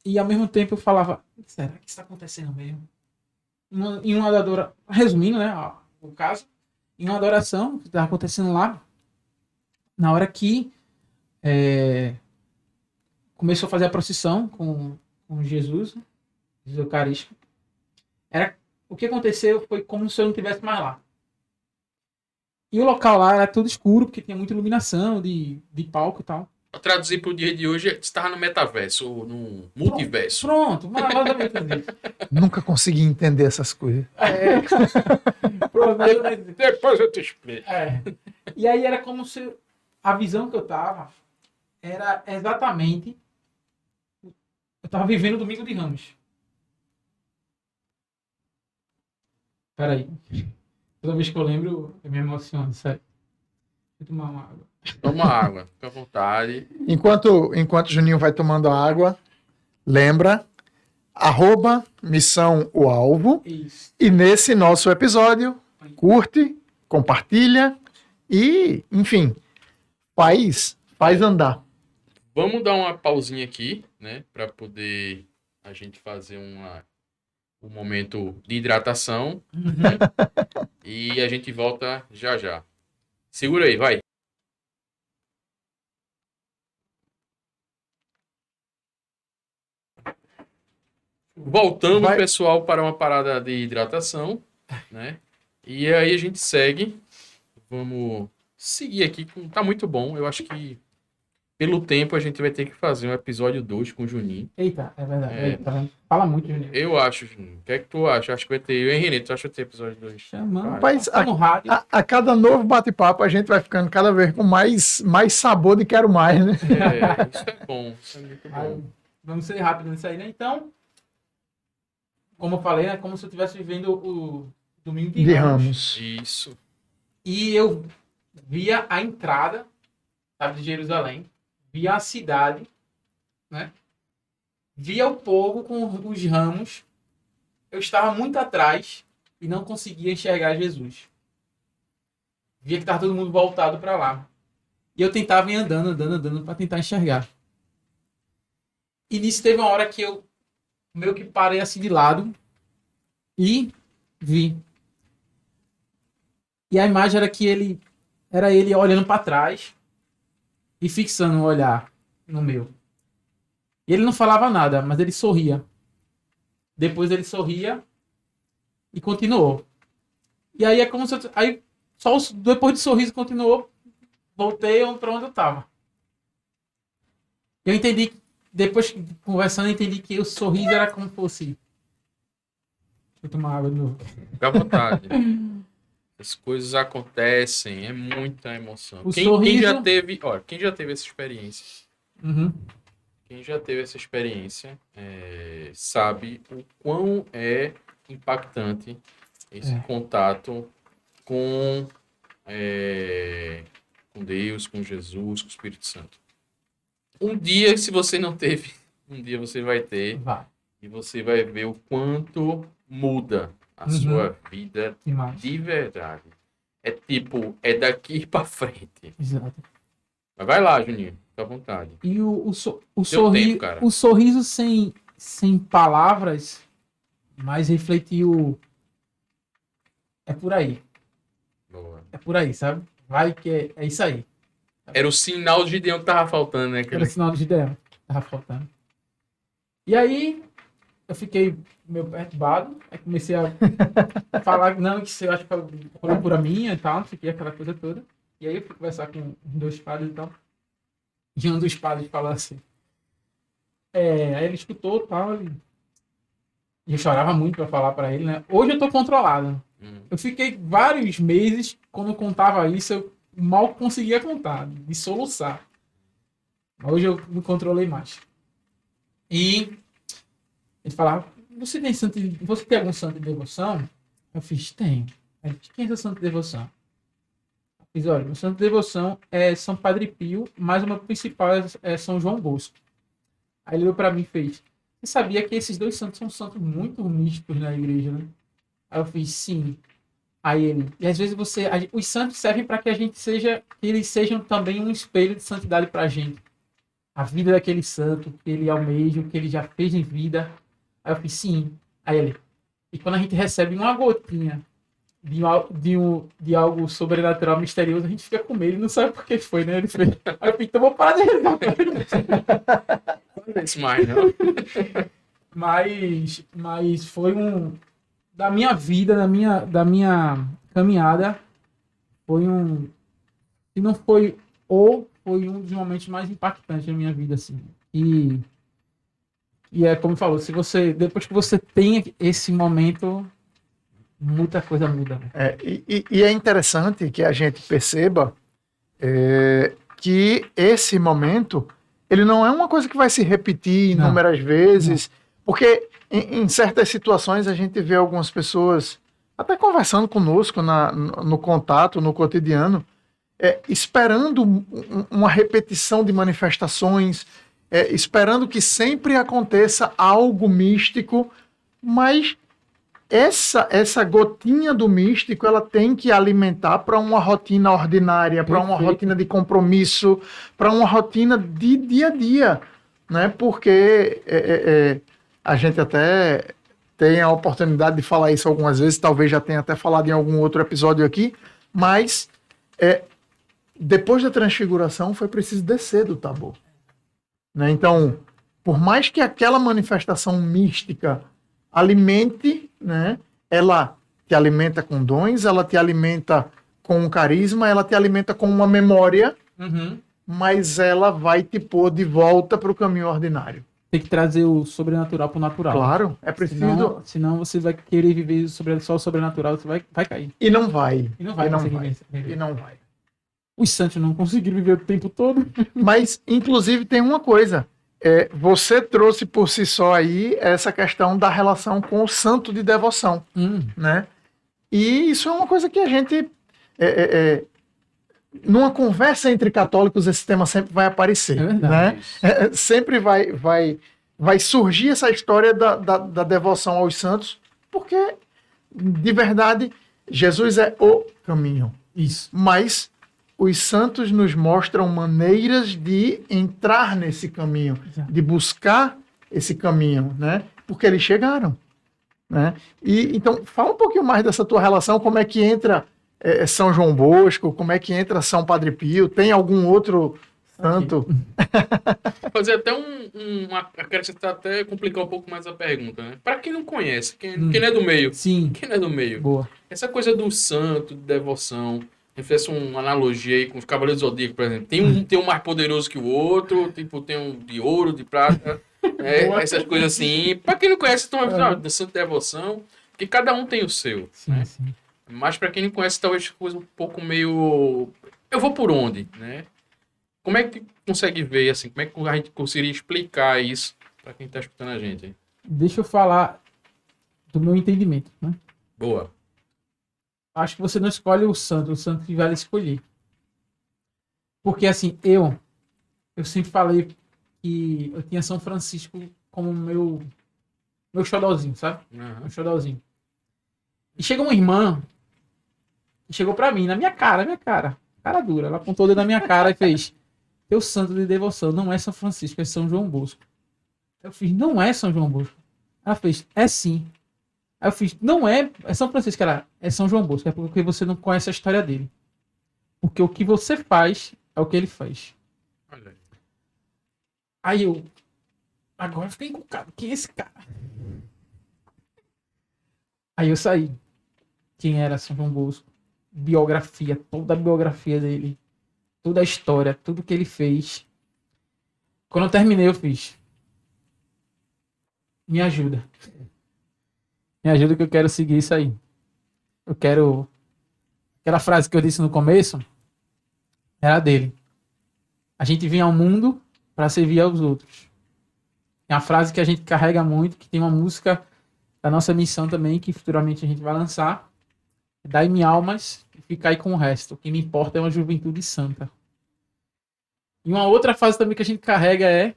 e ao mesmo tempo eu falava, será que isso está acontecendo mesmo? Em uma adoração, resumindo, né, o caso, em uma adoração que estava acontecendo lá, na hora que começou a fazer a procissão com Jesus, Jesus Eucarístico, o que aconteceu foi como se eu não estivesse mais lá. E o local lá era tudo escuro, porque tinha muita iluminação de palco e tal. Pra traduzir pro dia de hoje, você estava no metaverso, ou no multiverso. Pronto, maravilhosamente isso. Nunca consegui entender essas coisas. Pronto, Depois eu te explico. E aí era como se a visão que eu tava era exatamente... Eu tava vivendo o Domingo de Ramos. Peraí. Toda vez que eu lembro, eu me emociono, sério. Vou tomar uma água. Toma água, fica à vontade. Enquanto Juninho vai tomando a água, lembra, @missão o alvo. Isso. E nesse nosso episódio, curte, compartilha e, enfim, faz andar. Vamos dar uma pausinha aqui, né? Para poder a gente fazer um momento de hidratação. E a gente volta já já. Segura aí, vai. Voltamos, pessoal, para uma parada de hidratação, né? E aí a gente segue. Vamos seguir aqui. Tá muito bom. Eu acho que pelo tempo a gente vai ter que fazer um episódio 2 com o Juninho. Eita, é verdade. Eita, fala muito, Juninho. Eu acho, Juninho. O que é que tu acha? Acho que vai ter. Eu e Renê, tu acha que vai ter episódio 2? Chamando. Rapaz, no rádio. a cada novo bate-papo a gente vai ficando cada vez com mais sabor de quero mais, né? Isso é bom. Isso é muito bom. Vamos ser rápido nisso aí, né? Então, como eu falei, é como se eu estivesse vivendo o Domingo de Ramos. Isso. E eu via a entrada, sabe, de Jerusalém, via a cidade, né? Via o povo com os ramos. Eu estava muito atrás e não conseguia enxergar Jesus. Via que estava todo mundo voltado para lá. E eu tentava ir andando para tentar enxergar. E nisso teve uma hora que eu meio que parei assim de lado e vi. E a imagem era ele olhando para trás e fixando o olhar no meu. E ele não falava nada, mas ele sorria. Depois ele sorria e continuou. E aí é como se aí só depois de sorriso continuou, voltei para onde eu tava. Eu entendi, depois conversando, eu entendi que o sorriso era como se fosse. Deixa eu tomar água de novo. Fica à vontade. As coisas acontecem, é muita emoção. O Quem sorriso- já teve, olha, quem já teve essa experiência? Uhum. Quem já teve essa experiência sabe o quão é impactante esse contato com, com Deus, com Jesus, com o Espírito Santo. Um dia, se você não teve, um dia você vai ter Vai. e você vai ver o quanto muda a Uhum. sua vida Demais. de verdade. É tipo, é daqui pra frente. Exato. Mas vai lá, Juninho, fica à vontade. E o tempo, sorriso, cara. o sorriso sem palavras, mas refletiu. É por aí. Boa. É por aí, sabe? Vai que é isso aí. Era o sinal de Gideão que tava faltando, né? Era sinal de Gideão. Tava faltando. E aí, eu fiquei meio perturbado. Aí comecei a falar, não, que isso eu acho que foi loucura minha e tal. Fiquei aquela coisa toda. E aí eu fui conversar com os dois padres e tal. E um dos padres falou assim. Aí ele escutou e tal. E eu chorava muito pra falar pra ele, né? Hoje eu tô controlado. Eu fiquei vários meses, quando eu contava isso, eu mal conseguia contar, de soluçar. Hoje eu me controlei mais. E ele falava, você tem algum santo de devoção? Eu fiz, tenho. Aí ele disse, quem é seu santo de devoção? Eu fiz, olha, meu santo de devoção é São Padre Pio, mas o meu principal é São João Bosco. Aí ele olhou pra mim e fez, você sabia que esses dois santos são santos muito místicos na igreja, né? Aí eu fiz, sim. Aí ele, e às vezes os santos servem para que a gente que eles sejam também um espelho de santidade para a gente. A vida daquele santo, que ele almeja, o que ele já fez em vida. Aí eu fiz, sim. Aí ele, e quando a gente recebe uma gotinha de algo sobrenatural, misterioso, a gente fica com medo e não sabe por que foi, né? Ele fez, aí eu fiz, então vou parar de rezar. Não é isso mais, não. Mas foi da minha vida, da minha caminhada, foi se não foi foi um dos momentos mais impactantes da minha vida, assim. E é como falou, depois que você tem esse momento, muita coisa muda. Né? E é interessante que a gente perceba que esse momento, ele não é uma coisa que vai se repetir inúmeras vezes, porque em certas situações a gente vê algumas pessoas até conversando conosco no contato, no cotidiano, esperando uma repetição de manifestações, esperando que sempre aconteça algo místico, mas essa gotinha do místico ela tem que alimentar para uma rotina ordinária, para uma rotina de compromisso, para uma rotina de dia a dia, né? Porque a gente até tem a oportunidade de falar isso algumas vezes, talvez já tenha até falado em algum outro episódio aqui, mas depois da transfiguração foi preciso descer do Tabor. Né? Então, por mais que aquela manifestação mística alimente, né? Ela te alimenta com dons, ela te alimenta com um carisma, ela te alimenta com uma memória, mas ela vai te pôr de volta para o caminho ordinário. Tem que trazer o sobrenatural para o natural. Claro, é preciso. Senão você vai querer viver só o sobrenatural, você vai cair. E não vai. E não vai. E não vai. Os santos não conseguiram viver o tempo todo. Mas, inclusive, tem uma coisa. Você trouxe por si só aí essa questão da relação com o santo de devoção. Né? E isso é uma coisa que a gente... numa conversa entre católicos, esse tema sempre vai aparecer. É verdade. Né? Sempre vai surgir essa história da devoção aos santos, porque, de verdade, Jesus é o caminho. Isso. Mas os santos nos mostram maneiras de entrar nesse caminho, de buscar esse caminho, né? Porque eles chegaram. Né? E, então, fala um pouquinho mais dessa tua relação, como é que entra São João Bosco, como é que entra São Padre Pio, tem algum outro Santo. Fazer até acrescentar até complicar um pouco mais a pergunta, né? Para quem não conhece, quem não é do meio, Sim, quem não é do meio, boa. essa coisa do santo, de devoção, eu fiz uma analogia aí com os Cavaleiros do Zodíaco, por exemplo. Tem um mais poderoso que o outro, tipo, tem um de ouro, de prata, Boa. essas coisas assim. Para quem não conhece, então, de santo devoção, porque cada um tem o seu, Sim, né? sim. Mas para quem não conhece, talvez coisa um pouco meio... Eu vou por onde, né? Como é que consegue ver, assim, como é que a gente conseguiria explicar isso para quem está escutando a gente? Deixa eu falar do meu entendimento, né? Boa. Acho que você não escolhe o santo que vai escolher. Porque, assim, eu sempre falei que eu tinha São Francisco como meu xodózinho, sabe? Meu xodózinho. E chegou uma irmã que chegou pra mim, na minha cara dura. Ela apontou o dedo na minha cara e fez: teu santo de devoção não é São Francisco, é São João Bosco. Eu fiz: não é São João Bosco. Ela fez: é sim. Aí eu fiz: não é São Francisco, ela é São João Bosco, é porque você não conhece a história dele. Porque o que você faz é o que ele faz. Olha aí. Aí eu, agora eu fiquei encucado. Quem é esse cara? Aí eu saí. Quem era São João Bosco? Biografia, toda a biografia dele. Toda a história, tudo que ele fez. Quando eu terminei, eu fiz: me ajuda. Me ajuda que eu quero seguir isso aí. Eu quero... Aquela frase que eu disse no começo era dele. A gente vem ao mundo para servir aos outros. É uma frase que a gente carrega muito, que tem uma música da nossa missão também, que futuramente a gente vai lançar. Dai-me almas e ficai com o resto. O que me importa é uma juventude santa. E uma outra frase também que a gente carrega é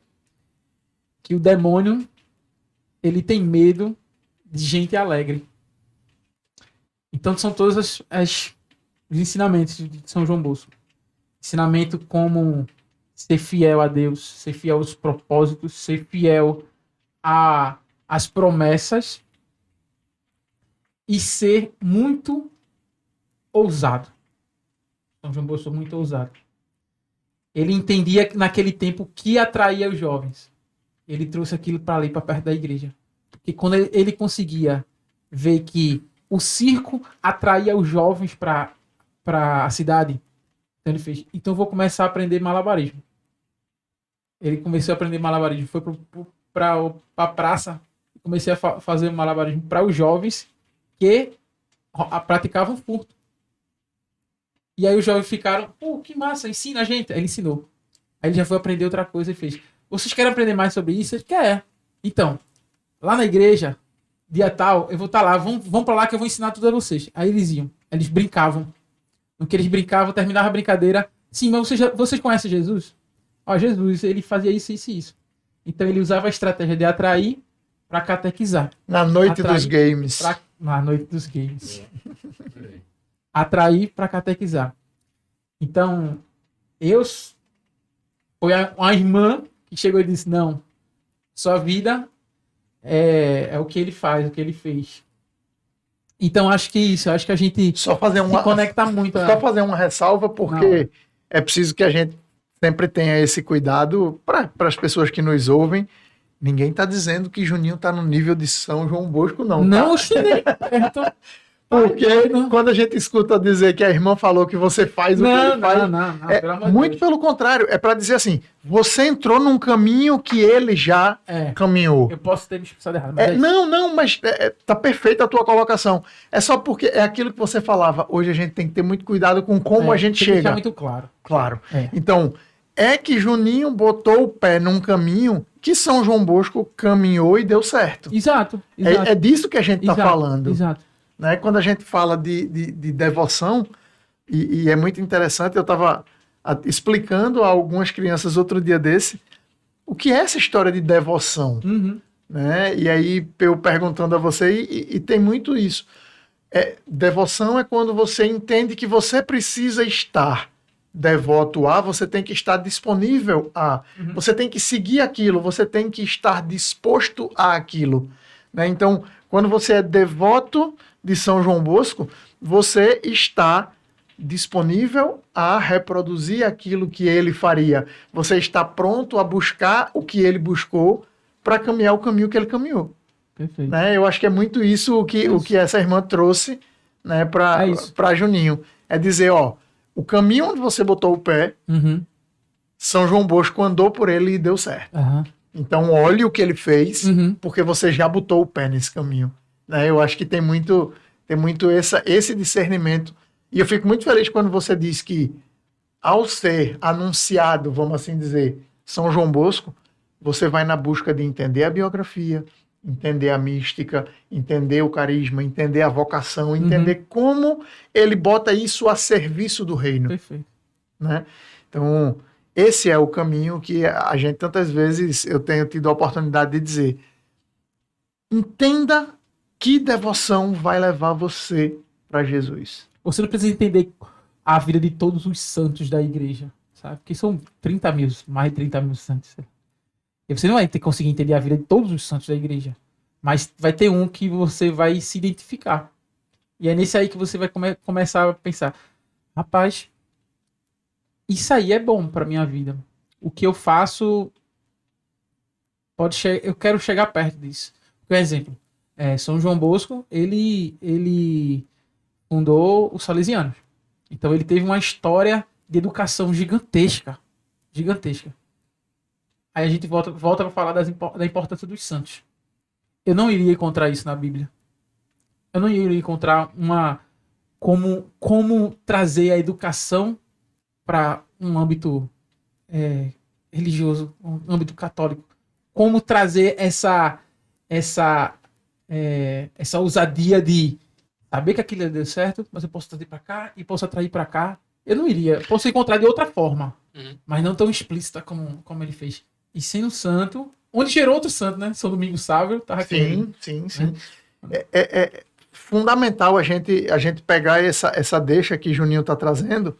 que o demônio, ele tem medo de gente alegre. Então são todos os ensinamentos de São João Bosco. Ensinamento como ser fiel a Deus, ser fiel aos propósitos, ser fiel às promessas e ser muito ousado. São João Bosco muito ousado. Ele entendia que naquele tempo o que atraía os jovens. Ele trouxe aquilo para ali, para perto da igreja. Porque quando ele conseguia ver que o circo atraía os jovens para a cidade, então ele fez: então eu vou começar a aprender malabarismo. Ele começou a aprender malabarismo, foi para a praça, comecei a fazer malabarismo para os jovens que praticavam furto. E aí os jovens ficaram: pô, que massa, ensina a gente. Aí ele ensinou. Aí ele já foi aprender outra coisa e fez: vocês querem aprender mais sobre isso? Ele quer. Então, lá na igreja, dia tal, eu vou estar lá, vão para lá que eu vou ensinar tudo a vocês. Aí eles iam, eles brincavam. No que eles brincavam, terminava a brincadeira: sim, mas vocês conhecem Jesus? Ó, Jesus, ele fazia isso, isso e isso. Então ele usava a estratégia de atrair para catequizar. Na noite dos games. Na noite dos games. Atrair para catequizar. Então, foi uma irmã que chegou e disse: não, sua vida é o que ele faz, o que ele fez. Então, acho que isso, acho que a gente se conecta muito. Só fazer uma ressalva, porque é preciso que a gente sempre tenha esse cuidado para as pessoas que nos ouvem. Ninguém está dizendo que Juninho está no nível de São João Bosco, não. Não, tá? Porque quando a gente escuta dizer que a irmã falou que você faz o que ele faz... Não, muito pelo contrário, é para dizer assim: você entrou num caminho que ele já caminhou. Eu posso ter me expressado errado. Mas tá perfeita a tua colocação. É só porque é aquilo que você falava. Hoje a gente tem que ter muito cuidado com como a gente chega. Deixar muito claro. Claro. Então, é que Juninho botou o pé num caminho que São João Bosco caminhou e deu certo. Exato. É disso que a gente está falando. Exato. Né? Quando a gente fala de devoção, e é muito interessante, eu estava explicando a algumas crianças outro dia desse o que é essa história de devoção. Uhum. Né? E aí eu perguntando a você, e tem muito isso. Devoção é quando você entende que você precisa estar devoto a, você tem que estar disponível a, você tem que seguir aquilo, você tem que estar disposto a aquilo. Né? Então, quando você é devoto de São João Bosco, você está disponível a reproduzir aquilo que ele faria. Você está pronto a buscar o que ele buscou para caminhar o caminho que ele caminhou. Perfeito. Né? Eu acho que é muito isso o que essa irmã trouxe, né, para Juninho. É dizer, ó, o caminho onde você botou o pé, Uhum. São João Bosco andou por ele e deu certo. Aham. Então, olhe o que ele fez, Uhum. porque você já botou o pé nesse caminho. Né? Eu acho que tem muito esse discernimento. E eu fico muito feliz quando você diz que, ao ser anunciado, vamos assim dizer, São João Bosco, você vai na busca de entender a biografia, entender a mística, entender o carisma, entender a vocação, entender como ele bota isso a serviço do reino. Perfeito. Né? Então, esse é o caminho que a gente, tantas vezes, eu tenho tido a oportunidade de dizer. Entenda que devoção vai levar você para Jesus. Você não precisa entender a vida de todos os santos da igreja, sabe? Porque são 30 mil, mais de 30 mil santos. E você não vai conseguir entender a vida de todos os santos da igreja. Mas vai ter um que você vai se identificar. E é nesse aí que você vai começar a pensar, rapaz, isso aí é bom pra minha vida. O que eu faço eu quero chegar perto disso. Por exemplo, São João Bosco, ele fundou os Salesianos. Então ele teve uma história de educação gigantesca. Gigantesca. Aí a gente volta para falar da importância dos santos. Eu não iria encontrar isso na Bíblia. Eu não iria encontrar como trazer a educação para um âmbito religioso, um âmbito católico. Como trazer essa ousadia de saber que aquilo deu certo, mas eu posso trazer para cá e posso atrair para cá. Eu não iria. Posso encontrar de outra forma, mas não tão explícita como ele fez. E sendo santo, onde gerou outro santo, né? São Domingos Sávio, tá aqui. Sim. É fundamental a gente pegar essa deixa que Juninho está trazendo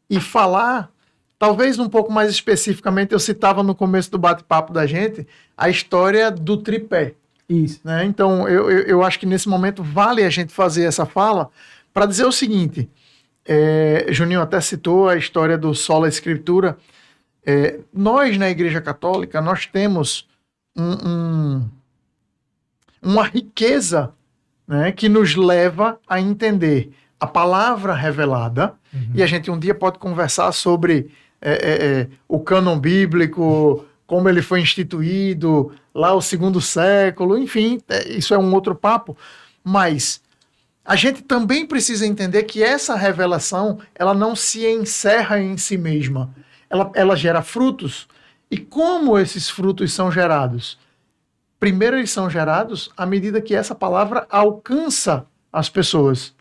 e falar, talvez um pouco mais especificamente, eu citava no começo do bate-papo da gente, a história do tripé. Isso. Né? Então, eu acho que nesse momento vale a gente fazer essa fala para dizer o seguinte, Juninho até citou a história do Sola Escritura. Nós, na Igreja Católica, nós temos uma riqueza, né, que nos leva a entender a palavra revelada, e a gente um dia pode conversar sobre o cânon bíblico, como ele foi instituído, lá o 2º século, enfim, isso é um outro papo, mas a gente também precisa entender que essa revelação, ela não se encerra em si mesma, ela gera frutos, e como esses frutos são gerados? Primeiro, eles são gerados à medida que essa palavra alcança as pessoas.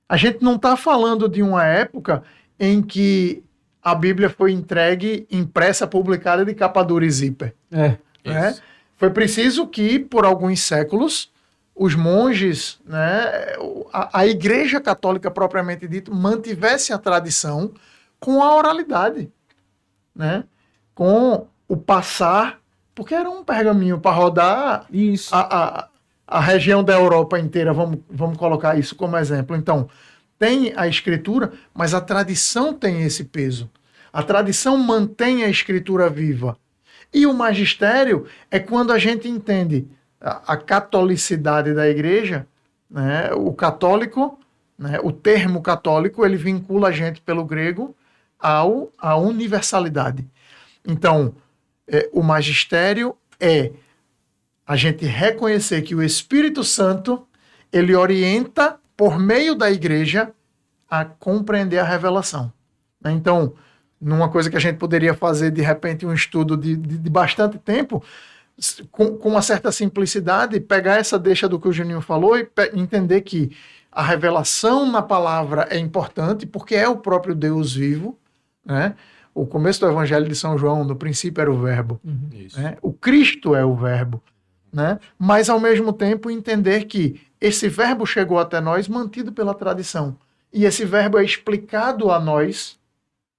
A gente não está falando de uma época em que a Bíblia foi entregue, impressa, publicada de capa dura e zíper. Né? Foi preciso que, por alguns séculos, os monges, né, a Igreja Católica propriamente dita, mantivesse a tradição com a oralidade, né? Com o passar, porque era um pergaminho para rodar isso. A região da Europa inteira, vamos colocar isso como exemplo. Então, tem a escritura, mas a tradição tem esse peso. A tradição mantém a escritura viva. E o magistério é quando a gente entende a catolicidade da igreja, né? O católico, né? O termo católico, ele vincula a gente pelo grego à universalidade. Então, o magistério é a gente reconhecer que o Espírito Santo, ele orienta, por meio da igreja, a compreender a revelação. Então, numa coisa que a gente poderia fazer, de repente, um estudo de bastante tempo, com uma certa simplicidade, pegar essa deixa do que o Juninho falou e entender que a revelação na palavra é importante, porque é o próprio Deus vivo, né? O começo do Evangelho de São João, no princípio era o verbo. Né? O Cristo é o verbo. Né? Mas, ao mesmo tempo, entender que esse verbo chegou até nós mantido pela tradição. E esse verbo é explicado a nós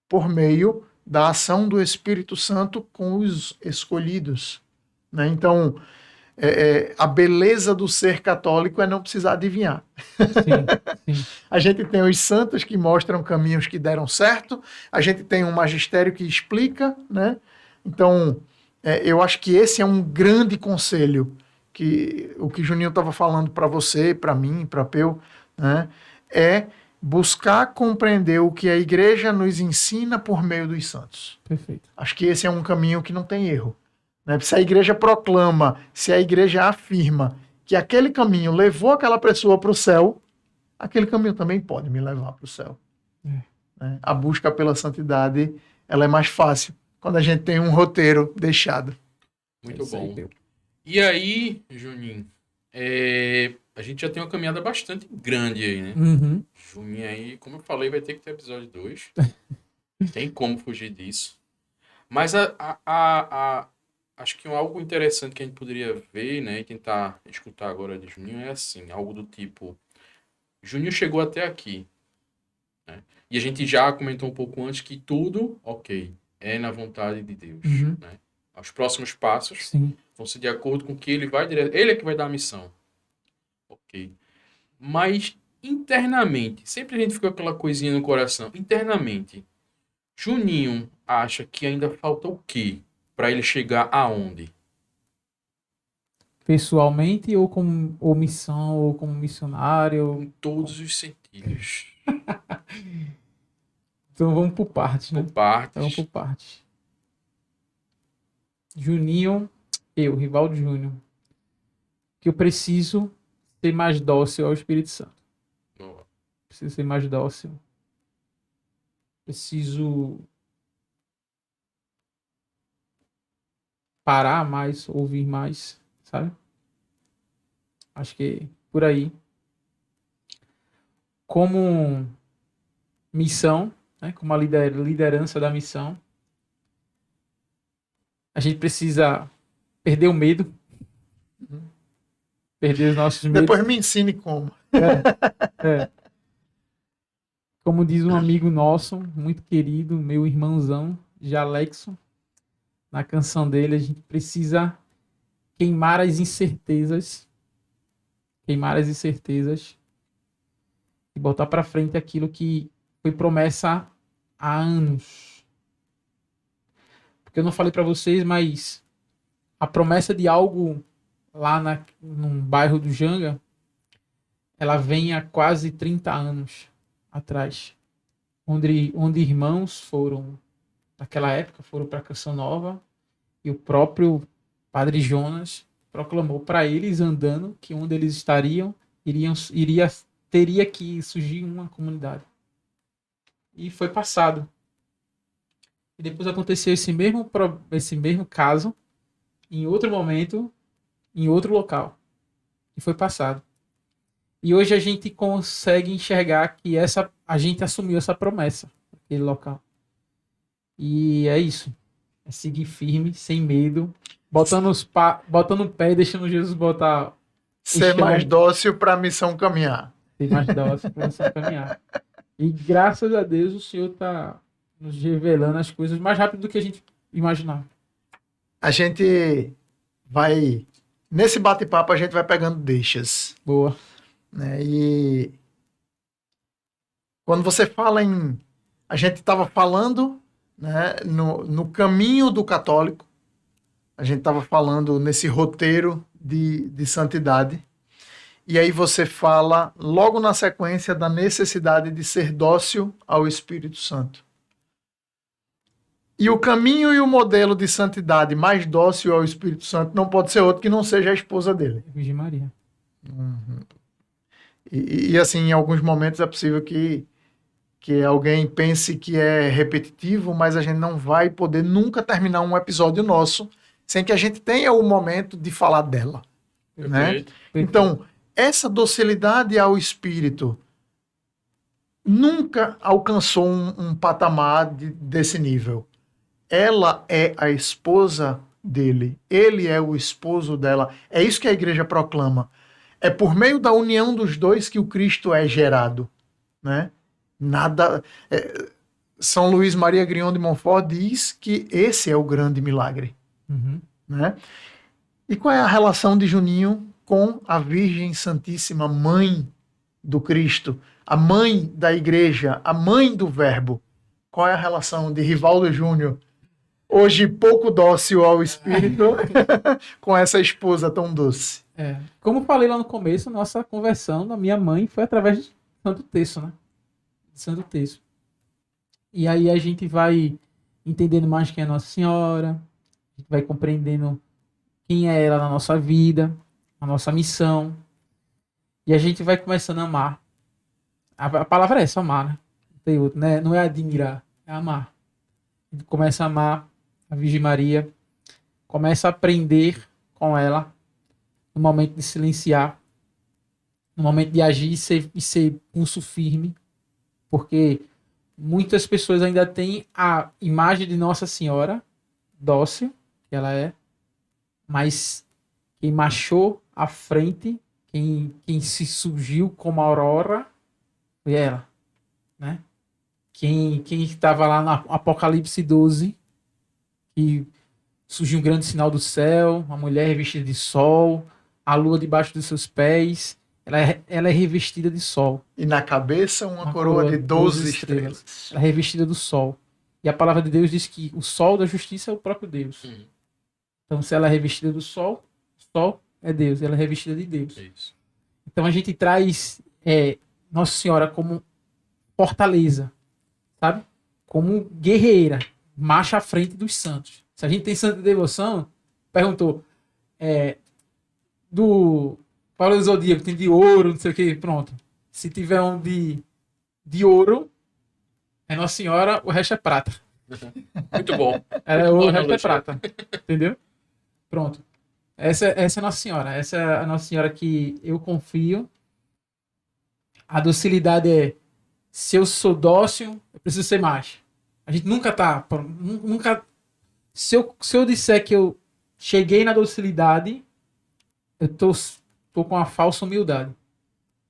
por meio da ação do Espírito Santo com os escolhidos. Né? Então, a beleza do ser católico é não precisar adivinhar. Sim, sim. A gente tem os santos que mostram caminhos que deram certo, a gente tem um magistério que explica, né? Então, eu acho que esse é um grande conselho, que o que Juninho estava falando para você, para mim, para Peu, né? É buscar compreender o que a igreja nos ensina por meio dos santos. Perfeito. Acho que esse é um caminho que não tem erro. Né? Se a igreja proclama, se a igreja afirma que aquele caminho levou aquela pessoa para o céu, aquele caminho também pode me levar para o céu. Né? A busca pela santidade, ela é mais fácil quando a gente tem um roteiro deixado. Muito isso aí, bom. Peu. E aí, Juninho, a gente já tem uma caminhada bastante grande aí, né? Uhum. Juninho aí, como eu falei, vai ter que ter episódio 2. Tem como fugir disso. Mas acho que algo interessante que a gente poderia ver, né, e tentar escutar agora de Juninho é assim, algo do tipo, Juninho chegou até aqui, né? E a gente já comentou um pouco antes que tudo, ok, é na vontade de Deus, Uhum. né? Os próximos passos Sim. vão ser de acordo com o que ele vai ele é que vai dar a missão. Ok. Mas internamente, sempre a gente fica com aquela coisinha no coração. Internamente, Juninho acha que ainda falta o quê para ele chegar aonde? Pessoalmente ou missão, ou como missionário. Em todos os sentidos. Então vamos por partes, né? Por partes. Então vamos por partes. Juninho, Rivaldo Júnior, que eu preciso ser mais dócil ao Espírito Santo. Boa. Preciso ser mais dócil. Preciso parar mais, ouvir mais, sabe? Acho que por aí. Como missão, né? Como a liderança da missão, a gente precisa perder o medo. Perder os nossos medos. Depois me ensine como. É. Como diz um amigo nosso, muito querido, meu irmãozão, Jalexon, na canção dele, a gente precisa queimar as incertezas e botar para frente aquilo que foi promessa há anos. Porque eu não falei para vocês, mas a promessa de algo lá num bairro do Janga, ela vem há quase 30 anos atrás, onde irmãos foram, naquela época, foram para Canção Nova, e o próprio Padre Jonas proclamou para eles, andando, que onde eles estariam, teria que surgir uma comunidade. E foi passado. E depois aconteceu esse mesmo caso, em outro momento, em outro local. E foi passado. E hoje a gente consegue enxergar que a gente assumiu essa promessa naquele local. E é isso. É seguir firme, sem medo, botando o pé e deixando Jesus botar Ser chão. mais dócil para a missão caminhar. Ser mais dócil para você caminhar. E graças a Deus o Senhor está nos revelando as coisas mais rápido do que a gente imaginava. A gente vai... Nesse bate-papo a gente vai pegando deixas. Boa. Né? E quando você fala em... A gente estava falando, né, no caminho do católico, a gente estava falando nesse roteiro de santidade, e aí você fala logo na sequência da necessidade de ser dócil ao Espírito Santo. E o caminho e o modelo de santidade mais dócil ao Espírito Santo não pode ser outro que não seja a esposa dele. Virgem Maria. Uhum. E assim, em alguns momentos é possível que alguém pense que é repetitivo, mas a gente não vai poder nunca terminar um episódio nosso sem que a gente tenha o momento de falar dela. Né? Então, essa docilidade ao Espírito nunca alcançou um patamar desse nível. Ela é a esposa dele, ele é o esposo dela. É isso que a igreja proclama. É por meio da união dos dois que o Cristo é gerado. Né? São Luís Maria Grignon de Montfort diz que esse é o grande milagre. Uhum. Né? E qual é a relação de Juninho com a Virgem Santíssima, mãe do Cristo, a mãe da igreja, a mãe do Verbo? Qual é a relação de Rivaldo Júnior, hoje pouco dócil ao espírito, com essa esposa tão doce? Como eu falei lá no começo, nossa conversão da minha mãe foi através de Santo Terço, né? Santo Terço. E aí a gente vai entendendo mais quem é Nossa Senhora, a gente vai compreendendo quem é ela na nossa vida, a nossa missão. E a gente vai começando a amar. A palavra é essa, amar, né? Não tem outro, né? Não é admirar, é amar. A gente começa a amar a Virgem Maria, começa a aprender com ela no momento de silenciar, no momento de agir e ser pulso firme, porque muitas pessoas ainda têm a imagem de Nossa Senhora dócil, que ela é, mas quem marchou à frente, quem se surgiu como aurora, foi ela, né? Quem estava lá no Apocalipse 12, que surgiu um grande sinal do céu, uma mulher revestida de sol, a lua debaixo dos seus pés, ela é revestida de sol. E na cabeça uma coroa de 12 estrelas. Ela é revestida do sol. E a palavra de Deus diz que o sol da justiça é o próprio Deus. Então, se ela é revestida do sol, o sol é Deus, ela é revestida de Deus. Isso. Então, a gente traz Nossa Senhora como fortaleza, sabe? Como guerreira, marcha à frente dos santos. Se a gente tem santa devoção, perguntou, do Paulo do Zodíaco, tem de ouro, não sei o que, pronto. Se tiver um de ouro, é Nossa Senhora, o resto é prata. Muito bom. Ela é ouro, o Boa resto é analogia. prata. Entendeu? Pronto. Essa é Nossa Senhora. Essa é a Nossa Senhora que eu confio. A docilidade é, se eu sou dócil, eu preciso ser mais. A gente nunca tá... Nunca... Se eu disser que eu cheguei na docilidade, eu tô com uma falsa humildade.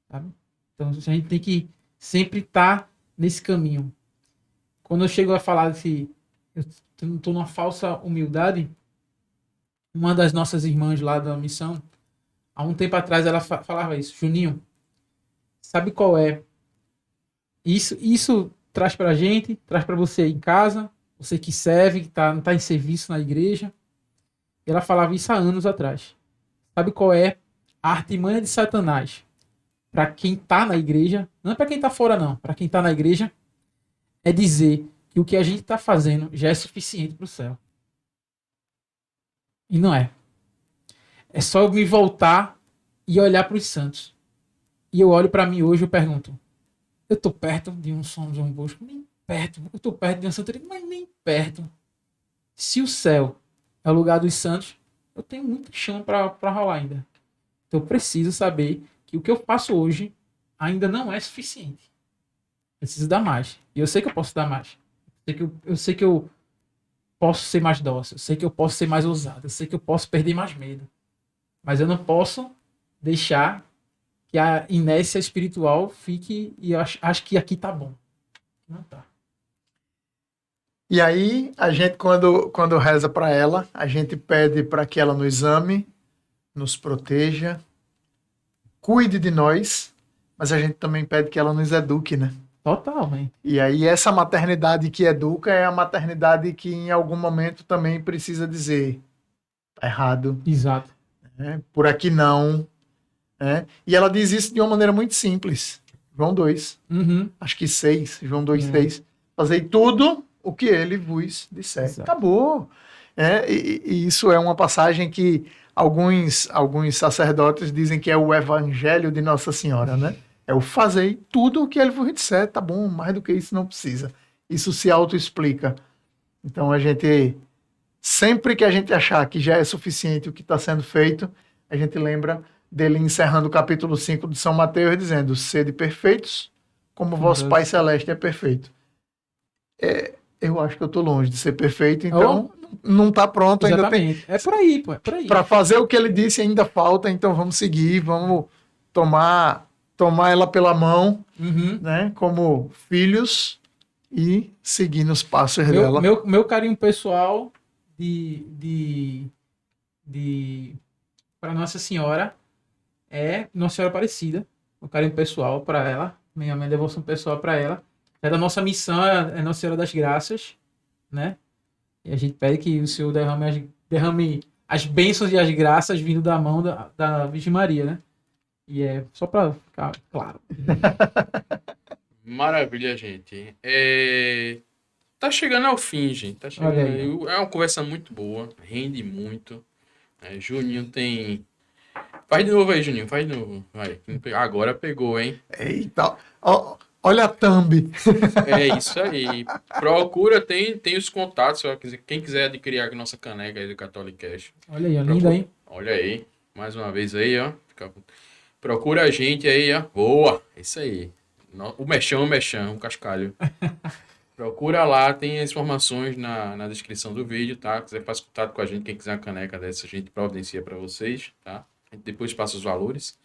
Sabe? Então a gente tem que sempre estar nesse caminho. Quando eu chego a falar que eu tô numa falsa humildade, uma das nossas irmãs lá da missão, há um tempo atrás ela falava isso: Juninho, sabe qual é? Isso traz pra gente, traz pra você em casa, você que serve, que não tá em serviço na igreja. Ela falava isso há anos atrás. Sabe qual é a artimanha de Satanás? Para quem tá na igreja, não é para quem tá fora não, para quem tá na igreja, é dizer que o que a gente tá fazendo já é suficiente pro céu. E não é. É só eu me voltar e olhar para os santos. E eu olho para mim hoje e pergunto: eu tô perto de um São João Bosco? Nem perto. Eu tô perto de uma Santa Teresa? Mas nem perto. Se o céu é o lugar dos santos, eu tenho muito chão para rolar ainda. Então eu preciso saber que o que eu faço hoje ainda não é suficiente. Preciso dar mais. E eu sei que eu posso dar mais. Eu sei que eu posso ser mais dócil. Eu sei que eu posso ser mais ousado. Eu sei que eu posso perder mais medo. Mas eu não posso deixar que a inércia espiritual fique e eu acho que aqui tá bom. Não tá. E aí, a gente, quando reza para ela, a gente pede para que ela nos ame, nos proteja, cuide de nós, mas a gente também pede que ela nos eduque, né? Totalmente. E aí, essa maternidade que educa é a maternidade que em algum momento também precisa dizer: tá errado, Exato. né? Por aqui não. Né? E ela diz isso de uma maneira muito simples. João 2, Uhum. acho que 6, João 2,6. Fazei tudo o que ele vos disser. Exato. Acabou. E isso é uma passagem que alguns sacerdotes dizem que é o evangelho de Nossa Senhora, né? É o fazei tudo o que ele vos disser. Tá bom, mais do que isso não precisa. Isso se autoexplica. Então a gente, sempre que a gente achar que já é suficiente o que está sendo feito, a gente lembra dele encerrando o capítulo 5 de São Mateus dizendo: sede perfeitos como vosso Pai Celeste é perfeito. Eu acho que eu tô longe de ser perfeito, então não tá pronto ainda. Exatamente. É por aí, pô. É por aí. Para fazer o que ele disse ainda falta, então vamos seguir, vamos tomar ela pela mão, Uhum. né, como filhos e seguir nos passos dela. Meu carinho pessoal de para Nossa Senhora é Nossa Senhora Aparecida. Um carinho pessoal para ela, minha devoção pessoal para ela. É da nossa missão, é Nossa Senhora das Graças, né? E a gente pede que o Senhor derrame as bênçãos e as graças vindo da mão da Virgem Maria, né? E é só para ficar claro. Maravilha, gente. Tá chegando ao fim, gente. Tá chegando. Olha aí. É uma conversa muito boa, rende muito. Juninho tem. Faz de novo aí, Juninho. Faz de novo. Vai. Agora pegou, hein? Eita, olha a thumb. É isso aí. Procura, tem os contatos. Quem quiser adquirir a nossa caneca aí do Catholic Cash. Olha aí, ó, linda, hein? Olha aí. Mais uma vez aí, ó. Procura a gente aí, ó. Boa. É isso aí. O mexão, o cascalho. Procura lá, tem as informações na descrição do vídeo, tá? Quiser fazer contato com a gente, quem quiser uma caneca dessa, a gente providencia para vocês, tá? A gente depois passa os valores.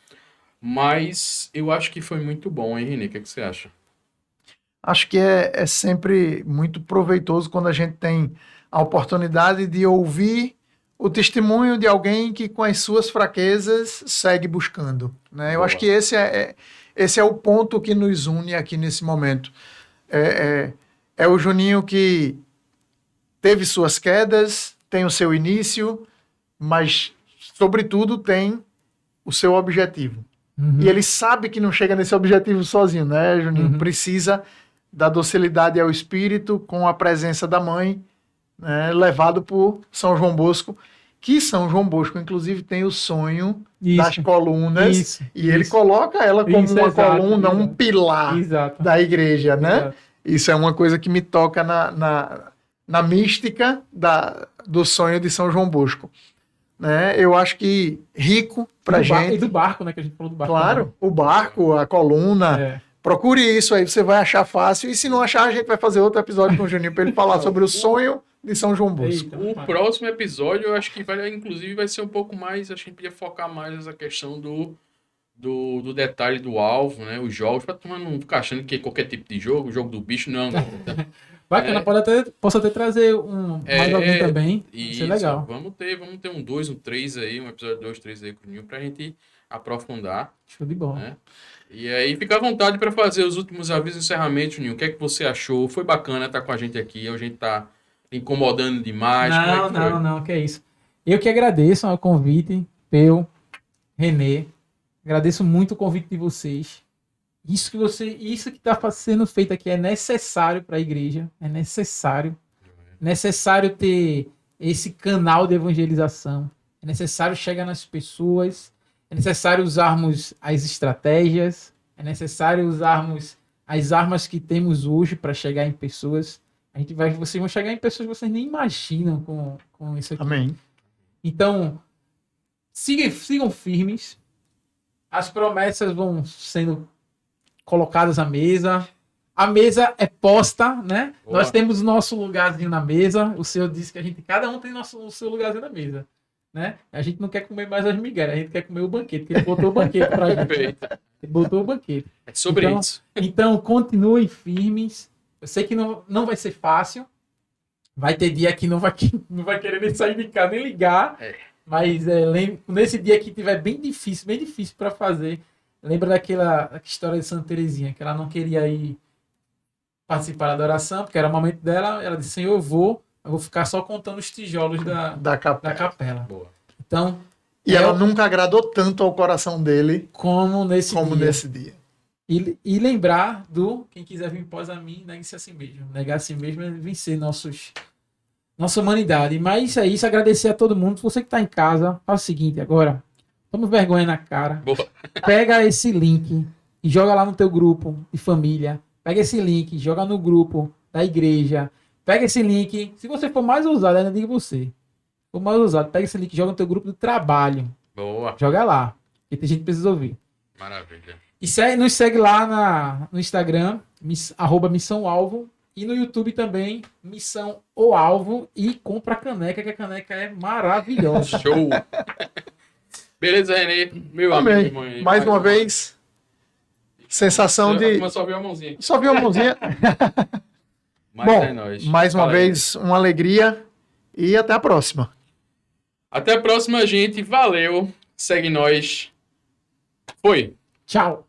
Mas eu acho que foi muito bom, hein, Renê? O que você acha? Acho que é sempre muito proveitoso quando a gente tem a oportunidade de ouvir o testemunho de alguém que, com as suas fraquezas, segue buscando, né? Eu Boa. acho que esse é o ponto que nos une aqui nesse momento. É o Juninho que teve suas quedas, tem o seu início, mas, sobretudo, tem o seu objetivo. E ele sabe que não chega nesse objetivo sozinho, né, Juninho? Precisa da docilidade ao espírito com a presença da mãe, né, levado por São João Bosco, que São João Bosco, inclusive, tem o sonho das colunas, ele coloca ela como uma coluna, um pilar da igreja, né? Exato. Isso é uma coisa que me toca na mística do sonho de São João Bosco. Né? Eu acho que rico pra gente. E do barco, né? Que a gente falou do barco. Claro, também. o barco, a coluna. Procure isso aí, você vai achar fácil. E se não achar, a gente vai fazer outro episódio com o Juninho para ele falar sobre o sonho de São João Bosco. O próximo episódio, eu acho que inclusive vai ser um pouco mais, acho que a gente podia focar mais nessa questão do detalhe do alvo, né? Os jogos, pra turma não ficar achando que é qualquer tipo de jogo, o jogo do bicho, não. Bacana, posso até trazer mais alguém também. Isso é legal. Vamos ter um 2, um 3 aí, um episódio 2, 3 aí com o Juninho pra gente aprofundar. Show de bola. Né? E aí fica à vontade para fazer os últimos avisos e encerramentos, Juninho. O que é que você achou? Foi bacana estar com a gente aqui, a gente tá incomodando demais. Não, que é isso. Eu que agradeço o convite, Peu, Renê. Agradeço muito o convite de vocês. Isso que está sendo feito aqui é necessário para a igreja. É necessário. É necessário ter esse canal de evangelização. É necessário chegar nas pessoas. É necessário usarmos as estratégias. É necessário usarmos as armas que temos hoje para chegar em pessoas. Vocês vão chegar em pessoas que vocês nem imaginam com isso aqui. Amém. Então, sigam firmes. As promessas vão sendo colocadas à mesa. A mesa é posta, né? Boa. Nós temos o nosso lugarzinho na mesa. O Senhor disse que cada um tem o seu lugarzinho na mesa, né? A gente não quer comer mais as migalhas, a gente quer comer o banquete, porque ele botou o banquete pra gente. Perfeito. Ele botou o banquete. É sobre isso. Então, continuem firmes. Eu sei que não vai ser fácil. Vai ter dia que não vai querer nem sair de casa, nem ligar. Mas nesse dia que tiver bem difícil para fazer, lembra daquela história de Santa Teresinha, que ela não queria ir participar da adoração, porque era o momento dela, ela disse, Senhor, eu vou ficar só contando os tijolos da capela. Boa. Então, e ela nunca agradou tanto ao coração dele como nesse dia. E lembrar quem quiser vir após a mim, negue-se a si mesmo. Negar a si mesmo é vencer nossa humanidade. Mas é isso, agradecer a todo mundo. Se você que está em casa, faz o seguinte agora. Toma vergonha na cara. Boa. Pega esse link e joga lá no teu grupo de família. Pega esse link, joga no grupo da igreja. Pega esse link. Se você for mais ousado, ainda digo você. For mais ousado, pega esse link e joga no teu grupo de trabalho. Boa. Joga lá. Porque tem gente que precisa ouvir. Maravilha. E nos segue lá no Instagram, @Missão Alvo. E no YouTube também, Missão O Alvo. E compra a caneca, que a caneca é maravilhosa. Show! Beleza, Renê? Meu Amém. amigo, irmão. Mais uma vez, sensação de... Só viu a mãozinha. Só viu a mãozinha. Mas Bom, é nóis. mais uma Fala aí. vez, uma alegria e até a próxima. Até a próxima, gente. Valeu. Segue nós. Foi. Tchau.